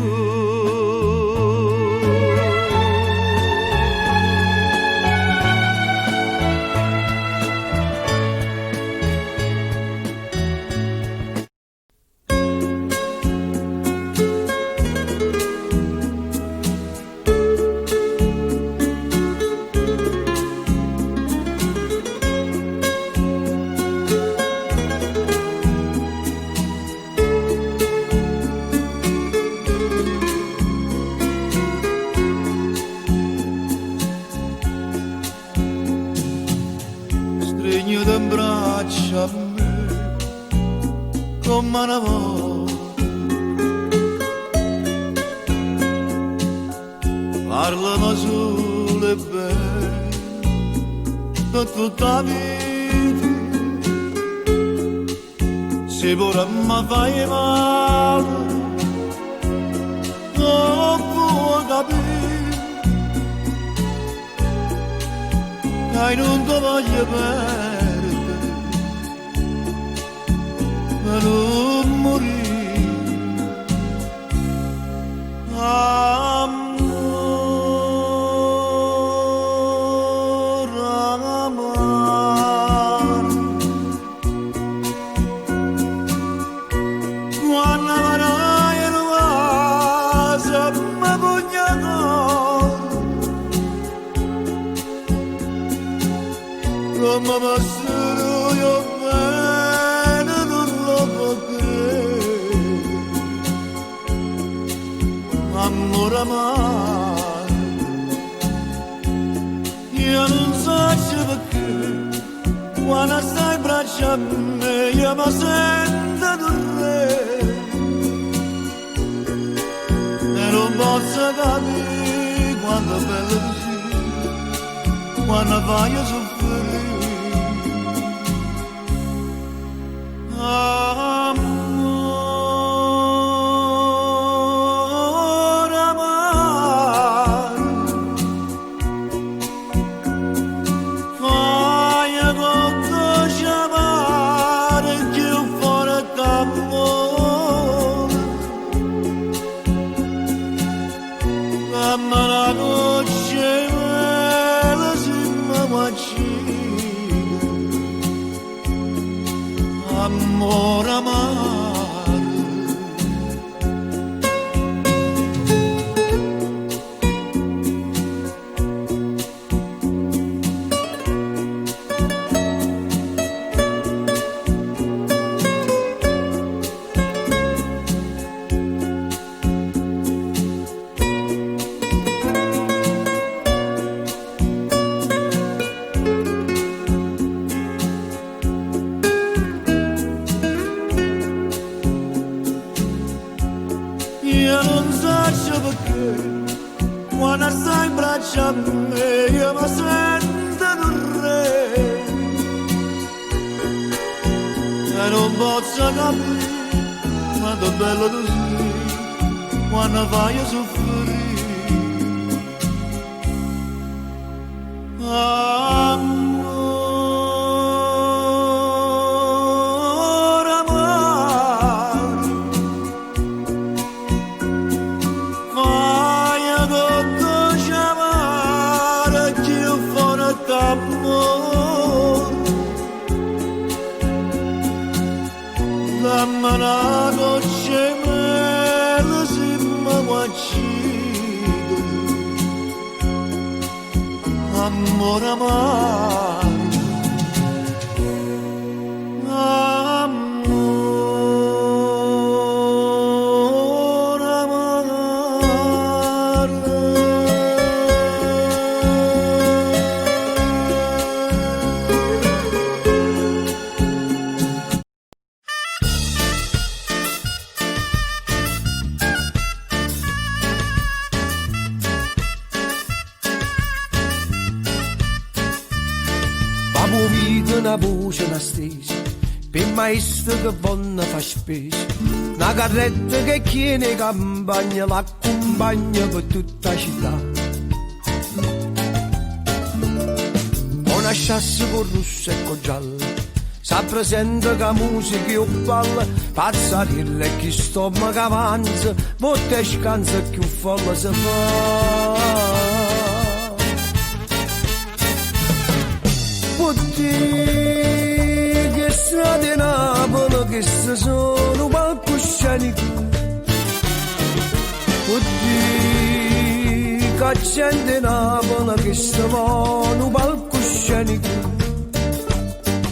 Stringo in braccio a me come una volta, parlano solo e bene per tutta la vita, se pure mi fai male non puoi capire che non ti voglio perdere, ma non morire. Amore, amore, quando avrai in casa mi pugnato, come passerò io bene non lo può credere. Amore amore, io non so perché quando stai in braccio a me io mi sento un re e non posso capire quando è bello così, quando voglio soffrire. Amore, amore, fai con te chiamare più forte amore, la noce la si mi macina, amore, amore. Io non so perché quando stai in braccio a me io mi sento un re e non posso capire quanto è bello così quando vai a soffrire. Amore, amore, fai con te chiamare più forte amore, dammi una noce mela si mi guaccino, amore, amore. Amore, voce una stesa, per il maestro che vanno fa spesa, una carretta che chiede campagna, l'accompagna per tutta la città. Una chassi con rosso e con giallo, si presenta che musica io balla, pazzarilla e chi stoma che avanza, botte e scansa e chi folla si fa. Butti che strade Napoli che se sono palcoscenico, butti che gente Napoli che se vanno palcoscenico,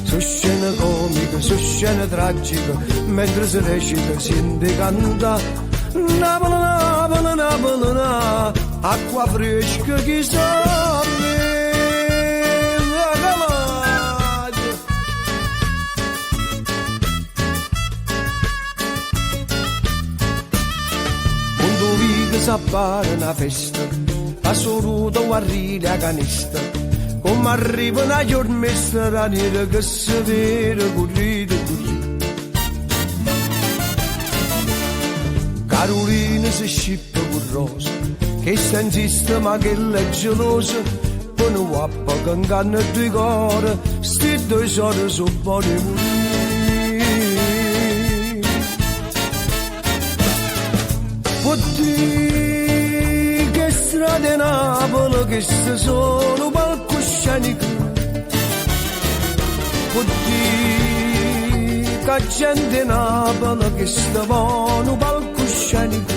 su scena comica, su scena tragica, mentre si recita sente canta Napoli, Napoli, Napoli, Napoli, acqua fresca che soffre. S'appare una festa, a soluto guarire a canista, come arriva una giornata raniera che si vede correre così. Carolina si scippa con rosa, che sta insiste ma che è gelosa, poi un guappa che inganna due cuore, sti due soldi sono buoni morire. Che strade Napoli che se sono palcoscenico, che gente Napoli che stavano palcoscenico,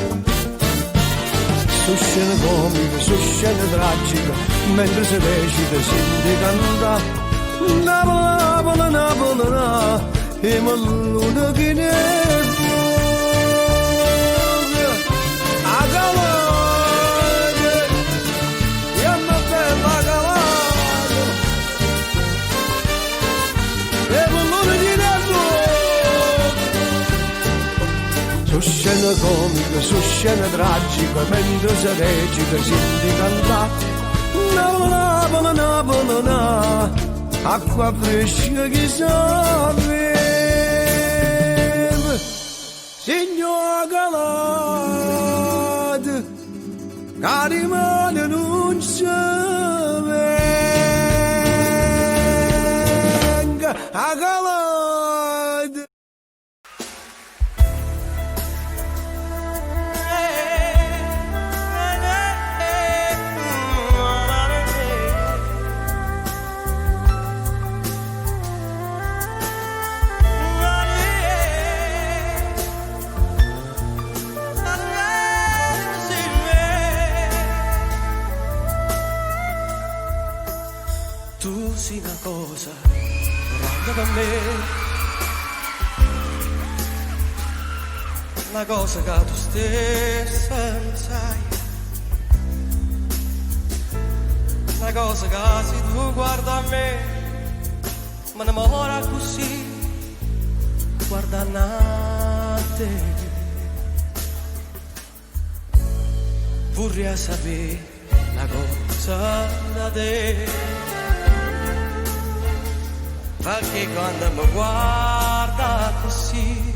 su scena comica, su scena tragica, mentre si recita sente canta Napoli, Napoli, Napoli, Napoli, e malluta che ne su scena comica, su scena tragica, mentre si recita senti cantare Napoli, Napoli, Napoli, Napoli, acqua fresca che soffre. Signor Galate, cari mani non si venga a Galate. Tu sei una cosa grande per me, una cosa che tu stessa non sai, una cosa che se tu guarda a me, mi innamora così, guarda a te. Vorrei sapere una cosa da te, perché quando mi guarda così,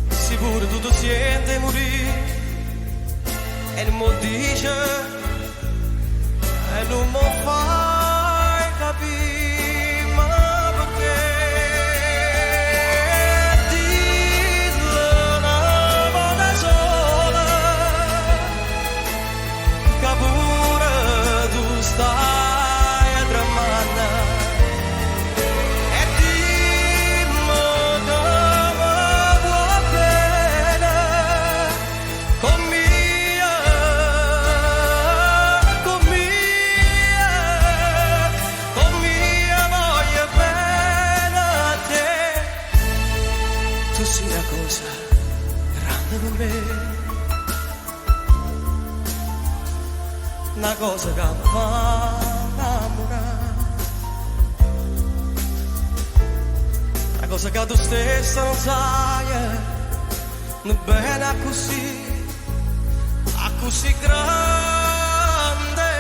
sicuro tu senti morire, e non mi dice, e non mi fai capire, ma perché? Dillo una volta sola, che pure tu stai. Una cosa che mi fa innamorare, una cosa che tu stessa non sai, non bene così grande.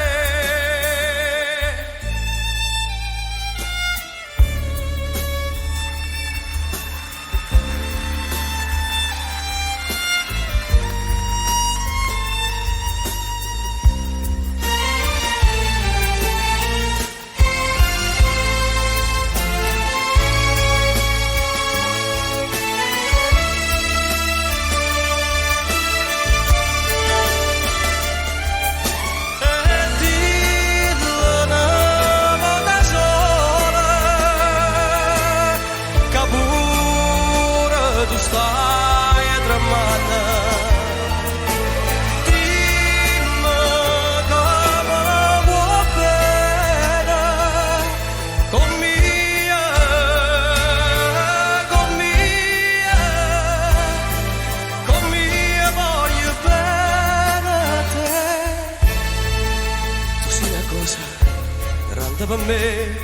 fatta per me.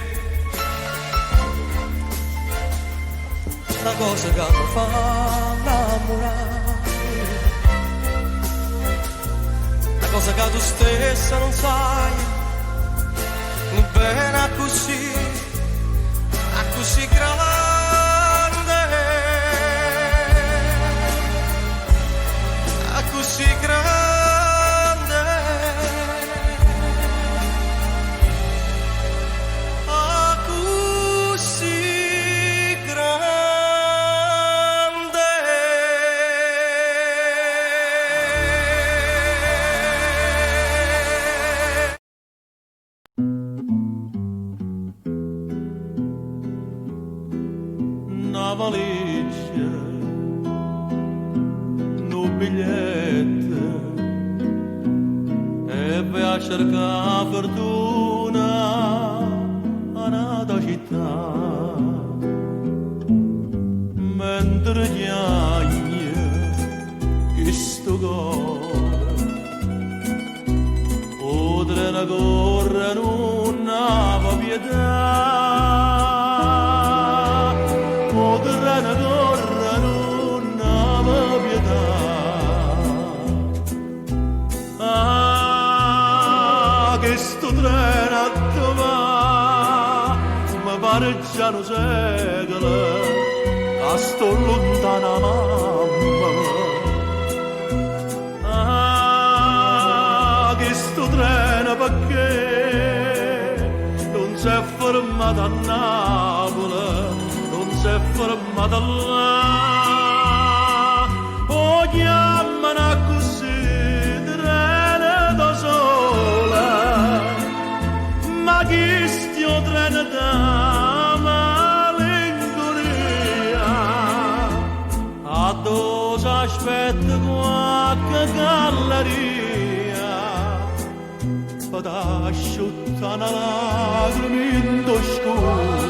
La cosa che mi fa innamorare, la cosa che tu stessa non sai, non bene a così grande, a così grande, a così grande. Una valigia, un biglietto e vai a cercare fortuna a un'altra città, mentre gnagna questo cuore oltre una corre non ha pietà. Trena corre non ha pietà. Ah, che sto treno a domani mi pare già un secolo a sto lontana mamma. Ah, che sto treno perché non si è fermato a Napoli, si è fermata là, oh chiamano così treno da sola, ma chi stia treno da malinconia, a dove aspetta qualche galleria, per asciuttare una lacrima in scuro.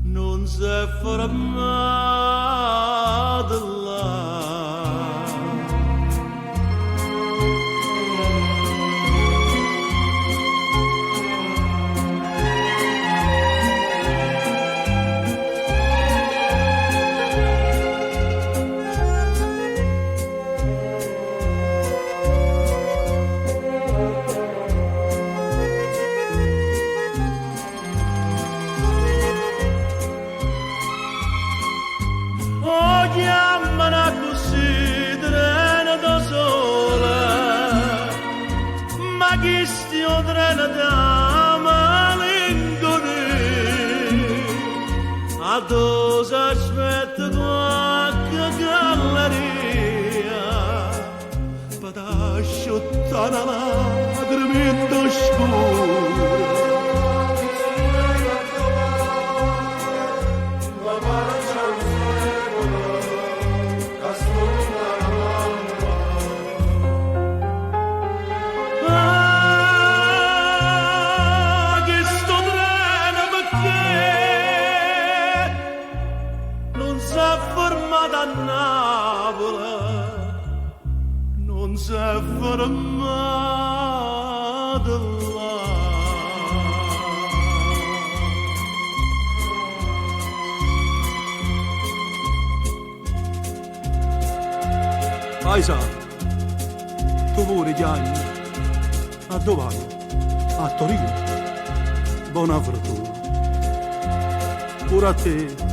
Non si è fermata là. Chiamano così treno da sola, ma chi stia treno da malinconia, a dove aspetta qualche galleria, per asciuttare una lacrima in scuro. A Napoli non si è fermata là. Paisa, tu pure chiami. A dove vai? A Torino. Buona fortuna. Pure a te.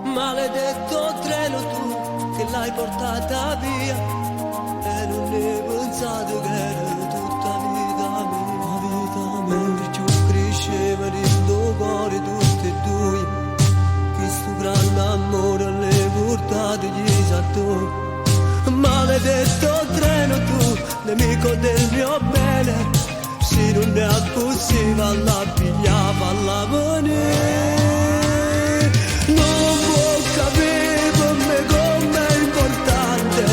Maledetto treno tu che l'hai portata via e non ne pensato che era tutta vita mia. Mentre più cresceva dentro cuore tutte e due, che sto grande amore le portate gli salto così va la piglia, va la venire. Non può capire per me com'è importante,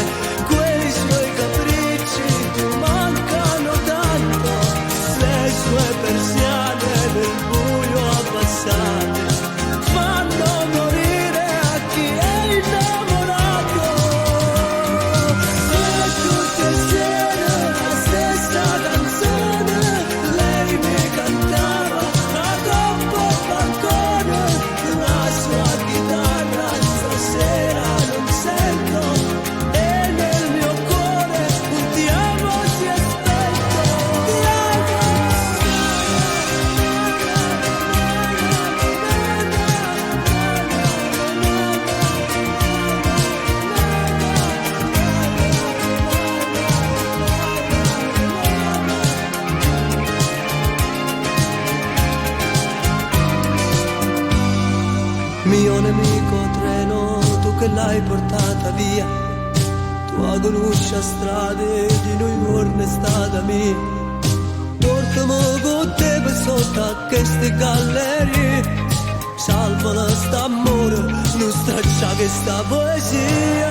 quei suoi capricci che mancano tanto, le sue persiane del buio abbassate fanno morire a chi è innamorato. E tutte sere la stessa canzone lei mi cantava a troppo balcone, la sua chitarra stasera non sento e nel mio cuore un ti amo si è spento. Ti Mio nemico treno, tu che l'hai portata via, tua conosce strade di New York è stata mia. Portami con te per sotto a queste gallerie, salvala st'amore, non straccia che sta poesia.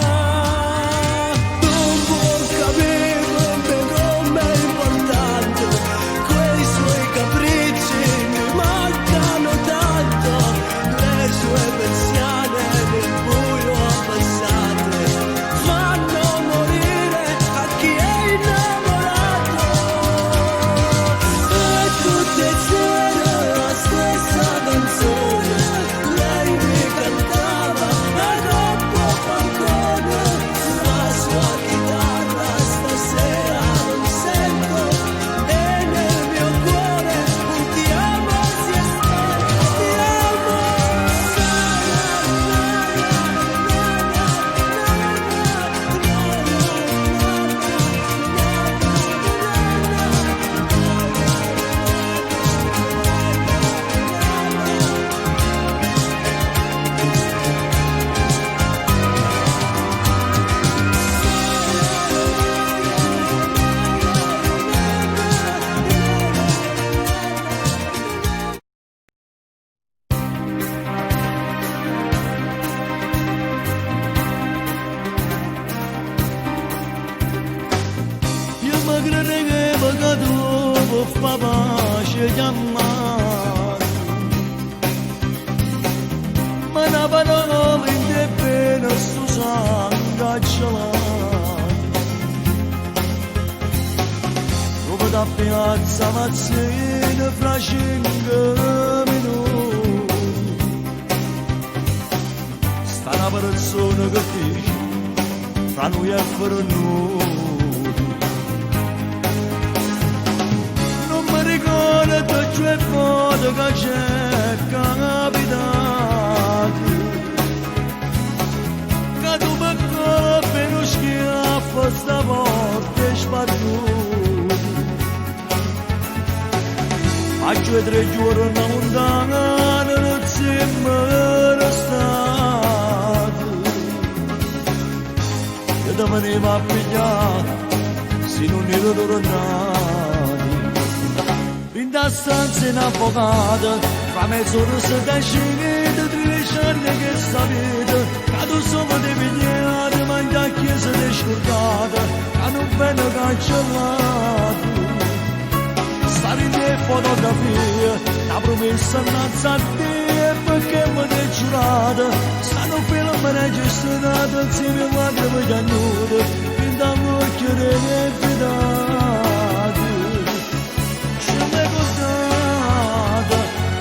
Non può capire com'è importante, quei suoi capricci mi mancano tanto, le sue persiane nel buio abbassate fanno morire a chi è innamorato. E tutte sere la stessa canzone lei mi cantava a troppo balcone, la sua chitarra stasera non sento e nel mio cuore un ti amo si è spento. Ti amo. Io mi credevo che tu puoi fare pace chiamare, ma una parola mi deve sto sangue gelato. Dopo da piazza Mazzina fra 5 minuti sta una persona che dice fra noi e per noi. Ricordo c'è foto che c'è capitato, che tu mi colpi uno schiaffo stavolta è sbattuto. A 2-3 giorni lontana non sembra stato, e da veniva a pigliare se non ero tornato. In da stanza in avvocato, fra mezz'ora si decide, trilicenne che sapete, che tu sono di pigliare, ma in da chiesa di scordata, che non viene cancellato. Stare in te fotografie, la promessa innanzi a te, perché mi hai giurato, stanno film registrato, insieme a lacrime cagnute, in da l'occhio delle fidate.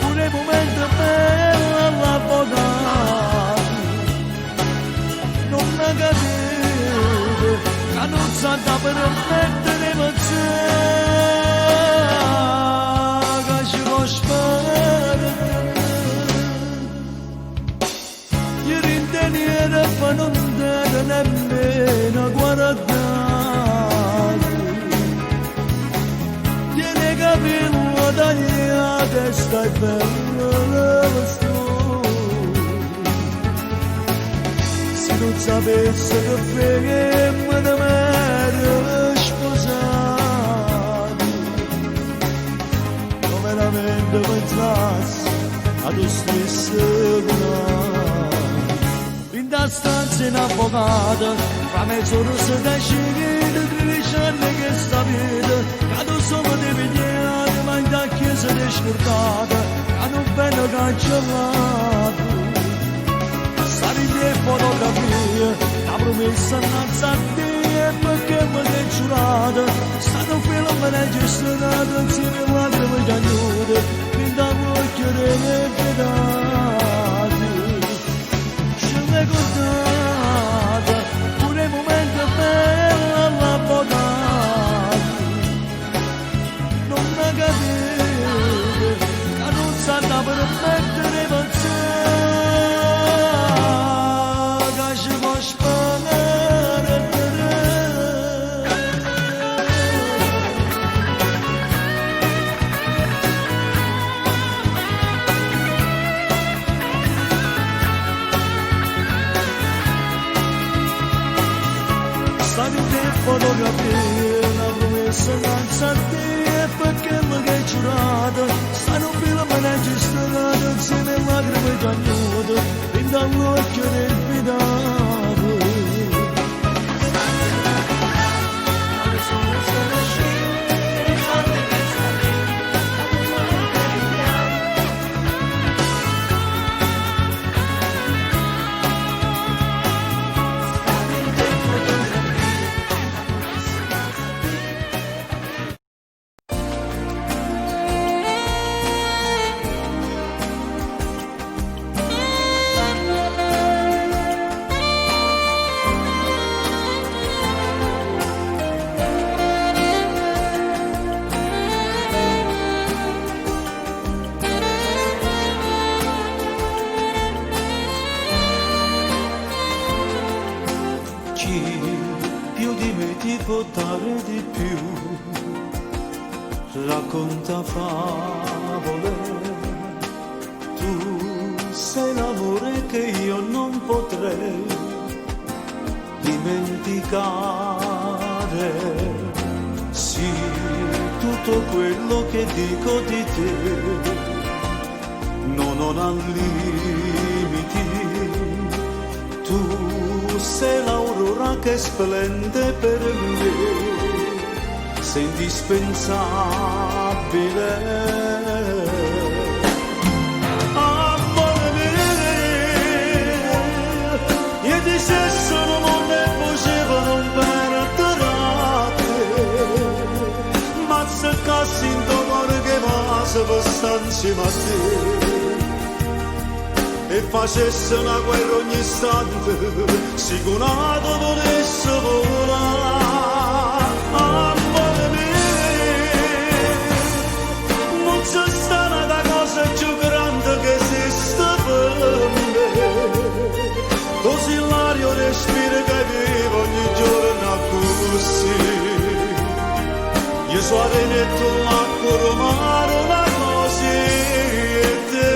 Pure momento bello all'avvocato non mi capite che non sa da permettere che ci può sparare. Ieri in teniera fa non deve nemmeno guardare, capello tagliato e stai bello la storia. Se non sapessi che freghe da me sposato, da mezz'azza ad un stesso in da stanza in avvocato fra mezz'ora si decide 13 anni che sta vita cado solo di vedere ma in da chiesa riscordata cado bene cancellato stare in fotografie la promessa innanzi a te perché mi hai giurato stato un film registrato insieme a lacrime cagnute fin da occhio delle pedate ce l'hai contata pure i momenti belli alla botata non mi capite che non sanno per mettere pensare che ci può spaventare fotografie, la promessa innanzi a te perché mi hai giurato stanno un film registrato insieme a lacrime cagnute fin dall'occhio del fidato racconta favole, tu sei l'amore che io non potrei dimenticare, sì, tutto quello che dico di te non ha limiti, tu sei l'aurora che splende per me, sei indispensabile. Amore mio, io ti sono mondo e facevano perdonare, ma se cassi in tuo cuore che passa per stare insieme a te e facesse una guerra ogni istante, sicurato volesse volare. C'è stata una cosa più grande che esiste per me, così l'aria respiro che vivo ogni giorno così, io so detto l'acqua romano una cosa e te.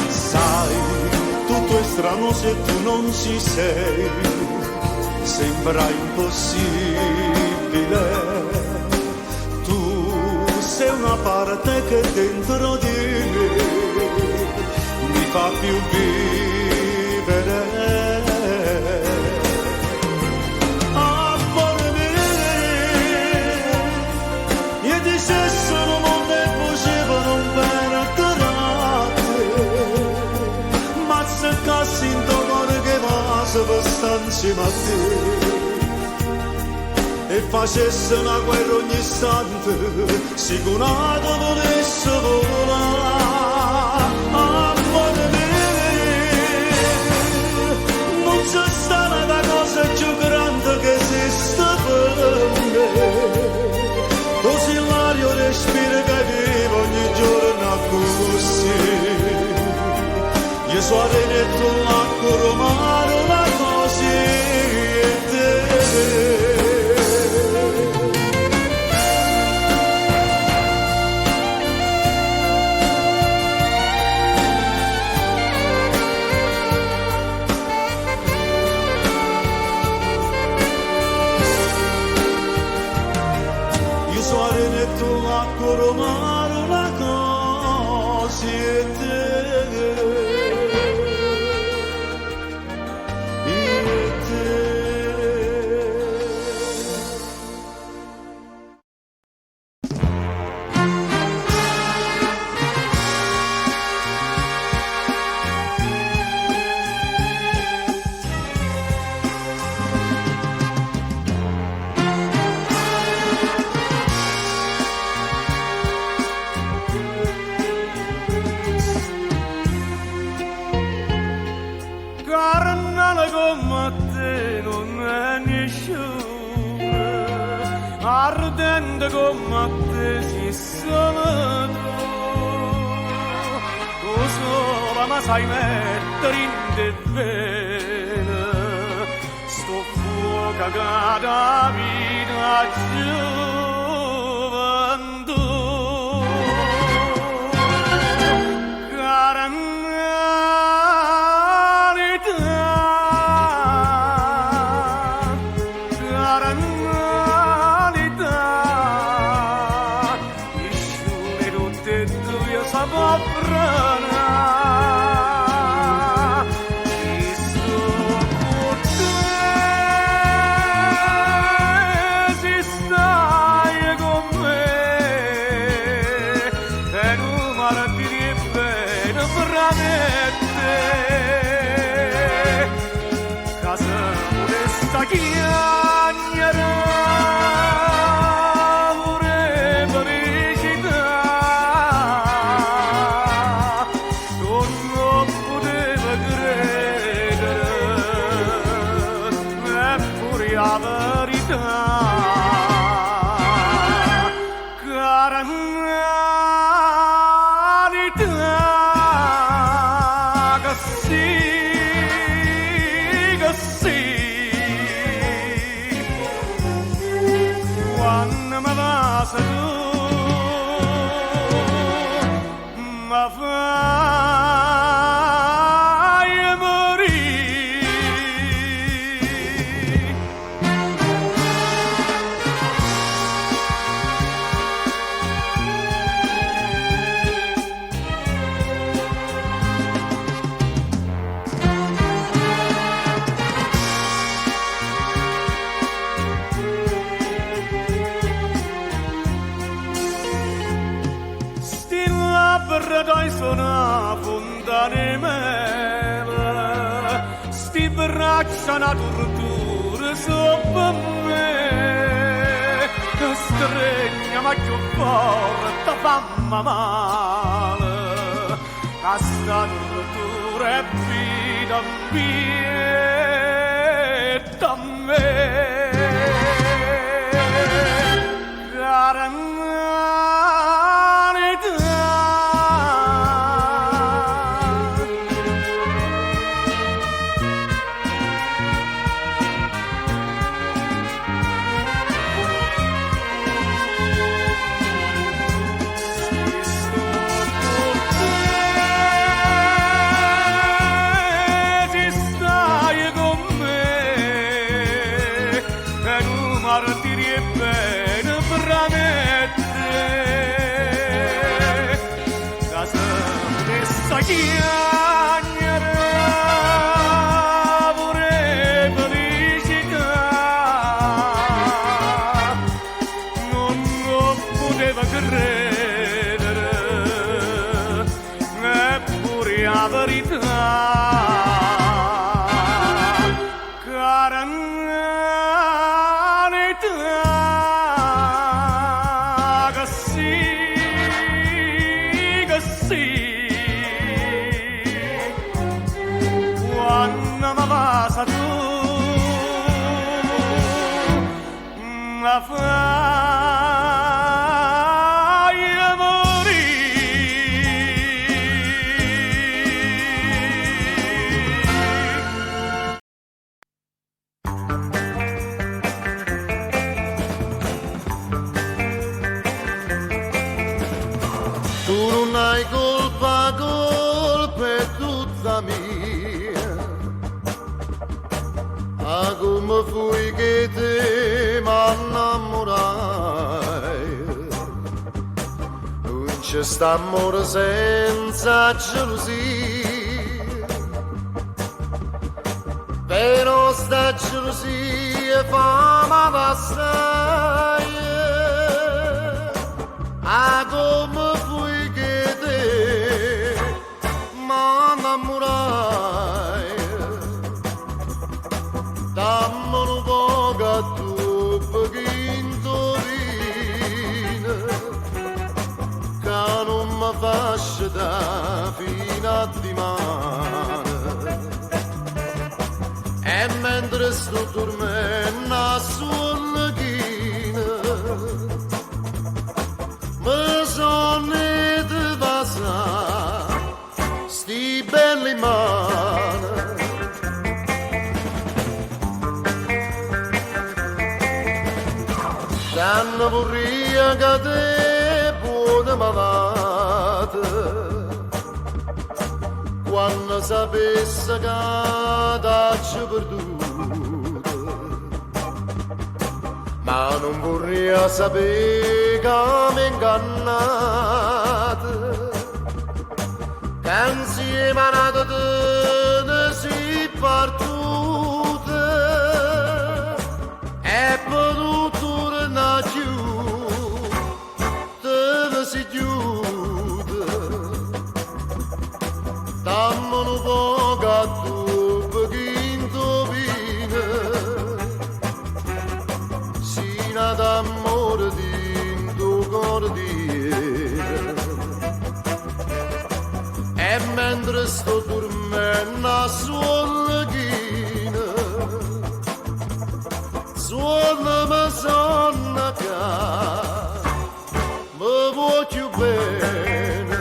Sai, tutto è strano se tu non ci sei, sembra impossibile, tu sei una parte che dentro di me mi fa più vivere. Amore mio, io ti sono mondo e facevano perdonare, ma se cassi in tuo cuore che passa per stare insieme a te e facesse una guerra ogni istante, sicurato volesse volare. Amore mio, non c'è stata una cosa più grande che esiste per me, così l'aria respiro che vivo ogni giorno così, io so detto l'acqua romano una cosa e te. loro mano la cosa e te. Carnale come te non è nessuno, ardente come te si solo tu sola ma sai mettere in te bene, sto fuoco che da vita gioventù. Dai sono fontane mele, sti braccia una tortura sopra me, che stregna ma più forte famma male, a sta tortura è vita mia da me. Come fui che te m'innamorai, C'è sta amore senza gelosia, però sta gelosia fa male assai. Ah, come fui che te m'innamorai, dammi un po' che tu pochino che non mi faccia da fino a dimane. E mentre sto dormendo sulla china mi sono di passare sti belli mani. Danno vorria che te buona malata, quando sapesse che t'ho perduta, ma non vorrei sapere che mi ingannate, che insieme a nata te ne si partute e potuto tornare giù, te ne si chiude. Dammi un po' che tu pochino vino, sino d'amore di tuo cuore. E mentre sto dormendo sulla china, suonami sonna che mi voglio bene.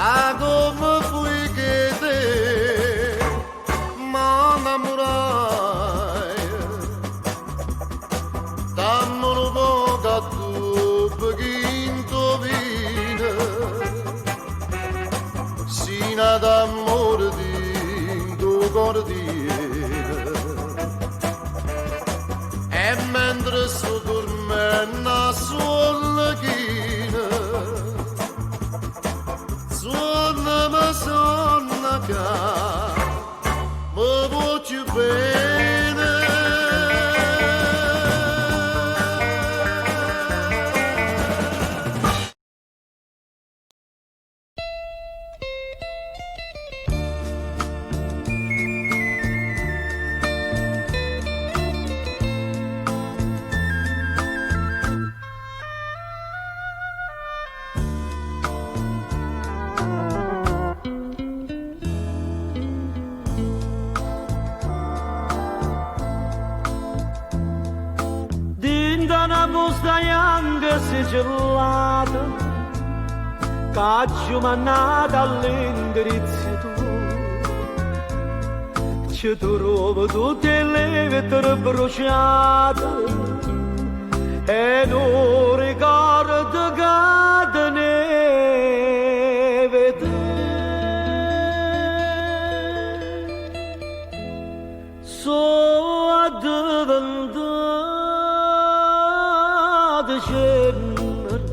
Ah, come fui che te m'innamorai, dammi un po' che tu pochino vino, sino d'amore di tuo cuore. E mentre sto dormendo sulla china, suonami sonna che mi voglio bene. Una busta bianca sigillata, caccio mannata all'indirizzo tuo, ci trovo tutte le vetture bruciate e non ricordo che te ne vedere. So diventato cenere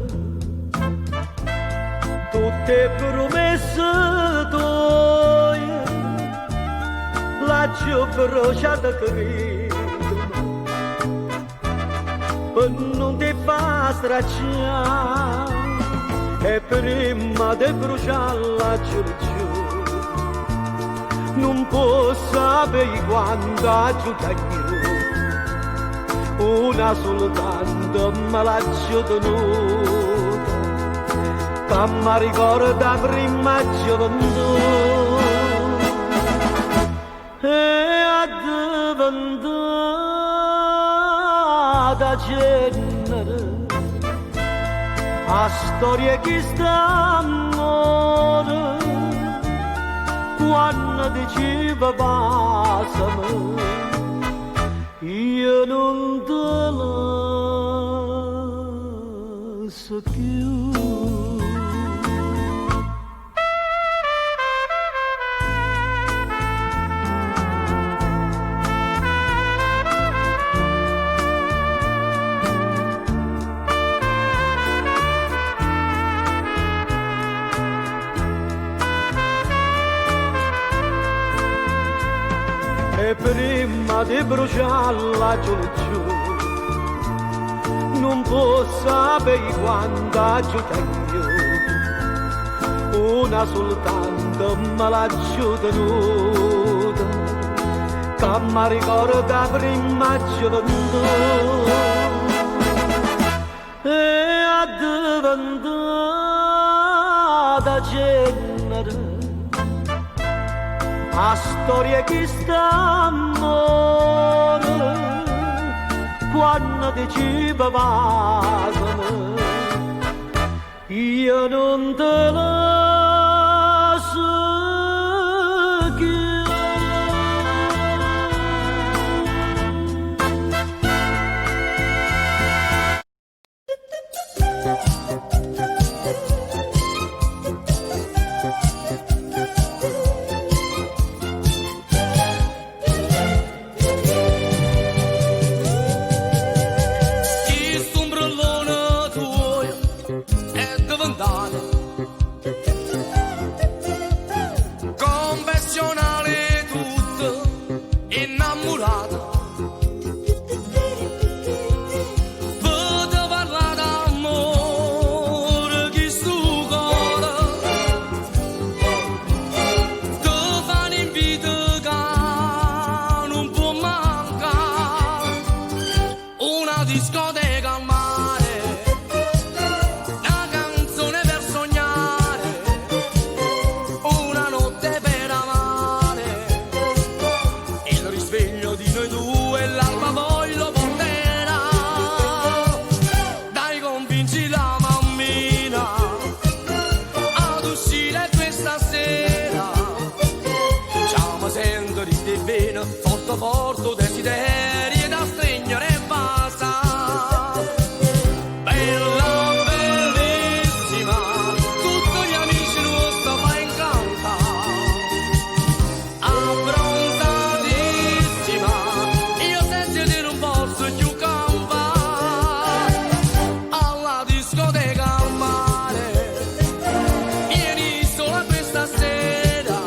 tutte promesse tue, l'ho bruciata credo per non ti fa stracciare e prima di bruciarla giù non posso sapere quanto ha tagliato, una soltanto me l'ha tenuta, che mi ricorda prima gioventù e è diventata cenere. a storia che sta amore quando diceva passami io non te la so più. E prima di bruciarla giù non posso sapere quanta giù tengo, una soltanto me l'ha giù tenuta, che mi ricorda prima gioventù e è diventata genere a storia che sta amore quando diceva passami io non te la so più. Confessionale tutto innamorata, potevo parlare d'amore che sto cuore, ti fa un invito che non può mancare, una discoteca al mare, una canzone per sognare, una notte per amare, il risveglio di noi due l'alba poi lo porterà, dai convinci la mammina ad uscire questa sera, già mi sento di te bene, forte forte desiderio da stringere e basta. Bella, bellissima, tutti gli amici nostri fa incantare, abbronzatissima, io senza di non posso più campare, alla discoteca al mare, vieni sola questa sera,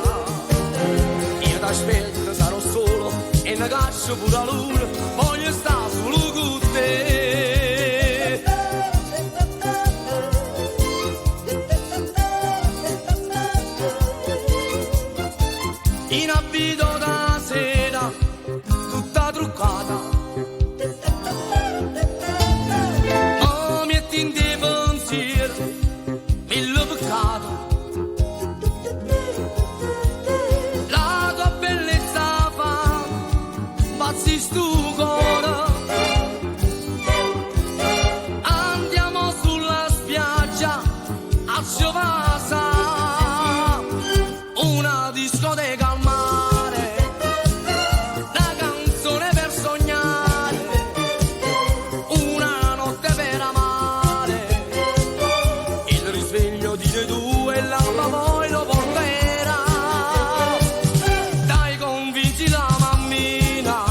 io t'aspetto, sarò solo e ne caccio pure la luna, voglio stare solo con te. In abito da sera, tutta truccata, oh, metti in te pensiero, mille peccato, la tua bellezza fa pazzi stu cuore, andiamo sulla spiaggia a Giovasa, una discoteca al mare, una canzone per sognare, una notte per amare, il risveglio di noi due l'alba poi lo porterà, dai convinci la mammina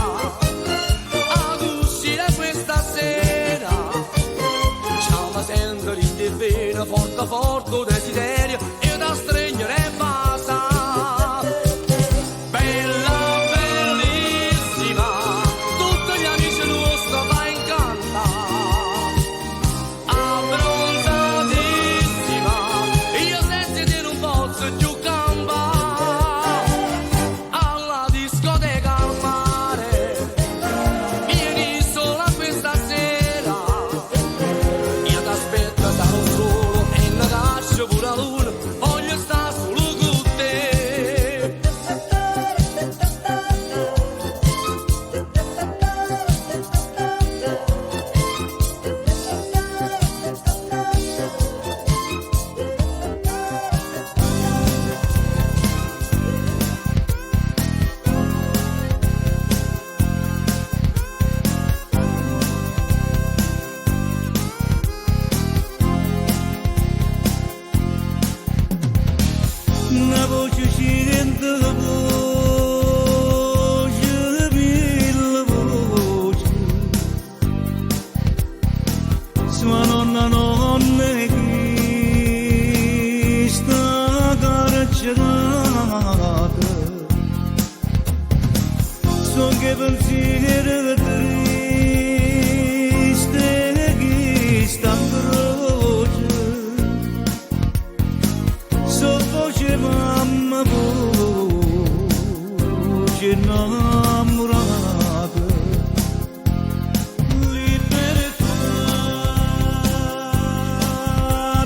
son che pensiero triste che sta in croce, so voce mamma voce innamorata, libertà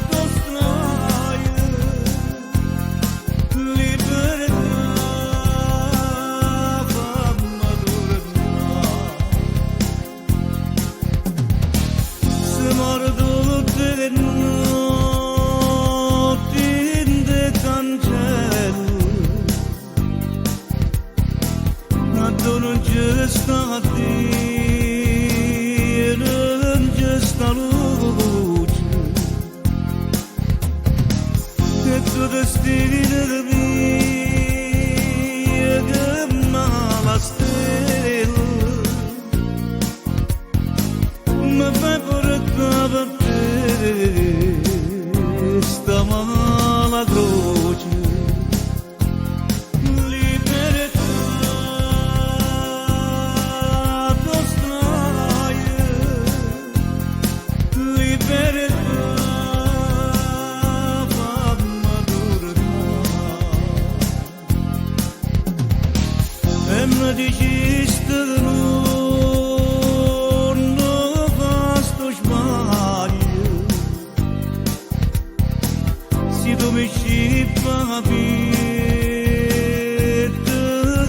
d'ostraia, libertà fammi tornare, se muore tutte le notti in de cancello, ma tu non c'è sta Dio, non c'è sta luce, e tu destino mio che mala stella, ma fai portare per te sta mala croce. Diciste non fa sto sbaglio, se tu mi scippa pietà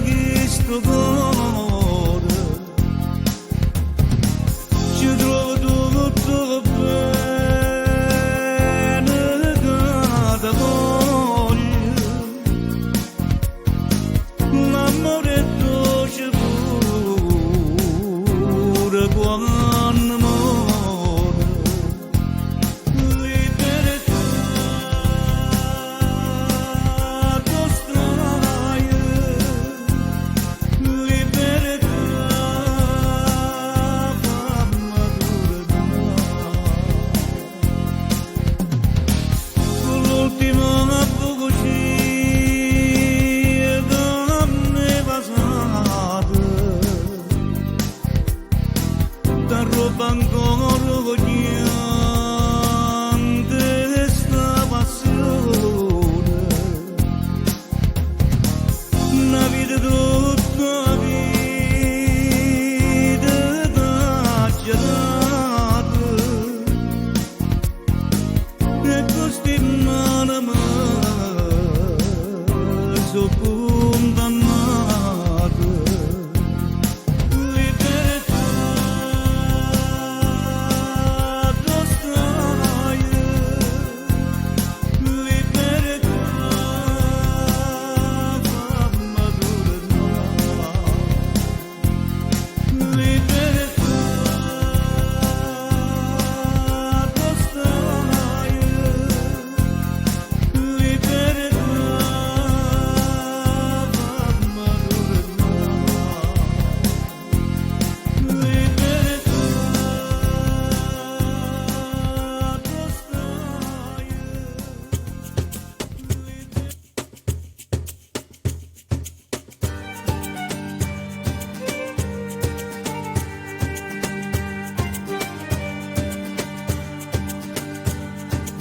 che sto cuore, ci trovo tutto bene che ti voglio, l'amore quando muore, libertà d'ostraia, libertà fammi tornare, con l'ultima bugia che mi è passata, roba ancora vogliante sta passione, una vita tutta vita t'ha girata, e questi mani sono condannate.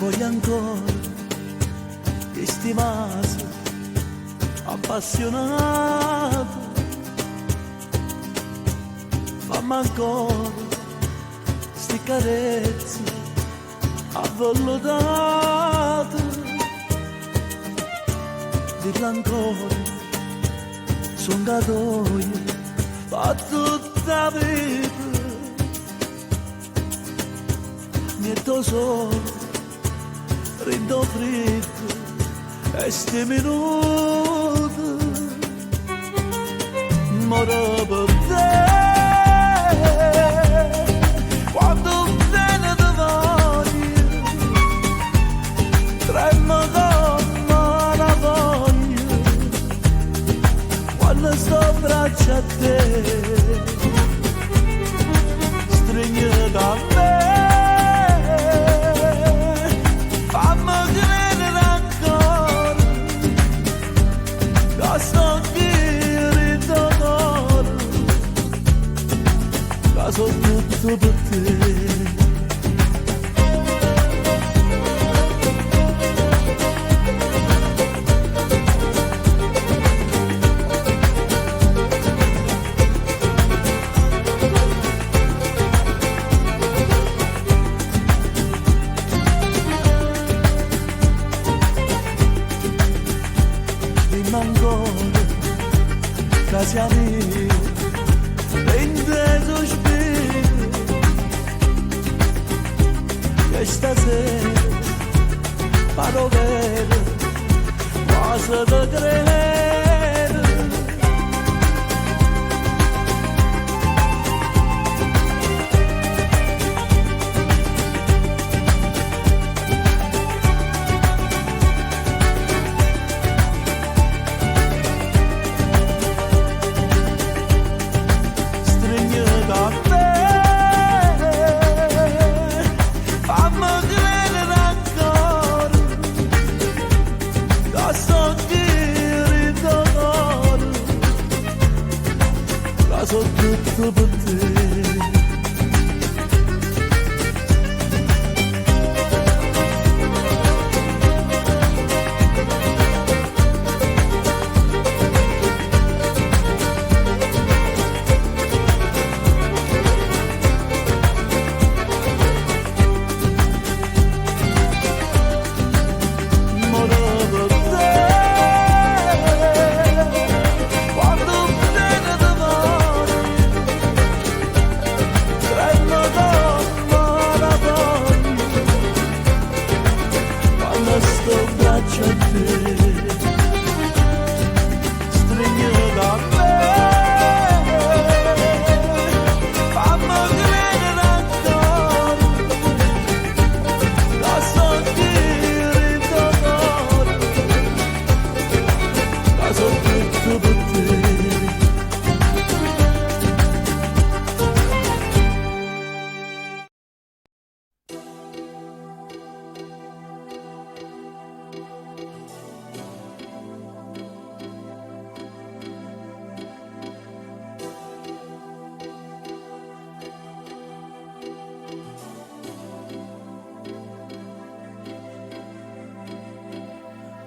Voglio ancora che stimasse appassionato, fammi ancora sti carezze avvollutate, dirla ancora son gatoio fa tutta vita, niente solo rindo fritto e sti minuti moro per te, quando viene da voglia trema come la voglia, quando sto braccia a te stringe da me. Sto qui ritorno tutto per te. Siamo inteso spirito che stasera farò vero cosa da credere. Tutto per te.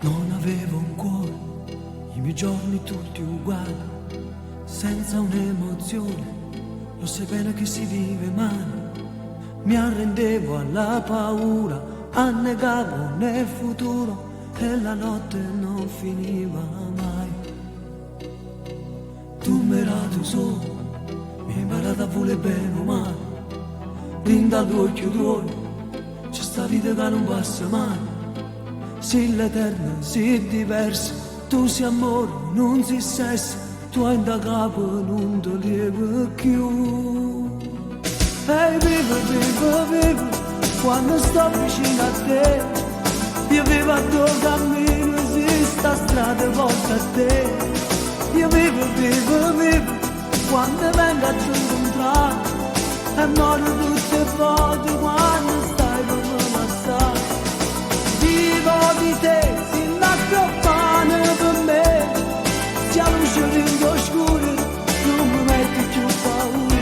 Non avevo un cuore, i miei giorni tutti uguali, senza un'emozione, lo sai bene che si vive male. Mi arrendevo alla paura, annegavo nel futuro e la notte non finiva mai. Tu mi rado solo, mi hai imparato a volere bene o male, rinda d'occhio tuoi, c'è sta vita che non passa mai. Sì l'eterno, sì diverso, tu sei amore, non sei sesso, tu hai da capo, non ti lievi più. E vivo, quando sto vicino a te, io vivo a tuo cammino, esiste strada volta a te. Io vivo, quando vengo a ti incontrare, e muoio tutte le volte quando stai per me passare. Vivo di te, si l'accoppane per me, se la luce rende oscura, non mi metti più paura.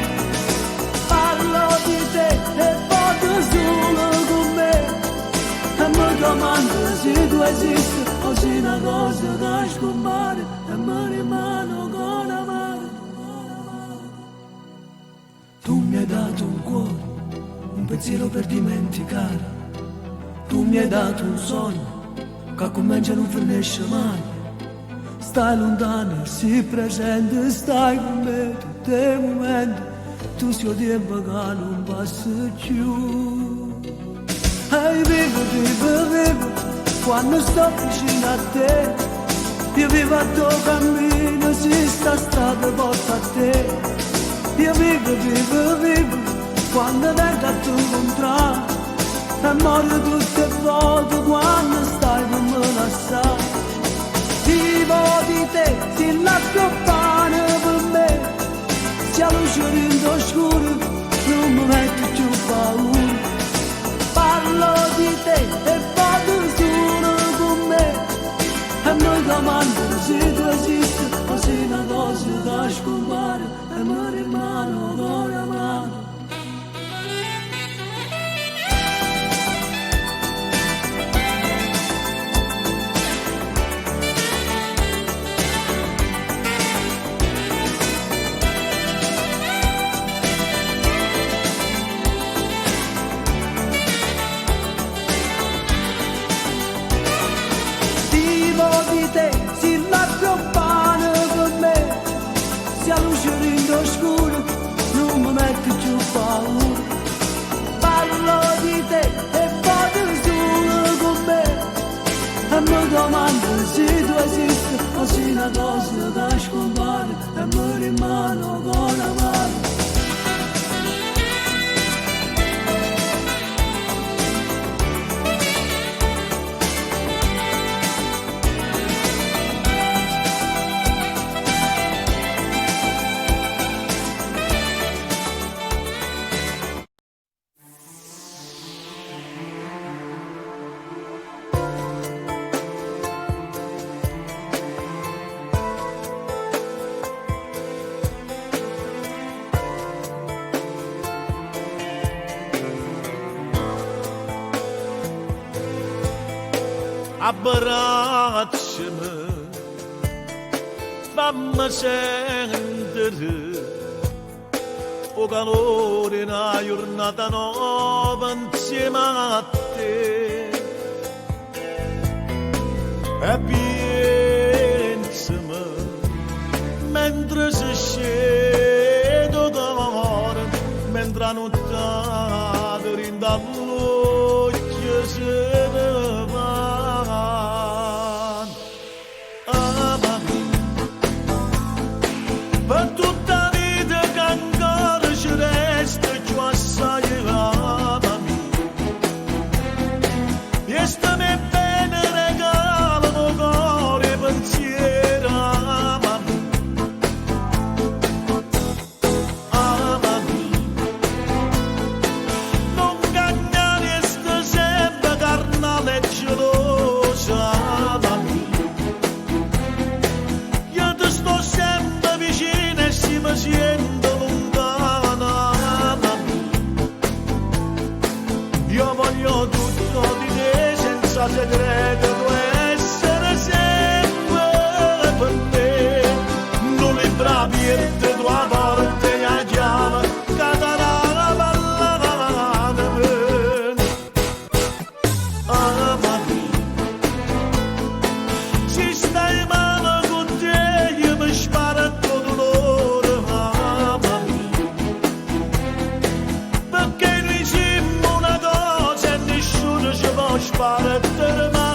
Parlo di te e vado solo con me, e mi domando se tu esisti o se una cosa da scompare e mi rimane con amare. Tu mi hai dato un cuore, un pensiero per dimenticare. Tu mi hai dato un sogno che comincia e non finisce mai. Stai lontano, sii presente, stai con me tutti i momenti. Tu sei il tempo che non passa più. E vivo, quando sto vicino a te. Io vivo a tuo cammino, si sta strada porta a te. Io vivo, quando vengo a tu incontrare. E muoio tutte le volte quando stai con me lasciare. Vivo di te, si l'accoppane per me, se la luce rende oscura, non mi metti più paura. Parlo di te e vado solo con me, e mi domando se tu esisti o se una cosa da scompare, e mi rimane con amare. abbracciami, fammi sentire o calore in una giornata nuova insieme a te. E pensami mentre si scende d'oro, mentre la notte rinda l'occhio se ne va. Amami, per tutta la vita che ancora ci resta più assai, amami, e stammi bene regalano cuore e pensiero, amami, amami, non cagnare sta sempre carnale e gelosa, amami, io ti sto sempre vicino e si mi sento lontana, amami, io voglio tutto di te senza segreto, tu essere sempre per me, non li bravi e te tua porta e a chiave, cadrà ballata per me. Amami, se stai male con te io mi sparo tutto l'oro, amami, perché noi siamo una cosa e nessuno ci può sparare mai.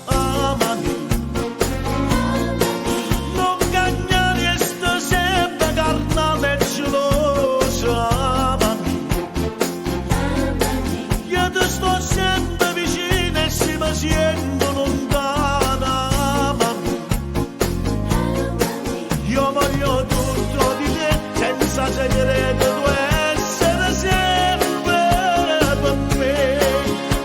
Amami, non cagnare sta sempre carnale e gelosa, amami, io ti sto sempre vicino e si mi sento lontana, amami, io voglio tutto di te senza segreto, tu essere sempre per me,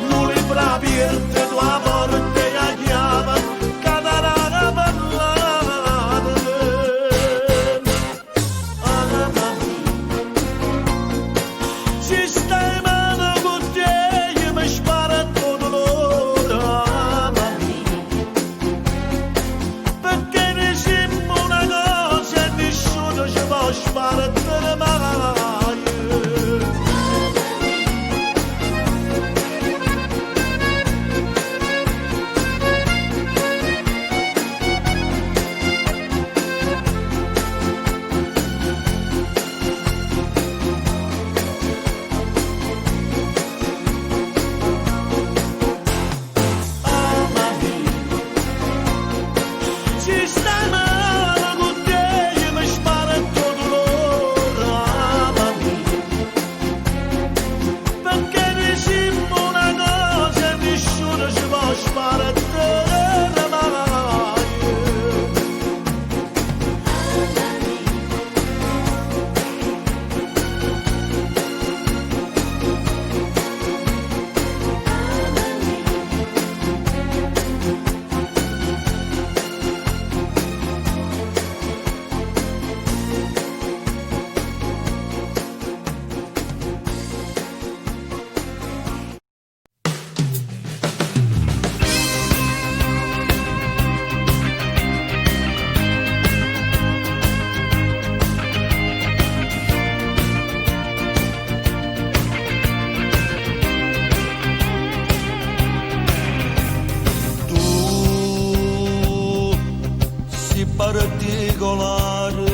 non li bravi e te tua porta e a chiave, cadrà ballata, amami, se stai male con te io mi sparo tutto l'oro, amami, perché ne siamo una cosa e nessuno ci può sparare mai. Amami, se stai male con te io mi sparo tutto l'oro, amami, perché ne siamo una cosa e nessuno ci può sparare mai. Particolare,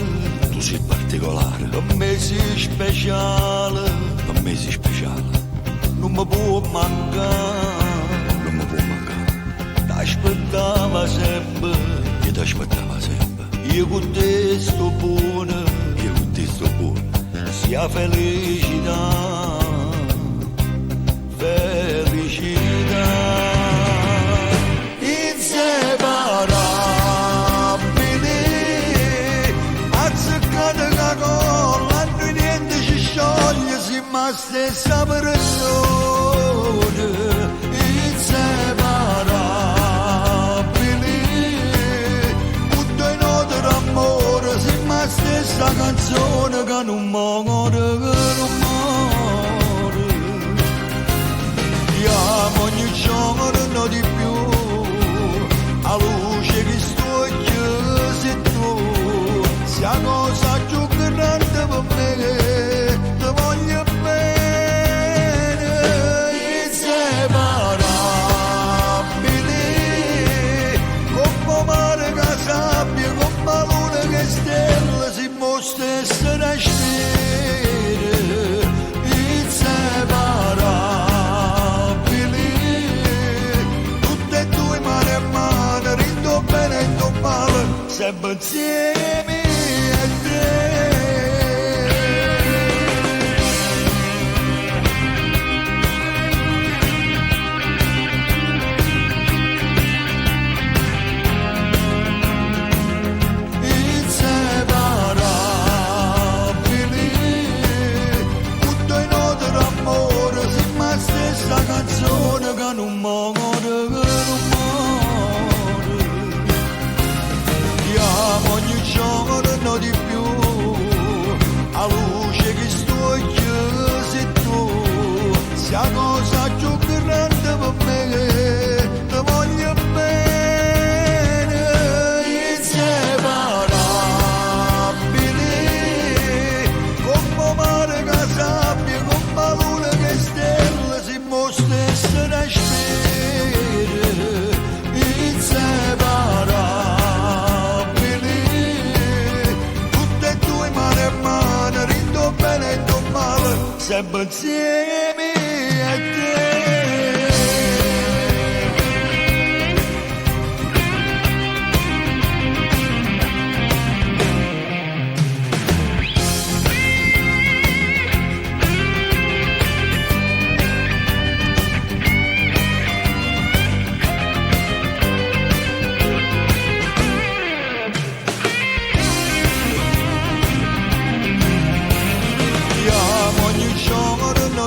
Tu sei particolare, per me sei speciale, per me sei speciale, non mi può mancare, non mi può mancare. t'aspettava sempre, Io ti aspettavo sempre, io con te sto buono, io con te sto buono, sia felicità, felicità, inseparabili, azzeccate la colla stessa persona, inseparabili, tutto in odore amore, siamo la stessa canzone che non muore, Amo ogni giorno di più, a luce che sto chiuso tu, sia cosa più grande per me, ti voglio bene, inseparabili, come mare che sabbia, come luna che stella, si mostra essere spire, inseparabili. Bene e male, sempre insieme a te. Inseparabili, tutto in odore amore, siamo la stessa canzone che non muore. Ogni giorno di più, a luce che sto chiuso tu, sia cosa più grande per me, ti voglio bene, inseparabili, come mare che sabbia, come luna che stella, si mostra essere spire, inseparabili. Bene e male, sempre insieme a te.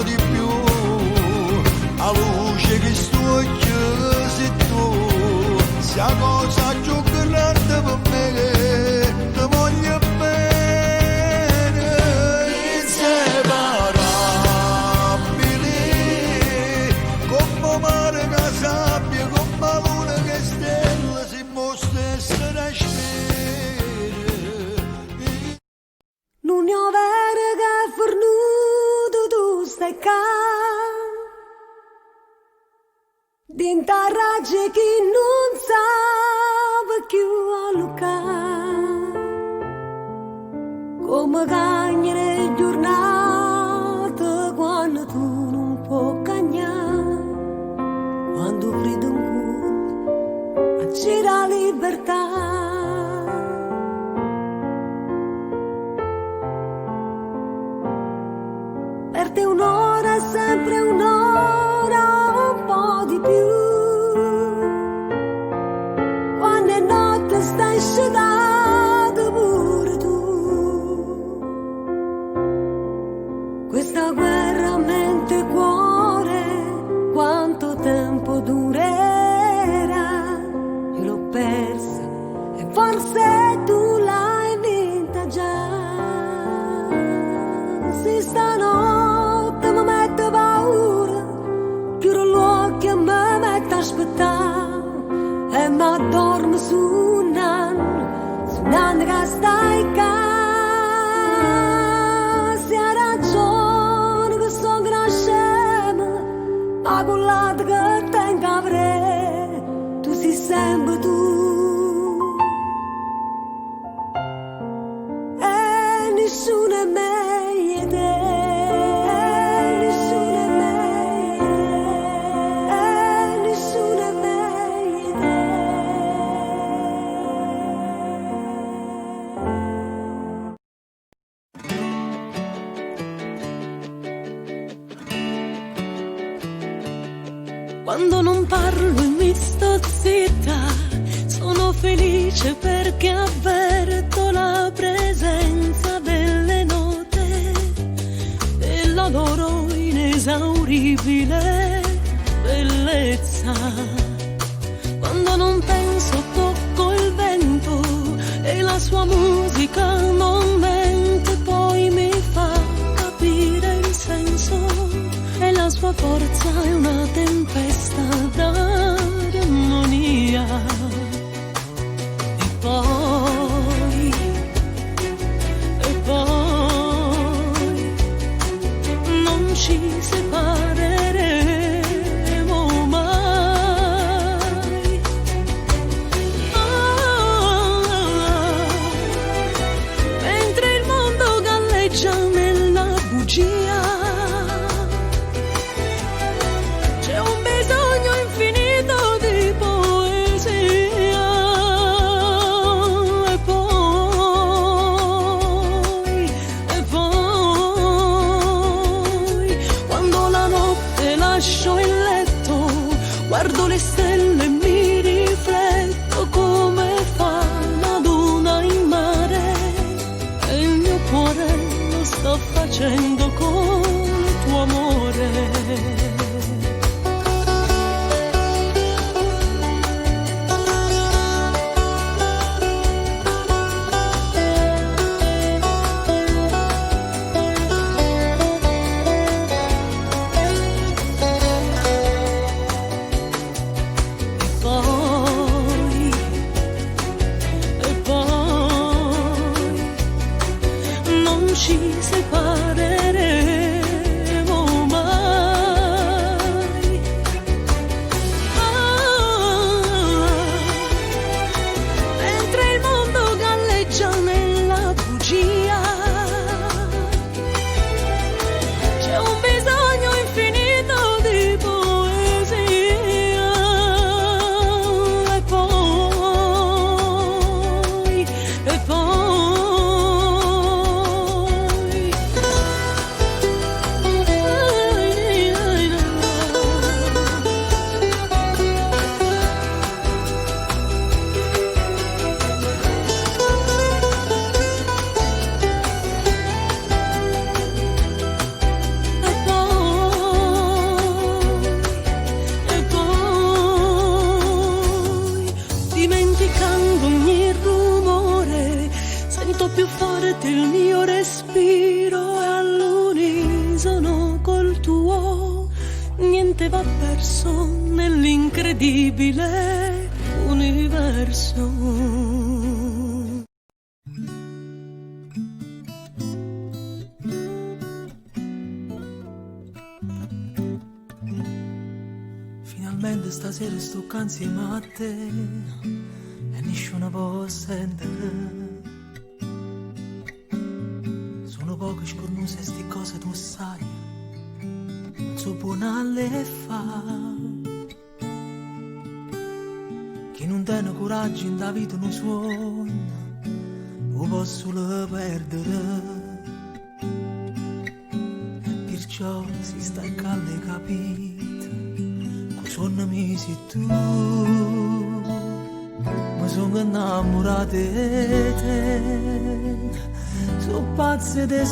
Di più, a luce che sto chiuso tu, sia cosa più grande per me, ti voglio bene, inseparabili, come mare che sabbia, come luna che stella, si mostra essere spire. Non ho vero che fornuto tu stai qua, d'intarragge chi non sa più a Luca, come cagnere giornate quando tu non puoi cagnare, quando frido in cuore c'era libertà. Per te un'ora, sempre un'ora, un po' di più. Quando è notte stai scedato pure tu. Questa guerra mente cuore, quanto tempo durerà? Io l'ho persa e forse tu l'hai vinta già. Se stanotte mi mette paura, chiudo gli occhi e mi metto a aspettare, e mi addormo su un anno che stai qua. Se hai ragione che sono gran scema, ma con l'altro che tengo avrei, tu sei sempre tu. E nessuno è meglio di te. Quando non parlo e mi sto zitta, sono felice perché avverto la presenza delle note, della loro inesauribile bellezza. Quando non penso tocco il vento e la sua musica non mente, poi mi fa capire il senso e la sua forza è una tempesta d'armonia. E poi non ci separeremo mai. Mentre il mondo galleggia nella bugia, c'è un bisogno infinito di poesia. E poi quando la notte lascio il letto, guardo le stelle e mi rifletto come fa la luna in mare, e il mio cuore lo sto facendo con il tuo amore. E poi non ci separeremo mai. Mentre il mondo galleggia nella bugia, c'è un bisogno infinito di poesia. E poi, dimenticando ogni rumore, sento più forte il mio respiro e all'unisono col tuo niente va perso nell'incredibile universo. Finalmente stasera sto insieme a te e nessuno può sentire. Sono poche scornuse sti cose tu sai, non so buona le fa. Chi non tiene coraggio in da vita non suona, lo posso le perdere. Perciò si sta in calle capito, suonami se tu mi sono innamorato di te, so pazze te,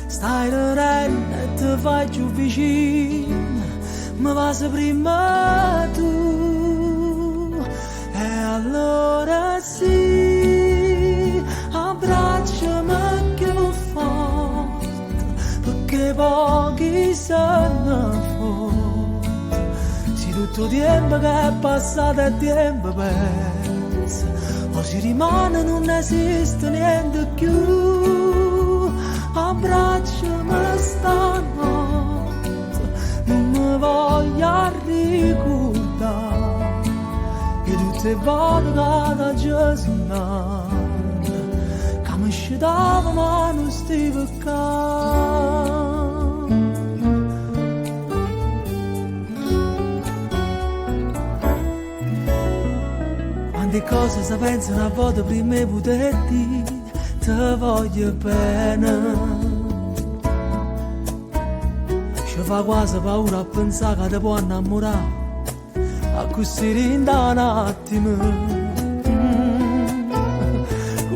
stai ridendo e ti fai più vicino, mi va se prima tu, e allora sì, abbracciami più forte, perché pochi sanno forte, se tutto tempo che è passato è tempo perso, o si rimane non esiste niente più, abbracciami stanotte, non mi voglio ricordare, e tutte le volte che Gesù che mi scitava ma non stava qua. Quante cose si pensano a volte prima di poter dire ti voglio bene, ci fa quasi paura a pensare che ti può innamorare a così rinda un attimo,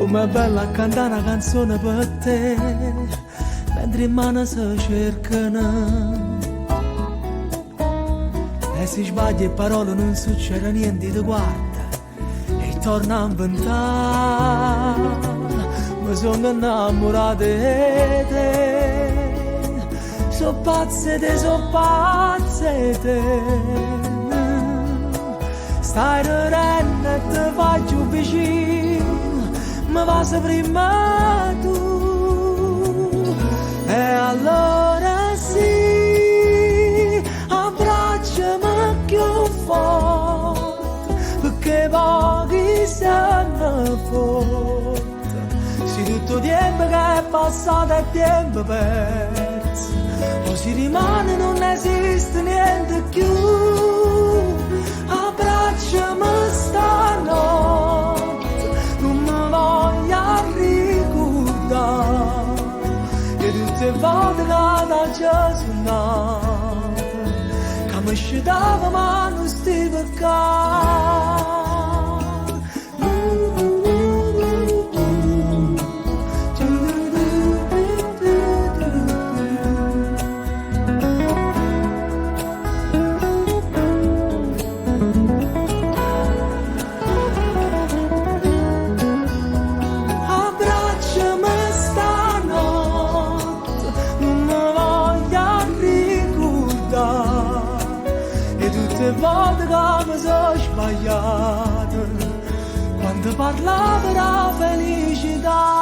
Com'è bella cantare una canzone per te, mentre in mano si cercano. E si sbaglia e parole non succede niente, ti guarda e torna a inventare. Mi sono innamorato di te, so pazze te, stai ridendo e ti faccio vicino, mi passa prima tu. E allora sì, abbracciami più forte, perché pochi sanno forte. Se tutto tempo che è passato è tempo perso, o si rimane non esiste niente più. Abbracciami stanotte, non mi voglio ricordare che tutte le volte che da già suonate, che mi scitava ma non sti per caso. Le volte che mi sono sbagliato, quando parlavo della felicità.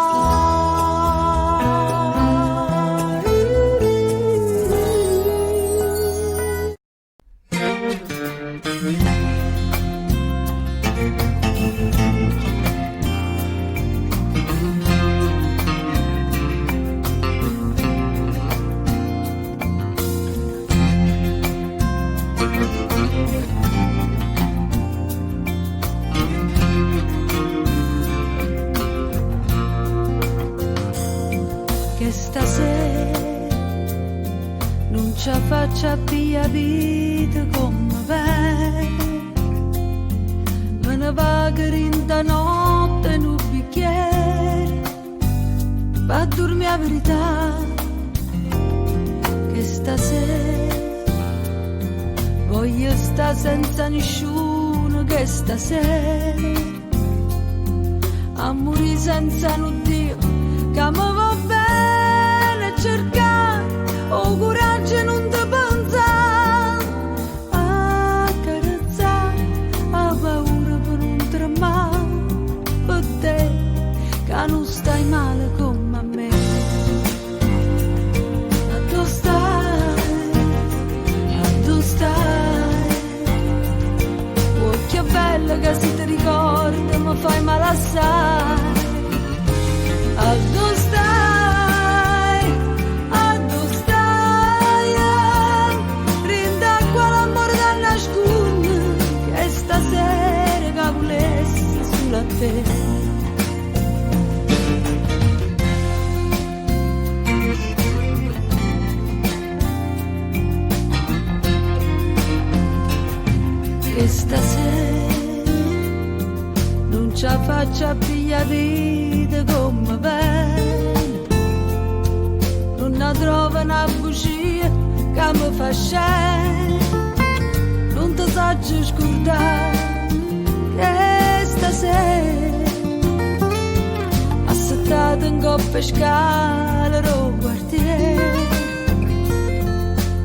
ci faccia via vita come vai. Me ne vado in da notte in un bicchiere, va a dormire la verità, che stasera voglio stare senza nessuno, che stasera a morire senza un Dio, che mi va bene cercare o coraggio non ti pensare, a carezzare, a paura per non tremare, per te che non stai male come a me. A tu stai, oh che bella che si ti ricorda, mi fai male assai. A tu stai, rindacqua l'amore da nascondere, che stasera che volessi sulla te. Che stasera non ci faccia piglia vita come bene, non ne trova una bugia che mi fa scendere, non ti saggio scordare che stasera assettata in coppia scala al quartiere,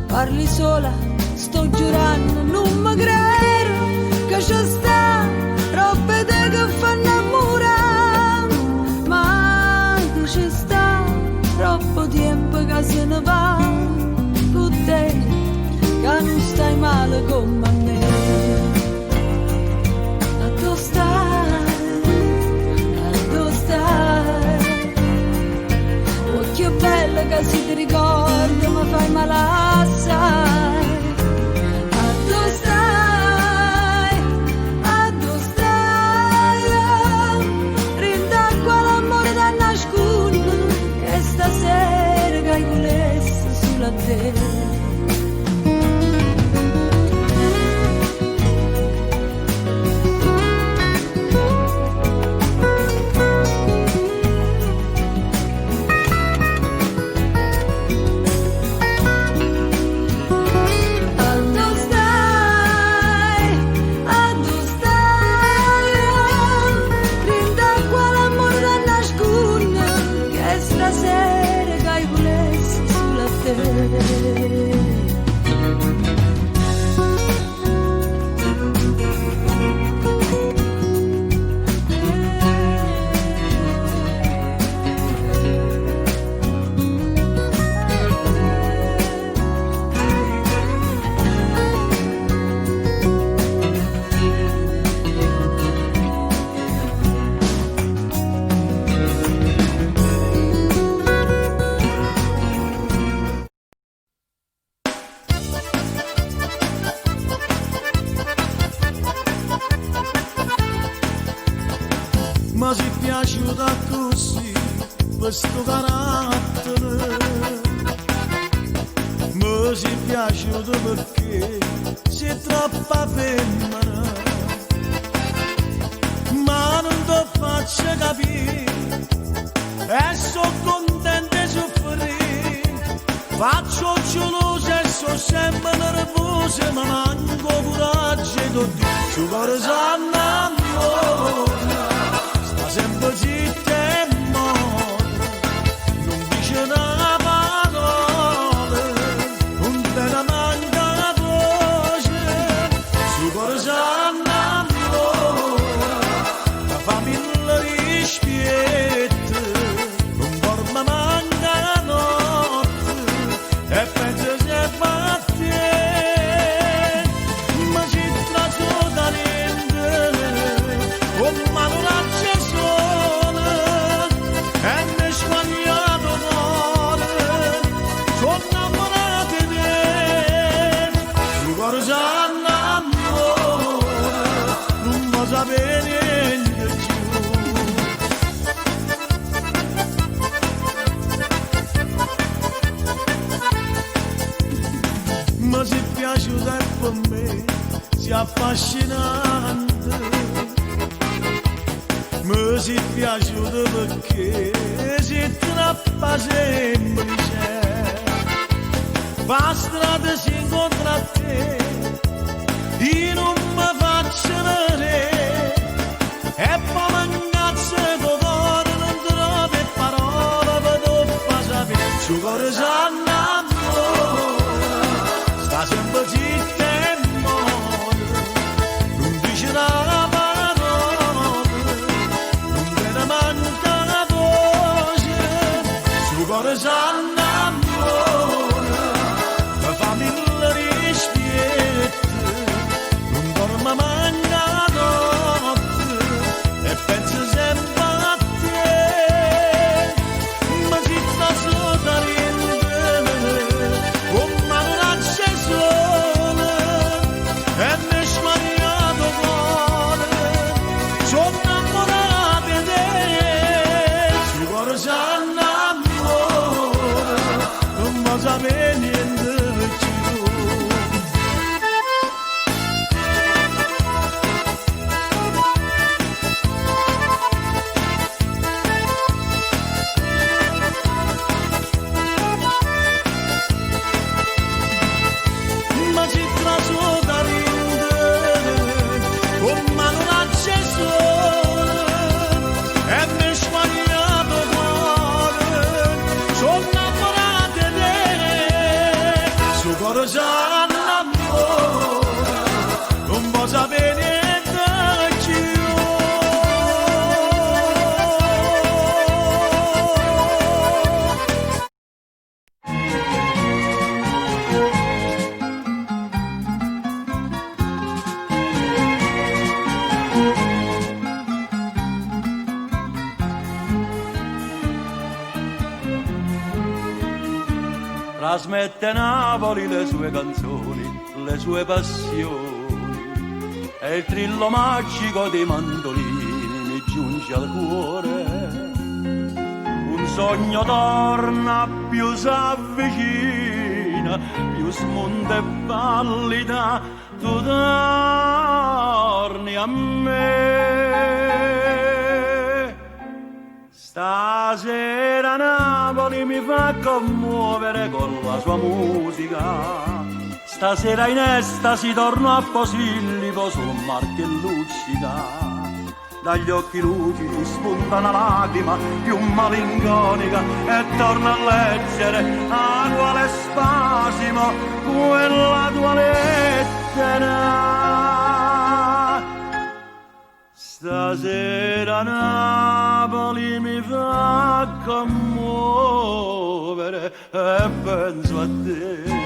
parli sola, sto giurando, non mi credo che c'è sta roba te che fa innamorare, ma che c'è sta troppo tempo che se ne va con te, che non stai male come a me. A tu stai, oh che bella che si ti ricorda, mi fai male assai. Stasera che volessi sulla te. Ma si è piaciuta così questo carattere, mi si è piaciuto perché sei troppa femmina, ma non ti faccio capire e sono contenta di soffrire, faccio gelosa e sono sempre nervosa, ma manco coraggio e ti su cuore s'annamora. Sempre zitta e muore, non dice una parola, non te ne manca voce, su cuore s'annamora, la famiglia rispetta, non dorme manca la notte, e pensa se fa te, ma si tratta da niente, oh ma non la ma si è piaciuta per me, si è affascinante, mi si è piaciuta perché si è troppo semplice, va strada si incontra a te, io non mi faccio vedere, e poi mi incazzo con cuore, non trovo parole per tu far sapere, su cuore s'annamora. Sta sempre zitta e muore, non dice una parola, non te ne manca la voce, sul cuore s'annamora, la famiglia rispetta, non dorme manca la notte, e pensa sempre a te, ma si sta sotto trasmette Napoli le sue canzoni, le sue passioni, e il trillo magico dei mandolini mi giunge al cuore. Un sogno torna, più s'avvicina, più smonta e pallida, tu torni a me. Stasera Napoli mi fa commuovere con la sua musica. Stasera in estasi torno a Posillipo sul mar che luccica. dagli occhi lucidi spunta una lacrima più malinconica e torna a leggere a quale spasimo quella tua lettera. Stasera Napoli mi fa commuovere e penso a te.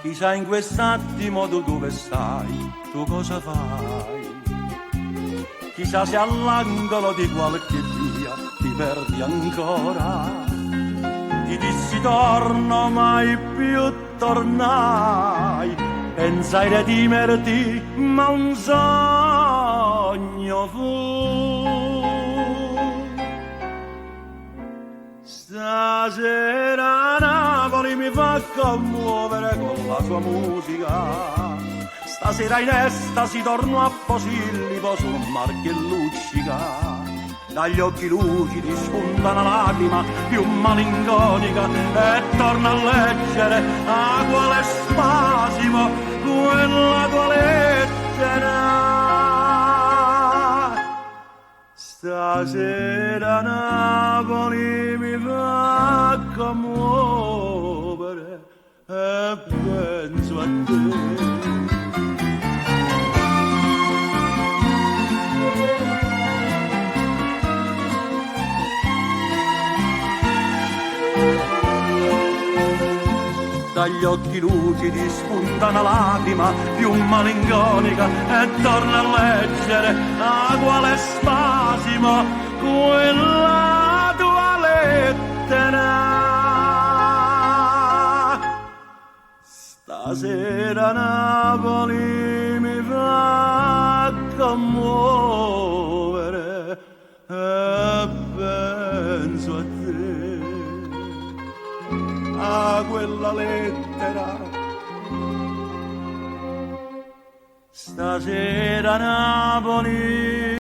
Chissà in quest'attimo tu dove stai, tu cosa fai? Chissà se all'angolo di qualche via ti perdi ancora. Ti dissi torno, mai più tornai. Pensai redimerti, ma un sogno fu. Stasera Napoli mi fa commuovere con la sua musica. Stasera in estasi torno a Posillipo su un mar che luccica. Dagli occhi lucidi spunta una lacrima più malinconica e torna a leggere a quale spasimo quella tua lettera. Stasera Napoli mi fa commuovere e penso a te. Dagli occhi lucidi spunta una lacrima più malinconica e torna a leggere a quale spasimo quella tua lettera. Stasera Napoli mi fa commuovere e penso a te. A quella lettera. Stasera Napoli